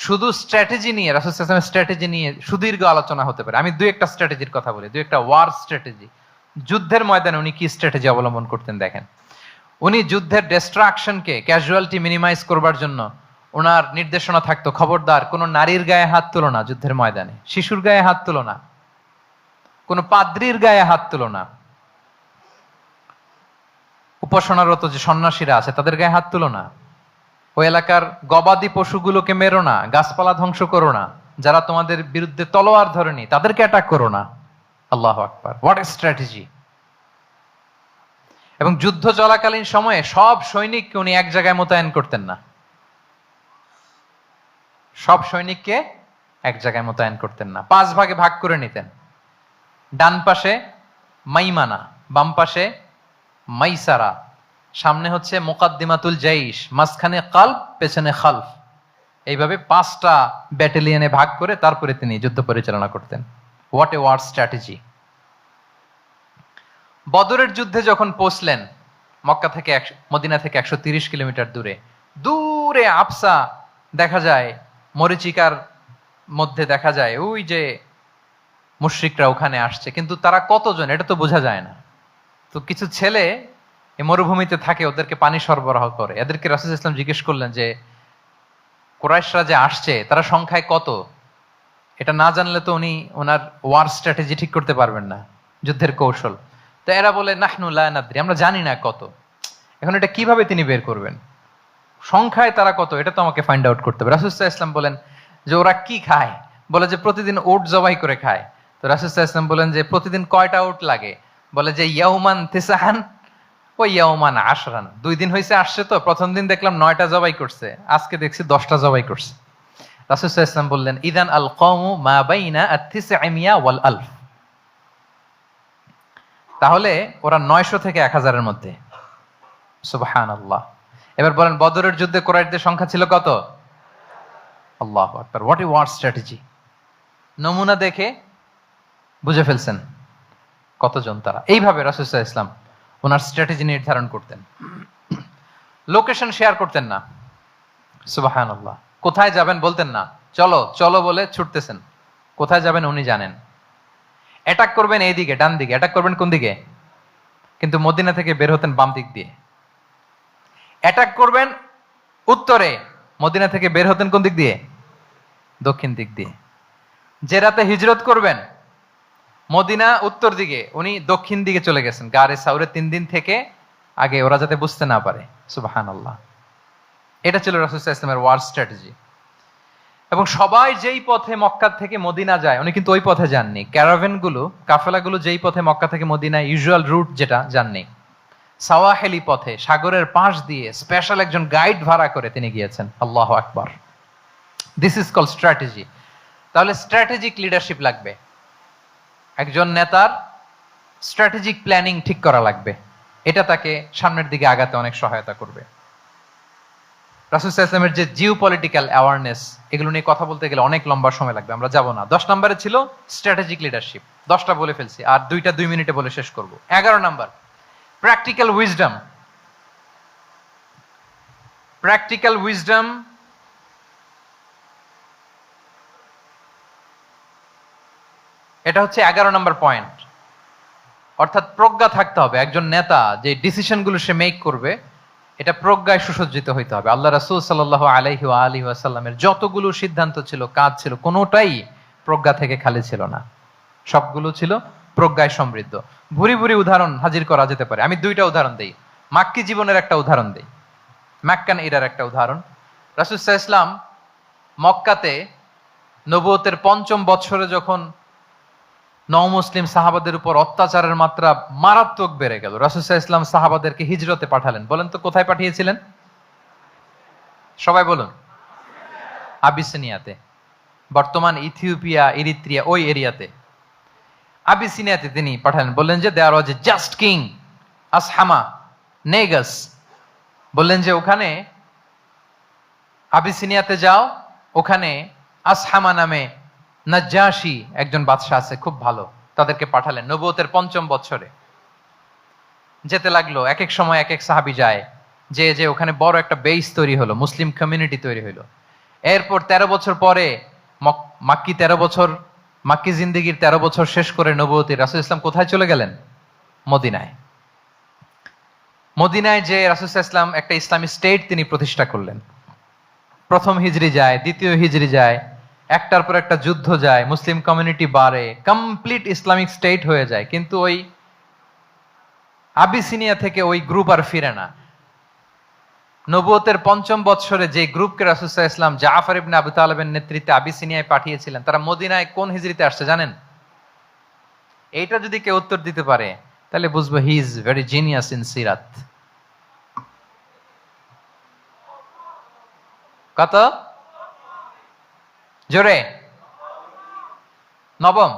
শুধু স্ট্র্যাটেজি নিয়ে, রাসূল সাল্লাল্লাহু আলাইহি ওয়াসাল্লামের স্ট্র্যাটেজি নিয়ে সুদীর্ঘ আলোচনা হতে পারে। আমি দুই একটা স্ট্র্যাটেজির কথা বলি, দুই একটা ওয়ার স্ট্র্যাটেজি। যুদ্ধের ময়দানে উনি কি স্ট্র্যাটেজি অবলম্বন করতেন দেখেন। উনি যুদ্ধের ডিস্ট্রাকশনকে, ক্যাজুয়ালিটি মিনিমাইজ করবার জন্য ওনার নির্দেশনা থাকতো, খবরদার কোনো নারীর গায়ে হাত তুলো না যুদ্ধের ময়দানে, শিশুর গায়ে হাত তুলো না, কোনো পাদ্রীর গায়ে হাত তুলো না, উপাসনারত যে সন্ন্যাসীরা আছে তাদের গায়ে হাত তুলো না, ওই এলাকার গবাদি পশুগুলোকে মেরো না, গাছপালা ধ্বংস করো না, যারা তোমাদের বিরুদ্ধে তলোয়ার ধরেনি তাদেরকে অ্যাটাক করো না। আল্লাহু আকবার, হোয়াট এ স্ট্র্যাটেজি! এবং যুদ্ধ চলাকালীন সময়ে সব সৈনিককে উনি এক জায়গায় মোতায়েন করতেন না, সব সৈনিককে এক জায়গায় মোতায়েন করতেন না, 5 ভাগে ভাগ করে নিতেন। ডান পাশে মাইমানা, বাম পাশে মাইসারা, সামনে হচ্ছে মুকাদ্দিমাতুল জাইশ, মাঝখানে কালব, পেছনে খালফ। এইভাবে 5টা ব্যাটালিয়নে ভাগ করে তারপরে তিনি যুদ্ধ পরিচালনা করতেন। What a war strategy! বদরের যুদ্ধে যখন পৌঁছলেন, মক্কা থেকে মদিনা থেকে 130 কিলোমিটার দূরে, দূরে আফসা দেখা যায়, মরিচিকার মধ্যে দেখা যায় ওই যে মুশরিকরা ওখানে আসছে, কিন্তু তারা কতজন এটা তো বোঝা যায় না। তো কিছু ছেলে এই মরুভূমিতে থাকে, ওদেরকে পানি সরবরাহ করে। এদেরকে রাসূল সাল্লাল্লাহু আলাইহি ওয়াসাল্লাম জিজ্ঞেস করলেন যে কুরাইশরা যে আসছে তারা সংখ্যায় কত? এটা না জানলে তো উনি ওনার ওয়ার স্ট্র্যাটেজি ঠিক করতে পারবেন না, যুদ্ধের কৌশল। তো এরা বলে নাহনু লা নাদরি, আমরা জানি না কত। এখন এটা কিভাবে তিনি বের করবেন? সংখ্যায় তারা কত এটা তো আমাকে ফাইন্ড আউট করতে হবে। রাসূল সাল্লাল্লাহু আলাইহি ওয়াসাল্লাম বলেন যে ওরা কি খায়? বলে যে প্রতিদিন ওট জবাই করে খায়। তো রাসূল সাল্লাল্লাহু আলাইহি ওয়াসাল্লাম বলেন যে প্রতিদিন কয়টা ওট লাগে? বলে যে ইয়াউমান তিসআন ওয়া ইয়াউমান আশরান। 2 দিন হইছে আসছে, তো প্রথম দিন দেখলাম 9টা জবাই করছে, আজকে দেখছি 10টা জবাই করছে। রাসূল সাল্লাল্লাহু আলাইহি ওয়াসাল্লাম বললেন ইদান আল কওমু মা বাইনা আত-তিসআমিয়া ওয়াল আলফ। তাহলে ওরা 900 থেকে 1000 এর মধ্যে। সুবহানাল্লাহ। এবার বলেন বদরের যুদ্ধে কুরাইশদের সংখ্যা ছিল কত? আল্লাহু আকবার, হোয়াট এ ওয়ার স্ট্র্যাটেজি! নমুনা দেখে বুঝে ফেলছেন কতজন তারা। এইভাবে রাসূল সাল্লাল্লাহু আলাইহি ওয়াসাল্লাম ওনার স্ট্র্যাটেজি নির্ধারণ করতেন। লোকেশন শেয়ার করতেন না। সুবহানাল্লাহ। কোথায় যাবেন বলতেন না, চলো চলো বলে ছুটতেছেন। কোথায় যাবেন উনি জানেন। অ্যাটাক করবেন এইদিকে, ডান দিকে, অ্যাটাক করবেন কোন দিকে? কিন্তু মদিনা থেকে বের হতেন বাম দিক দিয়ে। অ্যাটাক করবেন উত্তরে, মদিনা থেকে বের হতেন কোন দিক দিয়ে? দক্ষিণ দিক দিয়ে। যে রাতে হিজরত করবেন, মদিনা উত্তর দিকে, উনি দক্ষিণ দিকে চলে গেছেন গারে সাউরে 3 দিন থেকে আগে, ওরা যাতে বুঝতে না পারে। সুবহানাল্লাহ। এটা ছিল রাসূল সাল্লাল্লাহু আলাইহি ওয়াসাল্লামের ওয়ার স্ট্র্যাটেজি। এবং সবাই যেই পথে মক্কা থেকে মদিনা যায় উনি কিন্তু ওই পথে যাননি। ক্যারাভেনগুলো, কাফেলাগুলো যেই পথে মক্কা থেকে মদিনা ইউজুয়াল রুট যেটা, যাননি। সাওয়াহেলি পথে, সাগরের পাশ দিয়ে স্পেশাল একজন গাইড ভাড়া করে তিনি গিয়েছেন। আল্লাহু আকবার। This is called strategy. তাহলে স্ট্র্যাটেজিক লিডারশিপ লাগবে। একজন নেতার স্ট্র্যাটেজিক প্ল্যানিং ঠিক করা লাগবে, এটা তাকে সামনের দিকে আগাতে অনেক সহায়তা করবে। রাসূল সাল্লাল্লাহু আলাইহি ওয়াসাল্লামের যে জিও পলিটিক্যাল অ্যাওয়ারনেস, এগুলো নিয়ে কথা বলতে গেলে অনেক লম্বা সময় লাগবে, আমরা যাব না। 10 নম্বরে ছিল স্ট্র্যাটেজিক লিডারশিপ, 10টা বলে ফেলছি, আর 2টা 2 মিনিটে বলে শেষ করব। 11 number practical wisdom. Practical wisdom এটা হচ্ছে 11 নম্বর পয়েন্ট। অর্থাৎ প্রজ্ঞা থাকতে হবে, একজন নেতা যে ডিসিশনগুলো সে মেক করবে এটা প্রজ্ঞায় সুসজ্জিত হইতে হবে। আল্লাহ রাসূল সাল্লাল্লাহু আলাইহি ওয়া আলিহি ওয়াসাল্লামের যতগুলো সিদ্ধান্ত ছিল, কাজ ছিল, কোনোটাই প্রজ্ঞা থেকে খালি ছিল না, সবগুলো ছিল প্রজ্ঞায় সমৃদ্ধ। ভুরি ভুরি উদাহরণ হাজির করা যেতে পারে। আমি 2টা উদাহরণ দেই, মাক্কি জীবনের একটা উদাহরণ দেই, মাক্কান এরার একটা উদাহরণ। রাসূল সাল্লাল্লাহু আলাইহি ওয়াসাল্লাম মক্কাতে নবুয়তের 5ম বছরে যখন নও-মুসলিম সাহাবাদের উপর অত্যাচারের মাত্রা মারাত্মক বেড়ে গেল, রাসূল সাল্লাল্লাহু আলাইহি ওয়াসাল্লাম সাহাবাদেরকে হিজরতে পাঠালেন। বলেন তো কোথায় পাঠিয়েছিলেন? সবাই বলুন। আবিসিনিয়াতে, বর্তমান ইথিওপিয়া, ইরিত্রিয়া, ওই এরিয়াতে আবিসিনিয়াতে তিনি পাঠালেন। বললেন যে দেয়ার ওয়াজ এ জাস্ট কিং আসহামা নেগাস, বললেন যে ওখানে আবিসিনিয়াতে যাও, ওখানে আসহামা নামে নাজ্জাশী একজন বাদশা আছে, খুব ভালো। তাদেরকে পাঠালেন নবুয়তের 5ম বছরে। যেতে লাগলো, এক এক সময় এক এক সাহাবী যায়, যে ওখানে বড় একটা বেস তৈরি হলো, মুসলিম কমিউনিটি তৈরি হলো। এরপর 13 বছর পরে মাক্কি 13 বছর, মাক্কি জিন্দেগির 13 বছর শেষ করে নবুয়তের রাসূল ইসলাম কোথায় চলে গেলেন? মদিনায়। মদিনায় যে রাসূল ইসলাম একটা ইসলামী স্টেট তিনি প্রতিষ্ঠা করলেন। প্রথম হিজরি যায়, দ্বিতীয় হিজরি যায়, একটার পর একটা যুদ্ধ যায়, মুসলিম কমিউনিটি বাড়ে, কমপ্লিট ইসলামিক স্টেট হয়ে যায়। কিন্তু ওই আবিসিনিয়া থেকে ওই গ্রুপ আর ফিরে না। নবুয়তের 5ম বছরে যে গ্রুপকে রাসূল সাল্লাল্লাহু আলাইহি ওয়াসাল্লাম জাফর ইবনে আবু তালেবের নেতৃত্বে আবিসিনিয়ায় পাঠিয়েছিলেন, তারা মদিনায় কোন হিজরিতে আসছে জানেন? এইটা যদি কেউ উত্তর দিতে পারে তাহলে বুঝবো he is very genius in সিরাত। কত জোরে? নবম,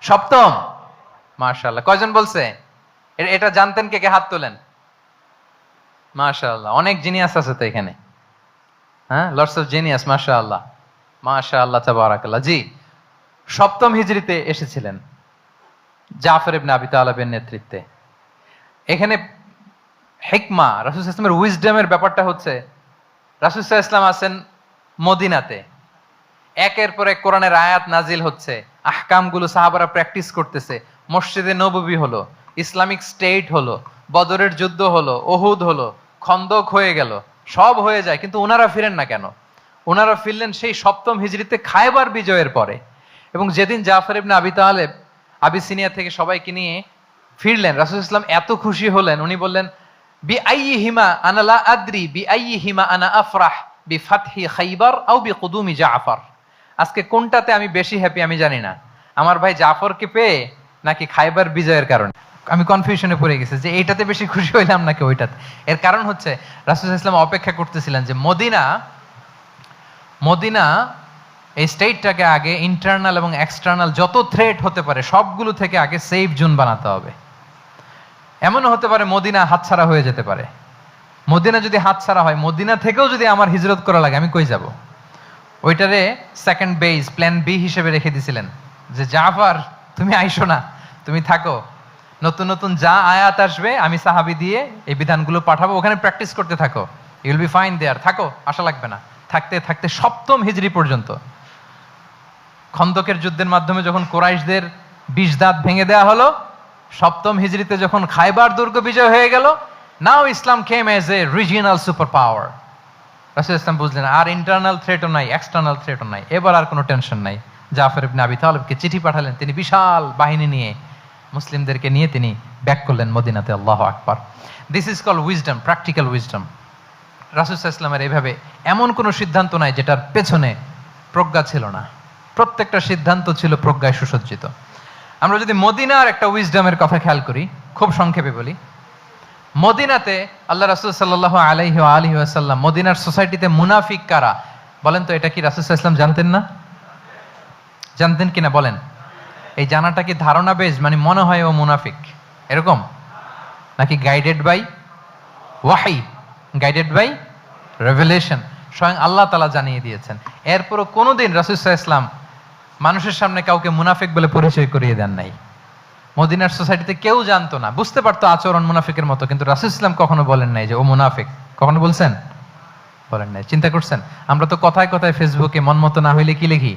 সপ্তম, মাশাআল্লাহ। কয়জন বলছে? এটা জানতেন কে কে? হাত তোলেন। মাশাআল্লাহ, অনেক জিনিয়াস আছে তো এখানে। হ্যাঁ, লটস অফ জিনিয়াস, মাশাআল্লাহ, মাশাআল্লাহ, তাবারাকাল্লাহ। জি, 7ম হিজরিতে এসেছিলেন জাফর ইবনে আবি তালেবের নেতৃত্বে। এখানে হিকমা, রাসূল সাল্লাল্লাহু আলাইহি ওয়াসাল্লামের উইজডমের ব্যাপারটা হচ্ছে, রাসূল সাল্লাল্লাহু আলাইহি ওয়াসাল্লাম আছেন মদিনাতে, একের পর এক কোরআনের আয়াত নাজিল হচ্ছে, আহকামগুলো সাহাবারা প্র্যাকটিস করতেছে, মসজিদে নববী হলো, ইসলামিক স্টেট হলো, বদরের যুদ্ধ হলো, উহুদ হলো, খন্দক হয়ে গেল, সব হয়ে যায়, কিন্তু ওনারা ফিরেন না কেন? ওনারা ফিরলেন সেই 7ম হিজরিতে খায়বার বিজয়ের পরে। এবং যেদিন জাফর ইবনে আবি তালেব আবিসিনিয়া থেকে সবাইকে নিয়ে ফিরলেন, রাসূল ইসলাম এত খুশি হলেন, উনি বললেন বিআইয়িহিমা আনা লা আদরি বিআইয়িহিমা আনা আফরাহ বিফাতহি খাইবার আও বিকুদুমি জাফর। আজকে কোনটাতে আমি বেশি হ্যাপি আমি জানি না, আমার ভাই জাফরকে পেয়ে নাকি খাইবার বিজয়ের কারণে। আমি কনফিউশনে পড়ে গেছি যে এইটাতে বেশি খুশি হইলাম নাকি ওইটাতে। এর কারণ হচ্ছে রাসূল ইসলাম অপেক্ষা করতেছিলেন যে মদিনা এই স্টেটটাকে আগে ইন্টারনাল এবং এক্সটার্নাল যত থ্রেট হতে পারে সবগুলো থেকে আগে সেফ জোন বানাতে হবে। এমনও হতে পারে মদিনা হাতছাড়া হয়ে যেতে পারে। মদিনা যদি হাতছাড়া হয়, মদিনা থেকেও যদি আমার হিজরত করা লাগে, আমি কই যাব? ওইটারে সেকেন্ড বেস, প্ল্যান বি হিসেবে রেখে দিয়েছিলেন যে জাফর তুমি আইসো না, তুমি থাকো, নতুন নতুন যা আয়াত আসবে আমি সাহাবী দিয়ে এই বিধানগুলো পাঠাবো, ওখানে প্র্যাকটিস করতে থাকো, ইউ উইল বি ফাইন দেয়ার, থাকো, আশা লাগবে না। থাকতে থাকতে 7ম হিজরি পর্যন্ত, খন্দকের যুদ্ধের মাধ্যমে যখন কুরাইশদের 20 দাঁত ভেঙে দেওয়া হলো, 7ম হিজরিতে যখন খায়বার দুর্গ বিজয় হয়ে গেল, now Islam came as a regional super power. রাসূল ইসলাম বুঝলেন আর ইন্টারনাল থ্রেটও নাই, এক্সটার্নাল থ্রেটও নাই, এবার আর কোনো টেনশন নাই। জাফর ইবনে আবি তালেবকে চিঠি পাঠালেন, তিনি বিশাল বাহিনী নিয়ে মুসলিমদেরকে নিয়ে তিনি ব্যাক করলেন মদিনাতে। আল্লাহু আকবার। This is called wisdom, practical wisdom. রাসূল সাল্লাল্লাহু আলাইহি ওয়াসাল্লামের এইভাবে এমন কোনো সিদ্ধান্ত নাই যেটার পেছনে প্রজ্ঞা ছিল না, প্রত্যেকটা সিদ্ধান্ত ছিল প্রজ্ঞায় সুসজ্জিত। আমরা যদি মদিনার একটা উইজডমের কথা খেয়াল করি, খুব সংক্ষেপে বলি, মদিনাতে আল্লাহ রাসূল সাল্লাল্লাহু আলাইহি ওয়া আলিহি ওয়াসাল্লাম, মদিনার সোসাইটিতে মুনাফিক কারা বলেন তো? এটা কি রাসূল সাল্লাল্লাহু আলাইহি ওয়াসাল্লাম জানতেন না? জানতেন কিনা বলেন? এই জানাটা কি ধারণা বেশ, মানে মনে হয় ও মুনাফিক এরকম, নাকি গাইডেড বাই ওয়াহি, গাইডেড বাই রেভেলেশন? স্বয়ং আল্লাহ তাআলা জানিয়ে দিয়েছেন। এরপরও কোনোদিন রাসূল সাল্লাল্লাহু আলাইহি ওয়াসাল্লাম মানুষের সামনে কাউকে মুনাফিক বলে পরিচয় করিয়ে দেন নাই। মদিনার সোসাইটিতে কেউ জানতো না, বুঝতে পারতো আচরণ মুনাফিকের মতো, কিন্তু রাসূল সাল্লাল্লাহু আলাইহি ওয়াসাল্লাম কখনো বলেন নাই যে ও মুনাফিক। কখনো বলছেন? বলেন নাই। চিন্তা করছেন? আমরা তো কথায় কথায় ফেসবুকে মন মতো না হইলে কি লিখি?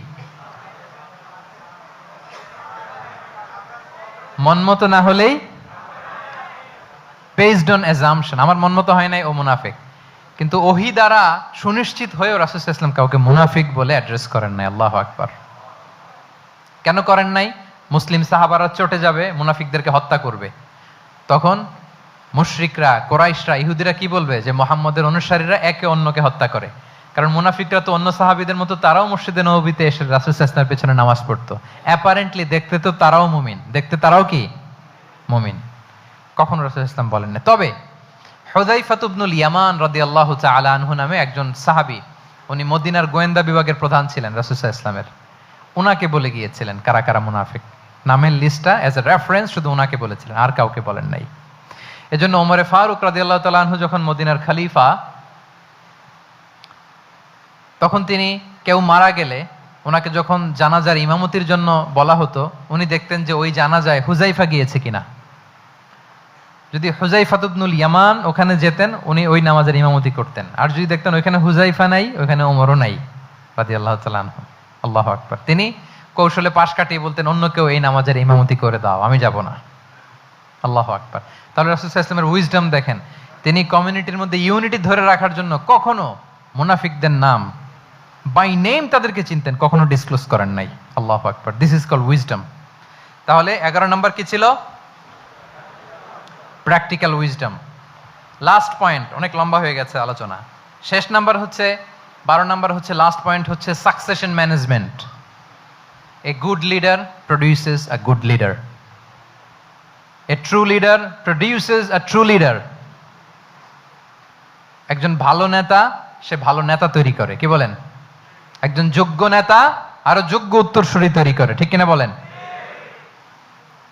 মন মতো না হলেই বেসড অন অ্যাজাম্পশন, আমার মন মতো হয় নাই ও মুনাফিক। কিন্তু ওহী দ্বারা সুনিশ্চিত হয়েও রাসূল সাল্লাল্লাহু আলাইহি ওয়াসাল্লাম কাউকে মুনাফিক বলে অ্যাড্রেস করেন নাই। আল্লাহু আকবার। কেন করেন নাই? মুসলিম সাহাবারা চটে যাবে, মুনাফিকদেরকে হত্যা করবে। তখন মুশরিকরা, কোরাইশরা, ইহুদিরা কি বলবে? যে মুহাম্মদের অনুসারীরা একে অন্যকে হত্যা করে। কারণ মুনাফিকরা তো অন্য সাহাবীদের মতো তারাও মসজিদে নববীতে এসে রাসূল সাল্লাল্লাহু আলাইহি ওয়াসাল্লামের পেছনে নামাজ পড়তো। অ্যাপারেন্টলি দেখতে তো তারাও মুমিন, দেখতে তারাও কি মুমিন। কখনো রাসূল সাল্লাল্লাহু আলাইহি ওয়াসাল্লাম বলেন না। তবে হুযায়ফা ইবনুল ইয়ামান রাদিয়াল্লাহু তাআলা আনহু নামে একজন সাহাবী, উনি মদিনার গোয়েন্দা বিভাগের প্রধান ছিলেন রাসূল সাল্লাল্লাহু আলাইহি ওয়াসাল্লামের। উনাকে বলে গিয়েছিলেন কারা কারা মুনাফিক, নামের লিস্টটা অ্যাজ এ রেফারেন্স শুধু উনাকে বলেছিলেন, আর কাউকে বলেন নাই। এজন্য ওমরে ফারুক রাদিয়াল্লাহু তাআলা আনহু যখন মদিনার খলিফা, তখন তিনি কেউ মারা গেলে ওনাকে যখন জানাজার ইমামতির জন্য বলা হতো, উনি দেখতেন যে ওই জানাজায় হুযায়ফা গিয়েছে কিনা। যদি হুযায়ফা ইবনুল ইয়ামান ওখানে যেতেন, উনি ওই নামাজের ইমামতি করতেন। আর যদি দেখতেন ওইখানে হুযায়ফা নাই, ওইখানে ওমরও নাই রাদিয়াল্লাহু তাআলা আনহু, আল্লাহু আকবার, তিনি কৌশলে পাশ কাটিয়ে বলতেন অন্য কেউ এই নামাজের ইমামতি করে দাও, আমি যাব না। আল্লাহু আকবার। তাহলে রাসূল সাল্লাল্লাহু আলাইহি ওয়াসাল্লামের উইজডম দেখেন, তিনি কমিউনিটির মধ্যে ইউনিটি ধরে রাখার জন্য কখনো মুনাফিকদের নাম বাই নেম তাদেরকে চিনতেন, কখনো ডিসক্লোজ করেন নাই। আল্লাহু আকবার। This is called wisdom. তাহলে 11 নম্বর কি ছিল? Practical wisdom. লাস্ট পয়েন্ট, অনেক লম্বা হয়ে গেছে আলোচনা। শেষ নাম্বার হচ্ছে 12 নাম্বার হচ্ছে, লাস্ট পয়েন্ট হচ্ছে succession management. A good leader produces a good leader. A true leader produces a true leader. একজন ভালো নেতা সে ভালো নেতা তৈরি করে, কি বলেন? একজন যোগ্য নেতা আরো যোগ্য উত্তরসূরি তৈরি করে, ঠিক কিনা বলেন?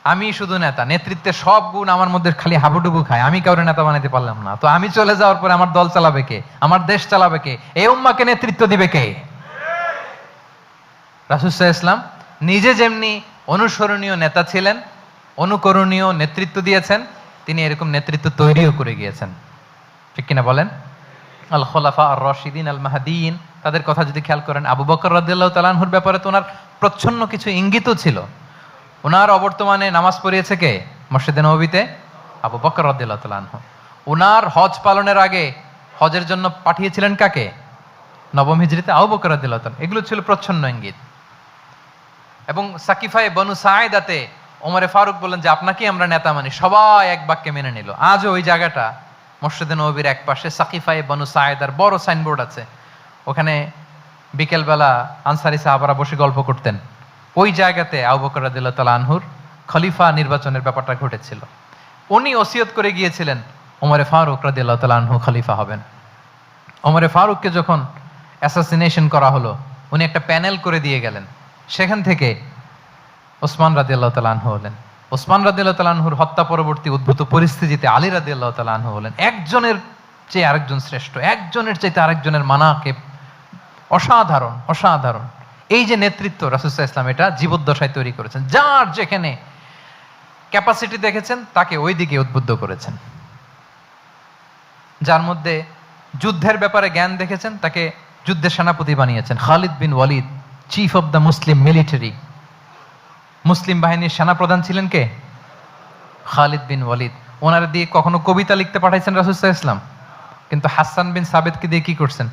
আমি শুধু নেতা, নেতৃত্বের সব গুণ আমার মধ্যে খালি হাবুডুবু খায়, আমি কাউরে নেতা বানাতে পারলাম না, তো আমি চলে যাওয়ার পরে আমার দল চালাবে কে? আমার দেশ চালাবে কে? এই উম্মাহকে নেতৃত্ব দিবে কে? রাসূল সাল্লাল্লাহু আলাইহি ওয়াসাল্লাম নিজে যেমনি অনুসরণীয় নেতা ছিলেন, অনুকরণীয় নেতৃত্ব দিয়েছেন, তিনি এরকম নেতৃত্ব তৈরিও করে গিয়েছেন, ঠিক কিনা বলেন? আল খোলাফা আর রশিদিন আল মাহদিয়িন, তাদের কথা যদি খেয়াল করেন, আবু বকর রাদিয়াল্লাহু তাআলা আনহুর ব্যাপারে তো ওনার প্রচ্ছন্ন কিছু ইঙ্গিতও ছিল। ওনার অবর্তমানে নামাজ পড়িয়েছে কে মসজিদে নববীতে? আবু বকর রাদিয়াল্লাহু তাআলা আনহু। ওনার হজ পালনের আগে হজের জন্য পাঠিয়েছিলেন কাকে? নবম হিজরিতে আবু বকর রাদিয়াল্লাহু তাআলা। এগুলো ছিল প্রচ্ছন্ন ইঙ্গিত। এবং সাকিফায়ে বনু সাঈদাতে ওমরে ফারুক বললেন যে আপনাকে আমরা নেতা মানি, সবাই এক বাক্যে মেনে নিল। আজও ওই জায়গাটা মসজিদে নববীর এক পাশে সাকিফায়ে বনু সাঈদার বড় সাইনবোর্ড আছে, ওখানে বিকেলবেলা আনসারী সাহাবারা বসে গল্প করতেন। ওই জায়গাতে আবু বকর রাদিয়াল্লাহু তাআলা আনহুর খলিফা নির্বাচনের ব্যাপারটা ঘটেছিল। উনি ওসিয়ত করে গিয়েছিলেন ওমরে ফারুক রাদিয়াল্লাহু তাআলা আনহু খলিফা হবেন। ওমরে ফারুককে যখন অ্যাসাসিনেশন করা হলো, উনি একটা প্যানেল করে দিয়ে গেলেন। সেখান থেকে ওসমান রাদিয়াল্লাহু তাআলা আনহু হলেন। ওসমান রাদিয়াল্লাহু তাআলা আনহুর হত্যা পরবর্তী উদ্ভূত পরিস্থিতিতে আলী রাদিয়াল্লাহু তাআলা আনহু হলেন। একজনের চেয়ে আরেকজন শ্রেষ্ঠ, একজনের চাইতে আরেকজনের মানাকে অসাধারণ, অসাধারণ। এই যে নেতৃত্ব রাসূল সাল্লাল্লাহু আলাইহি ওয়াসাল্লাম এটা জীবদ্দশায় তৈরি করেছেন। যার যেখানে ক্যাপাসিটি দেখেছেন তাকে ওই দিকে উদ্বুদ্ধ করেছেন। যার মধ্যে যুদ্ধের ব্যাপারে জ্ঞান দেখেছেন তাকে যুদ্ধের সেনাপতি বানিয়েছেন। Khalid bin Walid, chief of the Muslim military, মুসলিম বাহিনীর সেনাপ্রধান ছিলেন কে? খালিদ বিন ওয়ালিদ। ওনার দিয়ে কখনো কবিতা লিখতে পাঠাইছেন রাসূল সাল্লাল্লাহু আলাইহি ওয়াসাল্লাম, কিন্তু হাসান বিন সাবিতকে দিয়ে কি করছেন?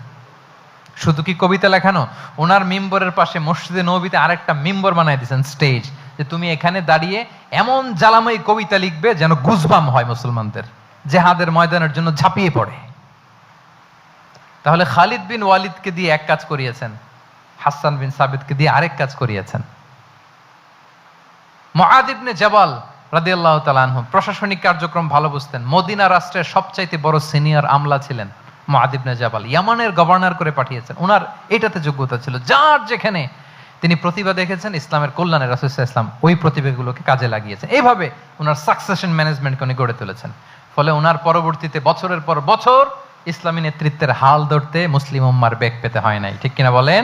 শুধু কি কবিতা লেখানো, ওনার মিম্বরের পাশে মসজিদে নববীতে আরেকটা মিম্বর বানাই দিয়েছেন, স্টেজ, যে তুমি এখানে দাঁড়িয়ে এমন জ্বালাময়ী কবিতা লিখবে যেন গুজবাম হয় মুসলমানদের, জেহাদের ময়দানের জন্য ঝাঁপিয়ে পড়ে। তাহলে খালিদ বিন ওয়ালিদকে দিয়ে এক কাজ করিয়েছেন, হাসান বিন সাবিতকে দিয়ে আরেক কাজ করিয়েছেন। মুআদ ইবনে জাবাল রাদিয়াল্লাহু তাআলা আনহু প্রশাসনিক কার্যক্রম ভালো বুঝতেন। মদিনা রাষ্ট্রের সবচাইতে বড় সিনিয়র আমলা ছিলেন মুআদ ইবনে জাবাল। ইয়ামানের গভর্নর করে পাঠিয়েছেন, ওনার এটাতে যোগ্যতা ছিল। যার যেখানে তিনি প্রতিভা দেখেছেন, ইসলামের কল্যাণে রাসূল সাল্লাল্লাহু আলাইহি ওয়াসাল্লাম ওই প্রতিভাগুলোকে কাজে লাগিয়েছেন। এইভাবে ওনার সাকসেশন ম্যানেজমেন্টকে উনি গড়ে তুলেছেন। ফলে ওনার পরবর্তীতে বছরের পর বছর ইসলামী নেতৃত্বের হাল ধরতে মুসলিম উম্মার বেগ পেতে হয় নাই, ঠিক কিনা বলেন?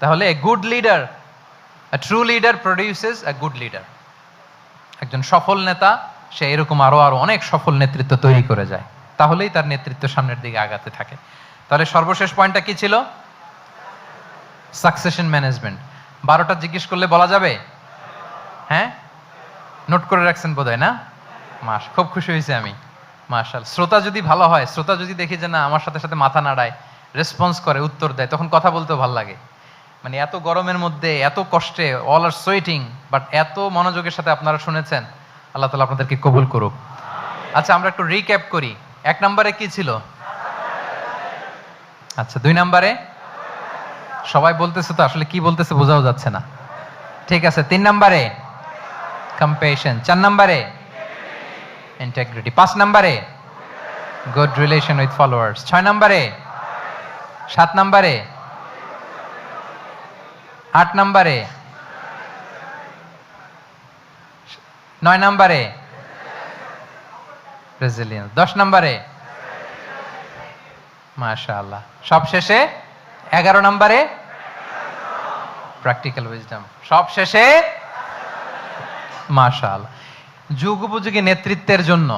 তাহলে a good leader, a true leader produces a good leader. একজন সফল নেতা সে এরকম আরো অনেক সফল নেতৃত্ব তৈরি করে যায়, তাহলেই তার নেতৃত্ব সামনের দিকে আগাতে থাকে। তাহলে সর্বশেষ পয়েন্টটা কি ছিল? Succession management. 12টা জিজ্ঞেস করলে বলা যাবে? হ্যাঁ, নোট করে রাখছেন বোধহয় না? খুব খুশি হয়েছে আমি, মাশাআল্লাহ। শ্রোতা যদি ভালো হয়, শ্রোতা যদি দেখি যে না আমার সাথে সাথে মাথা নাড়ায়, রেসপন্স করে, উত্তর দেয়, তখন কথা বলতেও ভালো লাগে। মানে এত গরমের মধ্যে, এত কষ্টে, অল আর সোয়েটিং, বাট এত মনোযোগের সাথে আপনারা শুনেছেন, আল্লাহ তাআলা আপনাদেরকে কবুল করুক। আচ্ছা, আমরা একটু রিক্যাপ করি। 1 নম্বরে কি ছিল? আচ্ছা, 2 নম্বরে সবাই বলতেছে তো, আসলে কি বলতেছে বোঝাও যাচ্ছে না। ঠিক আছে, 3 নম্বরে কম্প্যাশন, 4 নম্বরে ইন্টিগ্রিটি, 5 নম্বরে গুড রিলেশন উইথ ফলোয়ার্স, 6 নম্বরে, 7 নম্বরে, 8 নম্বরে, 9 নম্বরে রেজিলিয়েন্স, 10 নম্বরে মাশাআল্লাহ, সব শেষে 11 নম্বরে প্র্যাকটিক্যাল উইজডম, সব শেষে মাশাআল্লাহ। যুগোপযোগী নেতৃত্বের জন্য,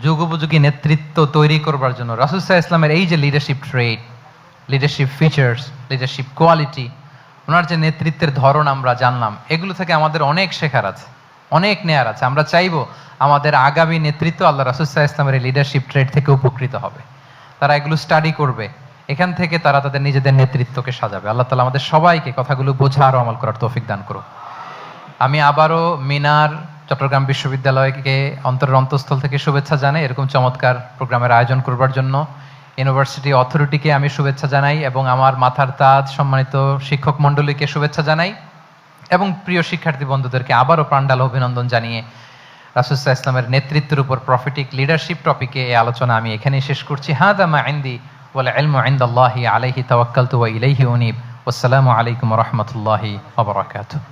যুগোপযোগী নেতৃত্ব তৈরি করবার জন্য রাসূল সাল্লাল্লাহু আলাইহি ওয়াসাল্লামের এই যে লিডারশিপ ট্রেট, লিডারশিপ ফিচার্স, লিডারশিপ কোয়ালিটি, ওনার যে নেতৃত্বের ধরন আমরা জানলাম, এগুলো থেকে আমাদের অনেক শেখার আছে, অনেক নেয়ার আছে। আমরা চাইবো আমাদের আগামী নেতৃত্ব আল্লাহ রাসূল সাল্লাল্লাহু আলাইহি ওয়াসাল্লামের এই লিডারশিপ ট্রেট থেকে উপকৃত হবে। তারা এগুলো স্টাডি করবে, এখান থেকে তারা তাদের নিজেদের নেতৃত্বকে সাজাবে। আল্লাহ তাআলা আমাদের সবাইকে কথাগুলো বোঝা আর আমল করার তৌফিক দান করুক। আমি আবারও মিনার চট্টগ্রাম বিশ্ববিদ্যালয়কে অন্তরের অন্তঃস্থল থেকে শুভেচ্ছা জানাই এরকম চমৎকার প্রোগ্রামের আয়োজন করবার জন্য। ইউনিভার্সিটি অথরিটিকে আমি শুভেচ্ছা জানাই এবং আমার মাথার তাজ সম্মানিত শিক্ষক মণ্ডলীকে শুভেচ্ছা জানাই এবং প্রিয় শিক্ষার্থী বন্ধুদেরকে আবারও প্রাণঢাল অভিনন্দন জানিয়ে রাসূল সাল্লাল্লাহু আলাইহি ওয়াসাল্লামের নেতৃত্বের উপর প্রফিটিক লিডারশিপ টপিকে এই আলোচনা আমি এখানেই শেষ করছি। হাদা মা ইনদি ওয়াল ইলমু ইনদাল্লাহি আলাইহি তাওয়াক্কালতু ওয়া ইলাইহি উনীব। ওয়াসসালামু আলাইকুম ওয়া রাহমাতুল্লাহি ওয়া বারাকাতুহু।